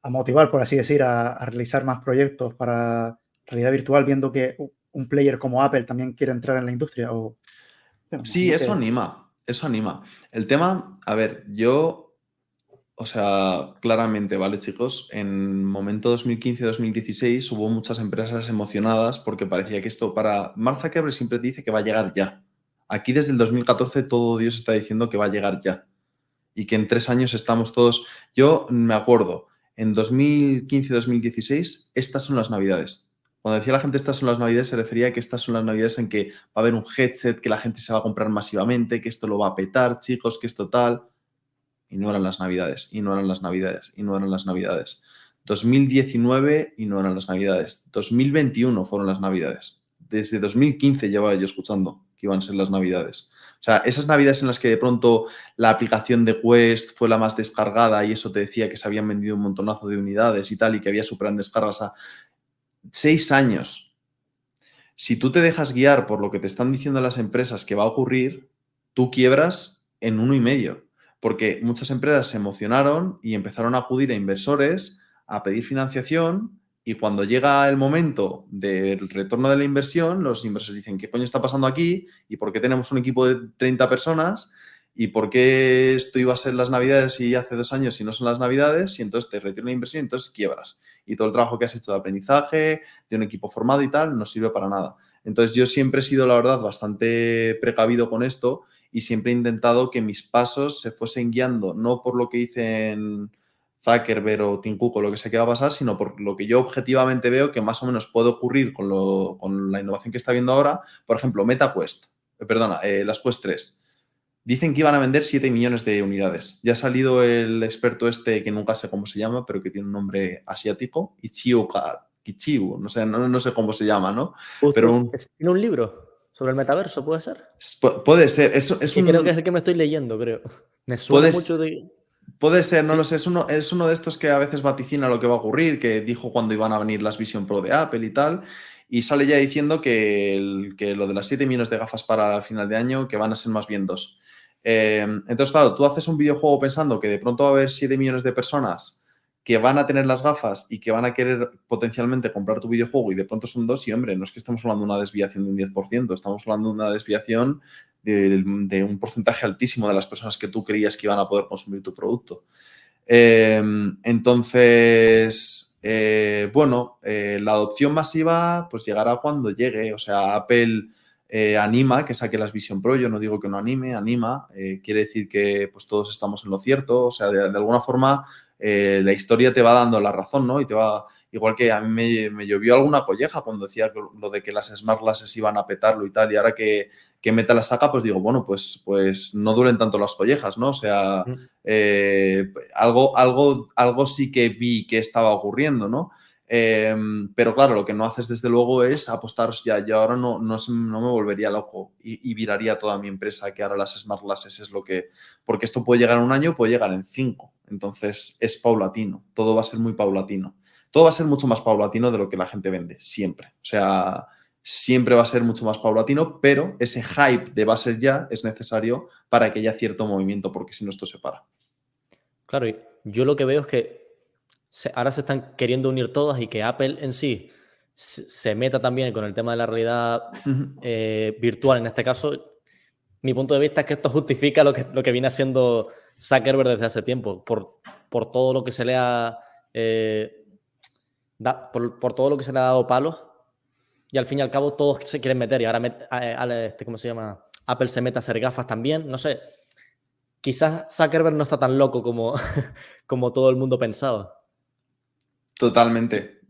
motivar, por así decir, a realizar más proyectos para realidad virtual, viendo que un player como Apple también quiere entrar en la industria? Sí, eso anima. El tema, a ver, o sea, claramente, ¿vale, chicos? En momento 2015-2016 hubo muchas empresas emocionadas porque parecía que esto para... Mark Zuckerberg siempre te dice que va a llegar ya. Aquí desde el 2014 todo Dios está diciendo que va a llegar ya. Y que en 3 años estamos todos... Yo me acuerdo, en 2015-2016, estas son las Navidades. Cuando decía la gente estas son las Navidades, se refería a que estas son las Navidades en que va a haber un headset, que la gente se va a comprar masivamente, que esto lo va a petar, chicos, que esto tal... Y no eran las Navidades, 2019 y no eran las Navidades. 2021 fueron las Navidades. Desde 2015 llevaba yo escuchando que iban a ser las Navidades. O sea, esas Navidades en las que de pronto la aplicación de Quest fue la más descargada y eso te decía que se habían vendido un montonazo de unidades y tal y que había superan descargas a 6 años. Si tú te dejas guiar por lo que te están diciendo las empresas que va a ocurrir, tú quiebras en 1 y medio. Porque muchas empresas se emocionaron y empezaron a acudir a inversores a pedir financiación y cuando llega el momento del retorno de la inversión, los inversores dicen, ¿qué coño está pasando aquí? ¿Y por qué tenemos un equipo de 30 personas? ¿Y por qué esto iba a ser las Navidades y hace 2 años y no son las Navidades? Y entonces te retiran la inversión y entonces quiebras. Y todo el trabajo que has hecho de aprendizaje, de un equipo formado y tal, no sirve para nada. Entonces yo siempre he sido, la verdad, bastante precavido con esto y siempre he intentado que mis pasos se fuesen guiando no por lo que dicen Zuckerberg o Tim Cook o lo que sea que va a pasar, sino por lo que yo objetivamente veo que más o menos puede ocurrir con la innovación que está viendo ahora. Por ejemplo, las Quest 3. Dicen que iban a vender 7 millones de unidades. Ya ha salido el experto este, que nunca sé cómo se llama, pero que tiene un nombre asiático, Ichiu, no sé cómo se llama, ¿no? Pero ¿Tiene un libro sobre el metaverso, puede ser? puede ser. Creo que es el que me estoy leyendo, creo. Me suena mucho de... Puede ser, no Sí. lo sé. Es uno de estos que a veces vaticina lo que va a ocurrir, que dijo cuando iban a venir las Vision Pro de Apple y tal. Y sale ya diciendo que lo de las 7 millones de gafas para el final de año, que van a ser más bien 2. Entonces, claro, tú haces un videojuego pensando que de pronto va a haber 7 millones de personas que van a tener las gafas y que van a querer potencialmente comprar tu videojuego y de pronto son 2 y, hombre, no es que estamos hablando de una desviación de un 10%, estamos hablando de una desviación de un porcentaje altísimo de las personas que tú creías que iban a poder consumir tu producto. Entonces, la adopción masiva pues llegará cuando llegue. O sea, Apple anima que saque las Vision Pro. Yo no digo que no anima. Quiere decir que pues todos estamos en lo cierto. O sea, de alguna forma la historia te va dando la razón, ¿no? Y te va... Igual que a mí me llovió alguna colleja cuando decía lo de que las Smart Glasses iban a petarlo y tal. Y ahora que Meta la saca, pues digo, bueno, pues no duren tanto las collejas, ¿no? O sea, algo sí que vi que estaba ocurriendo, ¿no? Pero claro, lo que no haces desde luego es apostaros ya. Yo ahora no me volvería loco y viraría toda mi empresa que ahora las Smart Glasses es lo que... Porque esto puede llegar en un año, puede llegar en 5. Entonces es paulatino. Todo va a ser muy paulatino. Todo va a ser mucho más paulatino de lo que la gente vende, siempre. O sea, siempre va a ser mucho más paulatino, pero ese hype de va a ser ya es necesario para que haya cierto movimiento, porque si no esto se para. Claro, y yo lo que veo es que ahora se están queriendo unir todas y que Apple en sí se meta también con el tema de la realidad virtual. En este caso, mi punto de vista es que esto justifica lo que viene haciendo Zuckerberg desde hace tiempo, por todo lo que se le ha por todo lo que se le ha dado palos, y al fin y al cabo todos se quieren meter, y ahora ¿cómo se llama? Apple se mete a hacer gafas también, no sé. Quizás Zuckerberg no está tan loco como todo el mundo pensaba. Totalmente,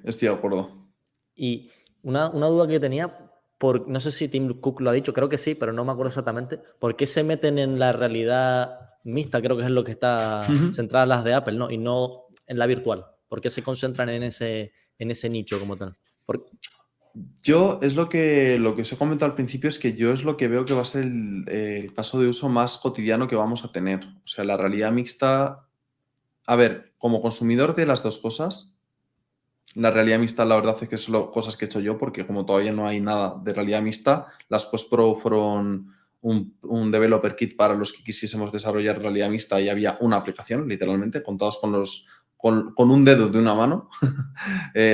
estoy de acuerdo. Y una duda que yo tenía, no sé si Tim Cook lo ha dicho, creo que sí, pero no me acuerdo exactamente. ¿Por qué se meten en la realidad mixta? Creo que es en lo que está centrada las de Apple, ¿no? Y no en la virtual. ¿Por qué se concentran en ese nicho como tal? Yo es lo que os he comentado al principio, es que yo es lo que veo que va a ser el caso de uso más cotidiano que vamos a tener. O sea, la realidad mixta, a ver, como consumidor de las dos cosas, la realidad mixta la verdad es que son cosas que he hecho yo, porque como todavía no hay nada de realidad mixta, las Quest Pro fueron un developer kit para los que quisiésemos desarrollar realidad mixta y había una aplicación, literalmente, contados con un dedo de una mano,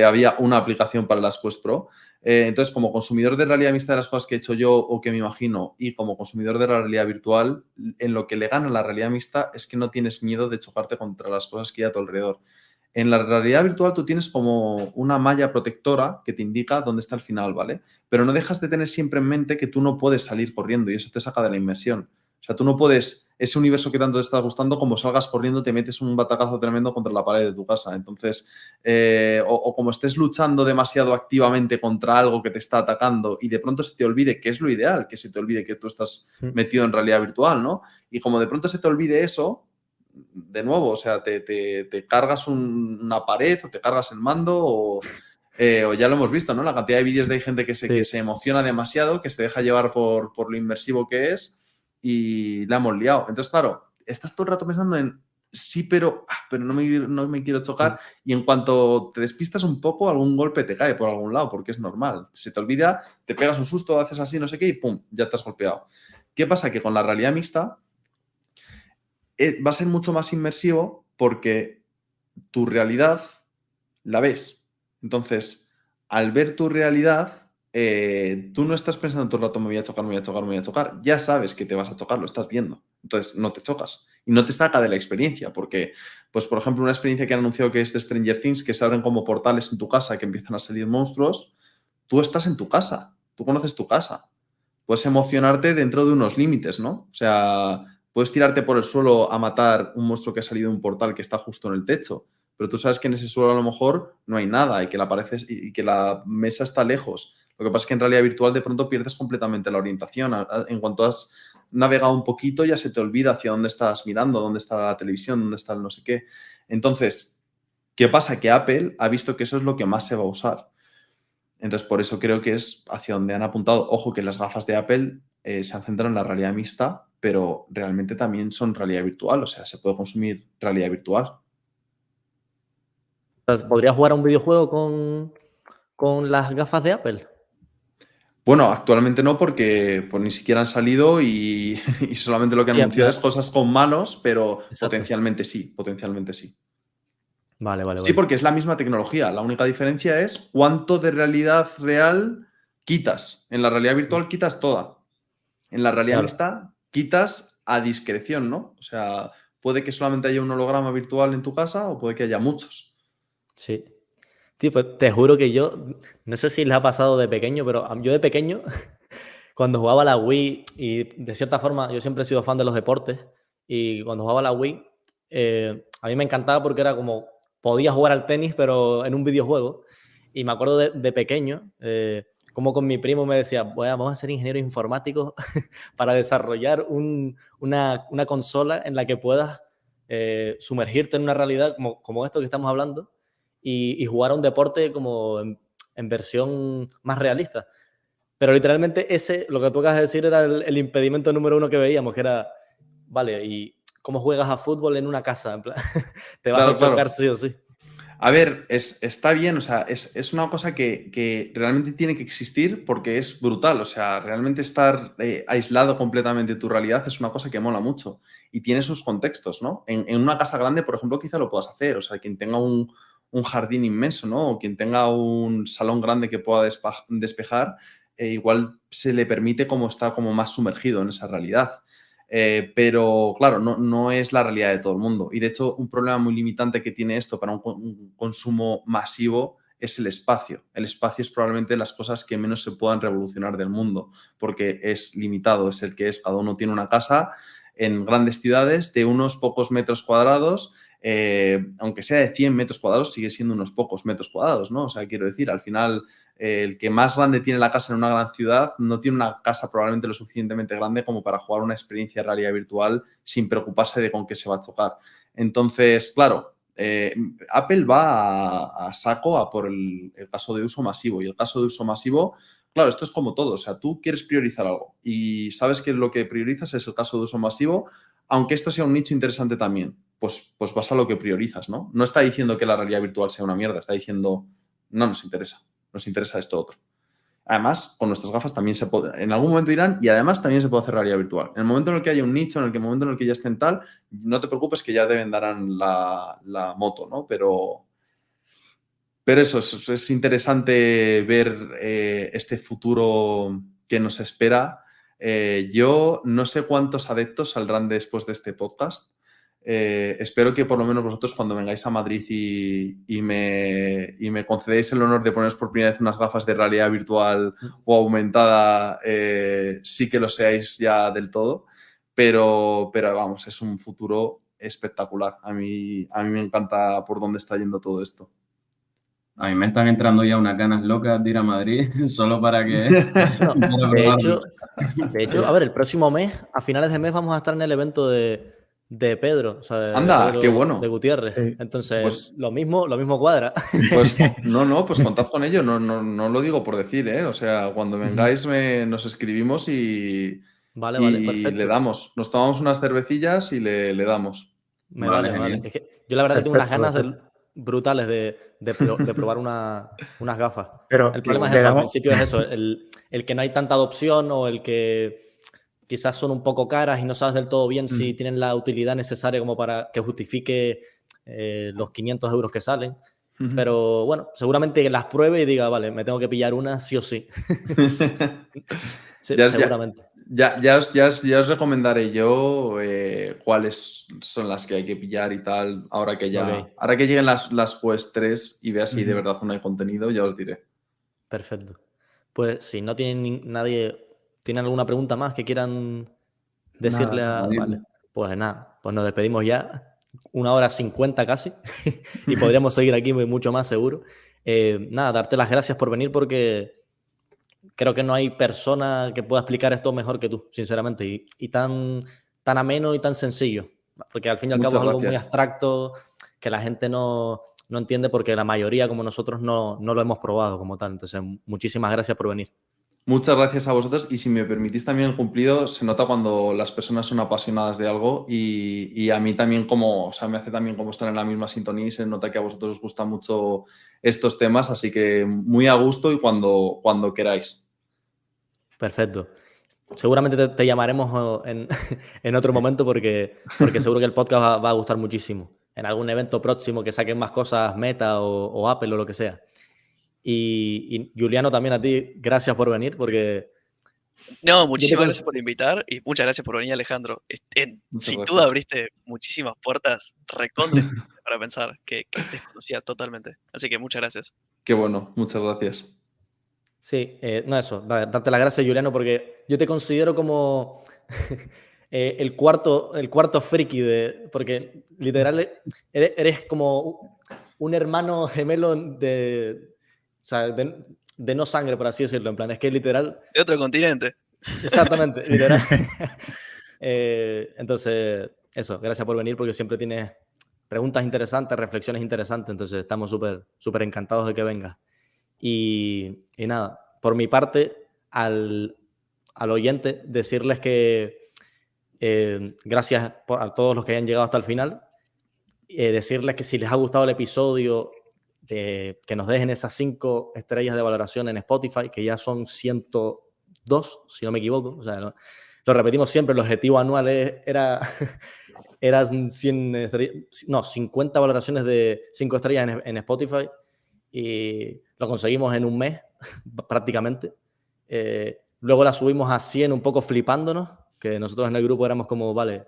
había una aplicación para las Quest Pro. Entonces, como consumidor de realidad mixta de las cosas que he hecho yo o que me imagino, y como consumidor de la realidad virtual, en lo que le gana la realidad mixta es que no tienes miedo de chocarte contra las cosas que hay a tu alrededor. En la realidad virtual tú tienes como una malla protectora que te indica dónde está el final, ¿vale? Pero no dejas de tener siempre en mente que tú no puedes salir corriendo y eso te saca de la inmersión. O sea, tú no puedes, ese universo que tanto te está gustando, como salgas corriendo, te metes un batacazo tremendo contra la pared de tu casa. Entonces, o como estés luchando demasiado activamente contra algo que te está atacando y de pronto se te olvide que es lo ideal, que se te olvide que tú estás metido en realidad virtual, ¿no? Y como de pronto se te olvide eso, de nuevo, o sea, te cargas una pared o te cargas el mando o ya lo hemos visto, ¿no? La cantidad de vídeos de gente que se emociona demasiado, que se deja llevar por lo inmersivo que es y la hemos liado. Entonces, claro, estás todo el rato pensando en sí, pero no me quiero chocar y en cuanto te despistas un poco, algún golpe te cae por algún lado porque es normal. Se te olvida, te pegas un susto, haces así, no sé qué y ¡pum! Ya te has golpeado. ¿Qué pasa? Que con la realidad mixta va a ser mucho más inmersivo porque tu realidad la ves. Entonces, al ver tu realidad, tú no estás pensando todo el rato me voy a chocar. Ya sabes que te vas a chocar, lo estás viendo. Entonces, no te chocas. Y no te saca de la experiencia porque, pues, por ejemplo, una experiencia que han anunciado que es de Stranger Things, que se abren como portales en tu casa, que empiezan a salir monstruos, tú estás en tu casa, tú conoces tu casa. puedes emocionarte dentro de unos límites, ¿no? O sea, puedes tirarte por el suelo a matar un monstruo que ha salido de un portal que está justo en el techo, pero tú sabes que en ese suelo a lo mejor no hay nada y que que la mesa está lejos. Lo que pasa es que en realidad virtual de pronto pierdes completamente la orientación. En cuanto has navegado un poquito ya se te olvida hacia dónde estás mirando, dónde está la televisión, dónde está el no sé qué. Entonces, ¿qué pasa? Que Apple ha visto que eso es lo que más se va a usar. Entonces, por eso creo que es hacia donde han apuntado. Ojo que las gafas de Apple se han centrado en la realidad mixta, pero realmente también son realidad virtual. O sea, se puede consumir realidad virtual. ¿Podrías jugar a un videojuego con las gafas de Apple? Bueno, actualmente no porque pues, ni siquiera han salido y solamente lo que han Sí, anunciado es cosas con manos, pero Exacto. potencialmente sí, potencialmente sí. Vale. Sí, porque es la misma tecnología. La única diferencia es cuánto de realidad real quitas. En la realidad virtual quitas toda. En la realidad Claro. mixta quitas a discreción, ¿no? O sea, puede que solamente haya un holograma virtual en tu casa o puede que haya muchos. Sí. Tío, pues te juro que yo, no sé si les ha pasado de pequeño, pero yo de pequeño, cuando jugaba a la Wii, y de cierta forma yo siempre he sido fan de los deportes, y cuando jugaba a la Wii, a mí me encantaba porque era como, podía jugar al tenis, pero en un videojuego. Y me acuerdo de pequeño, como con mi primo me decía, vamos a ser ingenieros informáticos para desarrollar una consola en la que puedas sumergirte en una realidad como esto que estamos hablando y jugar a un deporte como en versión más realista. Pero literalmente lo que tú acabas de decir era el impedimento número uno que veíamos, que era, vale, ¿y cómo juegas a fútbol en una casa? En plan, te vas a chocar sí o sí. A ver, está bien, o sea, es una cosa que realmente tiene que existir porque es brutal, o sea, realmente estar aislado completamente de tu realidad es una cosa que mola mucho y tiene sus contextos, ¿no? En una casa grande, por ejemplo, quizá lo puedas hacer, o sea, quien tenga un jardín inmenso, ¿no? O quien tenga un salón grande que pueda despejar, igual se le permite como estar como más sumergido en esa realidad. Pero claro, no es la realidad de todo el mundo. Y de hecho, un problema muy limitante que tiene esto para un consumo masivo es el espacio. El espacio es probablemente las cosas que menos se puedan revolucionar del mundo, porque es limitado, es el que es. Cada uno tiene una casa en grandes ciudades de unos pocos metros cuadrados. Aunque sea de 100 metros cuadrados, sigue siendo unos pocos metros cuadrados, ¿no? O sea, quiero decir, al final el que más grande tiene la casa en una gran ciudad no tiene una casa probablemente lo suficientemente grande como para jugar una experiencia de realidad virtual sin preocuparse de con qué se va a chocar. Entonces, claro, Apple va a saco a por el caso de uso masivo y el caso de uso masivo, claro, esto es como todo, o sea, tú quieres priorizar algo y sabes que lo que priorizas es el caso de uso masivo, aunque esto sea un nicho interesante también, pues vas a lo que priorizas, ¿no? No está diciendo que la realidad virtual sea una mierda, está diciendo, no nos interesa. Nos interesa esto otro. Además, con nuestras gafas también se puede, en algún momento dirán, y además también se puede hacer realidad virtual. En el momento en el que haya un nicho, en el momento en el que ya estén tal, no te preocupes que ya te darán la moto, ¿no? Pero eso es interesante ver este futuro que nos espera. Yo no sé cuántos adeptos saldrán después de este podcast. Espero que por lo menos vosotros cuando vengáis a Madrid y me concedéis el honor de poneros por primera vez unas gafas de realidad virtual o aumentada, sí que lo seáis ya del todo, pero vamos, es un futuro espectacular. A mí me encanta por dónde está yendo todo esto. A mí me están entrando ya unas ganas locas de ir a Madrid solo para que... No, de hecho, a ver, el próximo mes, a finales de mes, vamos a estar en el evento de Pedro, o sea, Anda, Pedro qué bueno. de Gutiérrez. Sí. Entonces, Pues- lo mismo cuadra. Pues pues contad con ello, no lo digo por decir, ¿eh? O sea, cuando vengáis nos escribimos y Vale, le perfecto. damos. Nos tomamos unas cervecillas y le damos. Me Vale, vale. genial. Es que yo la verdad que tengo unas Perfecto, ganas perfecto. brutales de probar unas gafas. Pero El problema es le eso, al damos, principio es eso, el que no hay tanta adopción o el que quizás son un poco caras y no sabes del todo bien si tienen la utilidad necesaria como para que justifique los 500 euros que salen. Pero bueno, seguramente las pruebe y diga, vale, me tengo que pillar una sí o sí. Sí, seguramente. Ya os recomendaré yo cuáles son las que hay que pillar y tal. Ahora que lleguen las Quest 3 y vea si de verdad no hay contenido, ya os diré. Perfecto. Pues si no tiene nadie ¿Tienen alguna pregunta más que quieran decirle Nada, Vale, pues nada, pues nos despedimos ya. 1:50 casi. Y podríamos seguir aquí mucho más seguro. Nada, darte las gracias por venir porque creo que no hay persona que pueda explicar esto mejor que tú, sinceramente. Y tan ameno y tan sencillo. Porque al fin y al cabo es algo muy abstracto que la gente no entiende porque la mayoría, como nosotros, no lo hemos probado como tal. Entonces, muchísimas gracias por venir. Muchas gracias a vosotros y si me permitís también el cumplido, se nota cuando las personas son apasionadas de algo y a mí también me hace también como estar en la misma sintonía y se nota que a vosotros os gustan mucho estos temas, así que muy a gusto y cuando queráis. Perfecto. Seguramente te llamaremos en otro momento porque seguro que el podcast va a gustar muchísimo. En algún evento próximo que saquen más cosas Meta o Apple o lo que sea. Y Juliano, también a ti, gracias por venir porque... No, muchísimas gracias por invitar y muchas gracias por venir, Alejandro. Sin duda abriste muchísimas puertas recontra para pensar que desconocía totalmente. Así que muchas gracias. Qué bueno, muchas gracias. Sí, no eso, darte las gracias, Juliano, porque yo te considero como el cuarto friki porque literal eres como un hermano gemelo o sea, de no sangre, por así decirlo, en plan, es que literal... De otro continente. Exactamente, literal. Entonces, eso, gracias por venir porque siempre tienes preguntas interesantes, reflexiones interesantes, entonces estamos súper encantados de que vengas. Y nada, por mi parte, al oyente, decirles que gracias a todos los que hayan llegado hasta el final, decirles que si les ha gustado el episodio, que nos dejen esas 5 estrellas de valoración en Spotify, que ya son 102, si no me equivoco. O sea, lo repetimos siempre, el objetivo anual eran 50 valoraciones de 5 estrellas en Spotify y lo conseguimos en un mes prácticamente. Luego la subimos a 100 un poco flipándonos, que nosotros en el grupo éramos como, vale,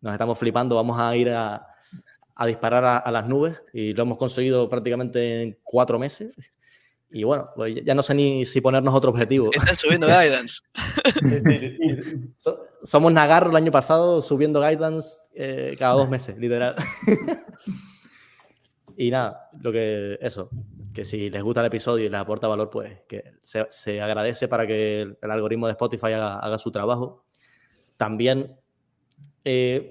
nos estamos flipando, vamos a ir a disparar a las nubes y lo hemos conseguido prácticamente en 4 meses. Y bueno, pues ya no sé ni si ponernos otro objetivo. Están subiendo guidance. Sí. Somos Nagarro el año pasado subiendo guidance cada 2 meses, literal. Y nada, que si les gusta el episodio y les aporta valor, pues que se agradece para que el algoritmo de Spotify haga su trabajo. También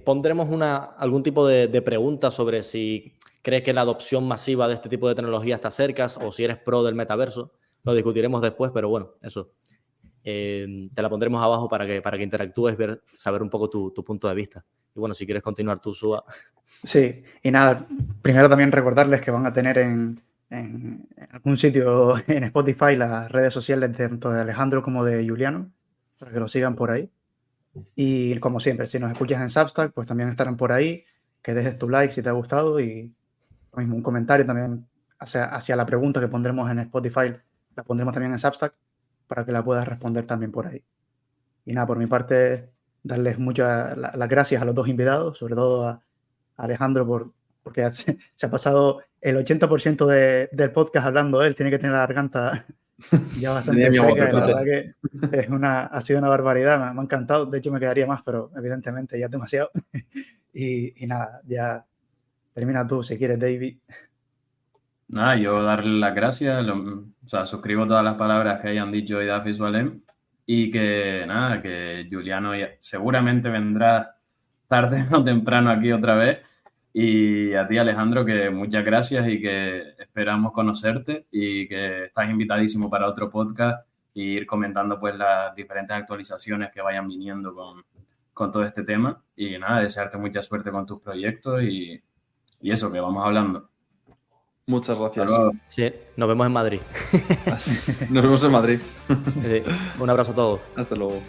pondremos algún tipo de pregunta sobre si crees que la adopción masiva de este tipo de tecnología está cerca o si eres pro del metaverso. Lo discutiremos después, pero bueno, eso. Te la pondremos abajo para que interactúes, saber un poco tu punto de vista. Y bueno, si quieres continuar tú, Suba. Sí, y nada, primero también recordarles que van a tener en algún sitio en Spotify las redes sociales tanto de Alejandro como de Juliano, para que lo sigan por ahí. Y como siempre, si nos escuchas en Substack, pues también estarán por ahí, que dejes tu like si te ha gustado y lo mismo, un comentario también hacia la pregunta que pondremos en Spotify, la pondremos también en Substack para que la puedas responder también por ahí. Y nada, por mi parte, darles muchas las gracias a los 2 invitados, sobre todo a Alejandro porque se ha pasado el 80% del podcast hablando él, tiene que tener la garganta ya bastante seca, la verdad que ha sido una barbaridad, me ha encantado, de hecho me quedaría más, pero evidentemente ya es demasiado. y nada, ya termina tú si quieres, David. Nada, yo darle las gracias, suscribo todas las palabras que hayan dicho Idaf y Sualem y que nada, que Juliano seguramente vendrá tarde o temprano aquí otra vez. Y a ti, Alejandro, que muchas gracias y que esperamos conocerte y que estás invitadísimo para otro podcast e ir comentando pues las diferentes actualizaciones que vayan viniendo con todo este tema. Y nada, desearte mucha suerte con tus proyectos y eso, que vamos hablando. Muchas gracias. Sí, nos vemos en Madrid. Nos vemos en Madrid. Un abrazo a todos. Hasta luego.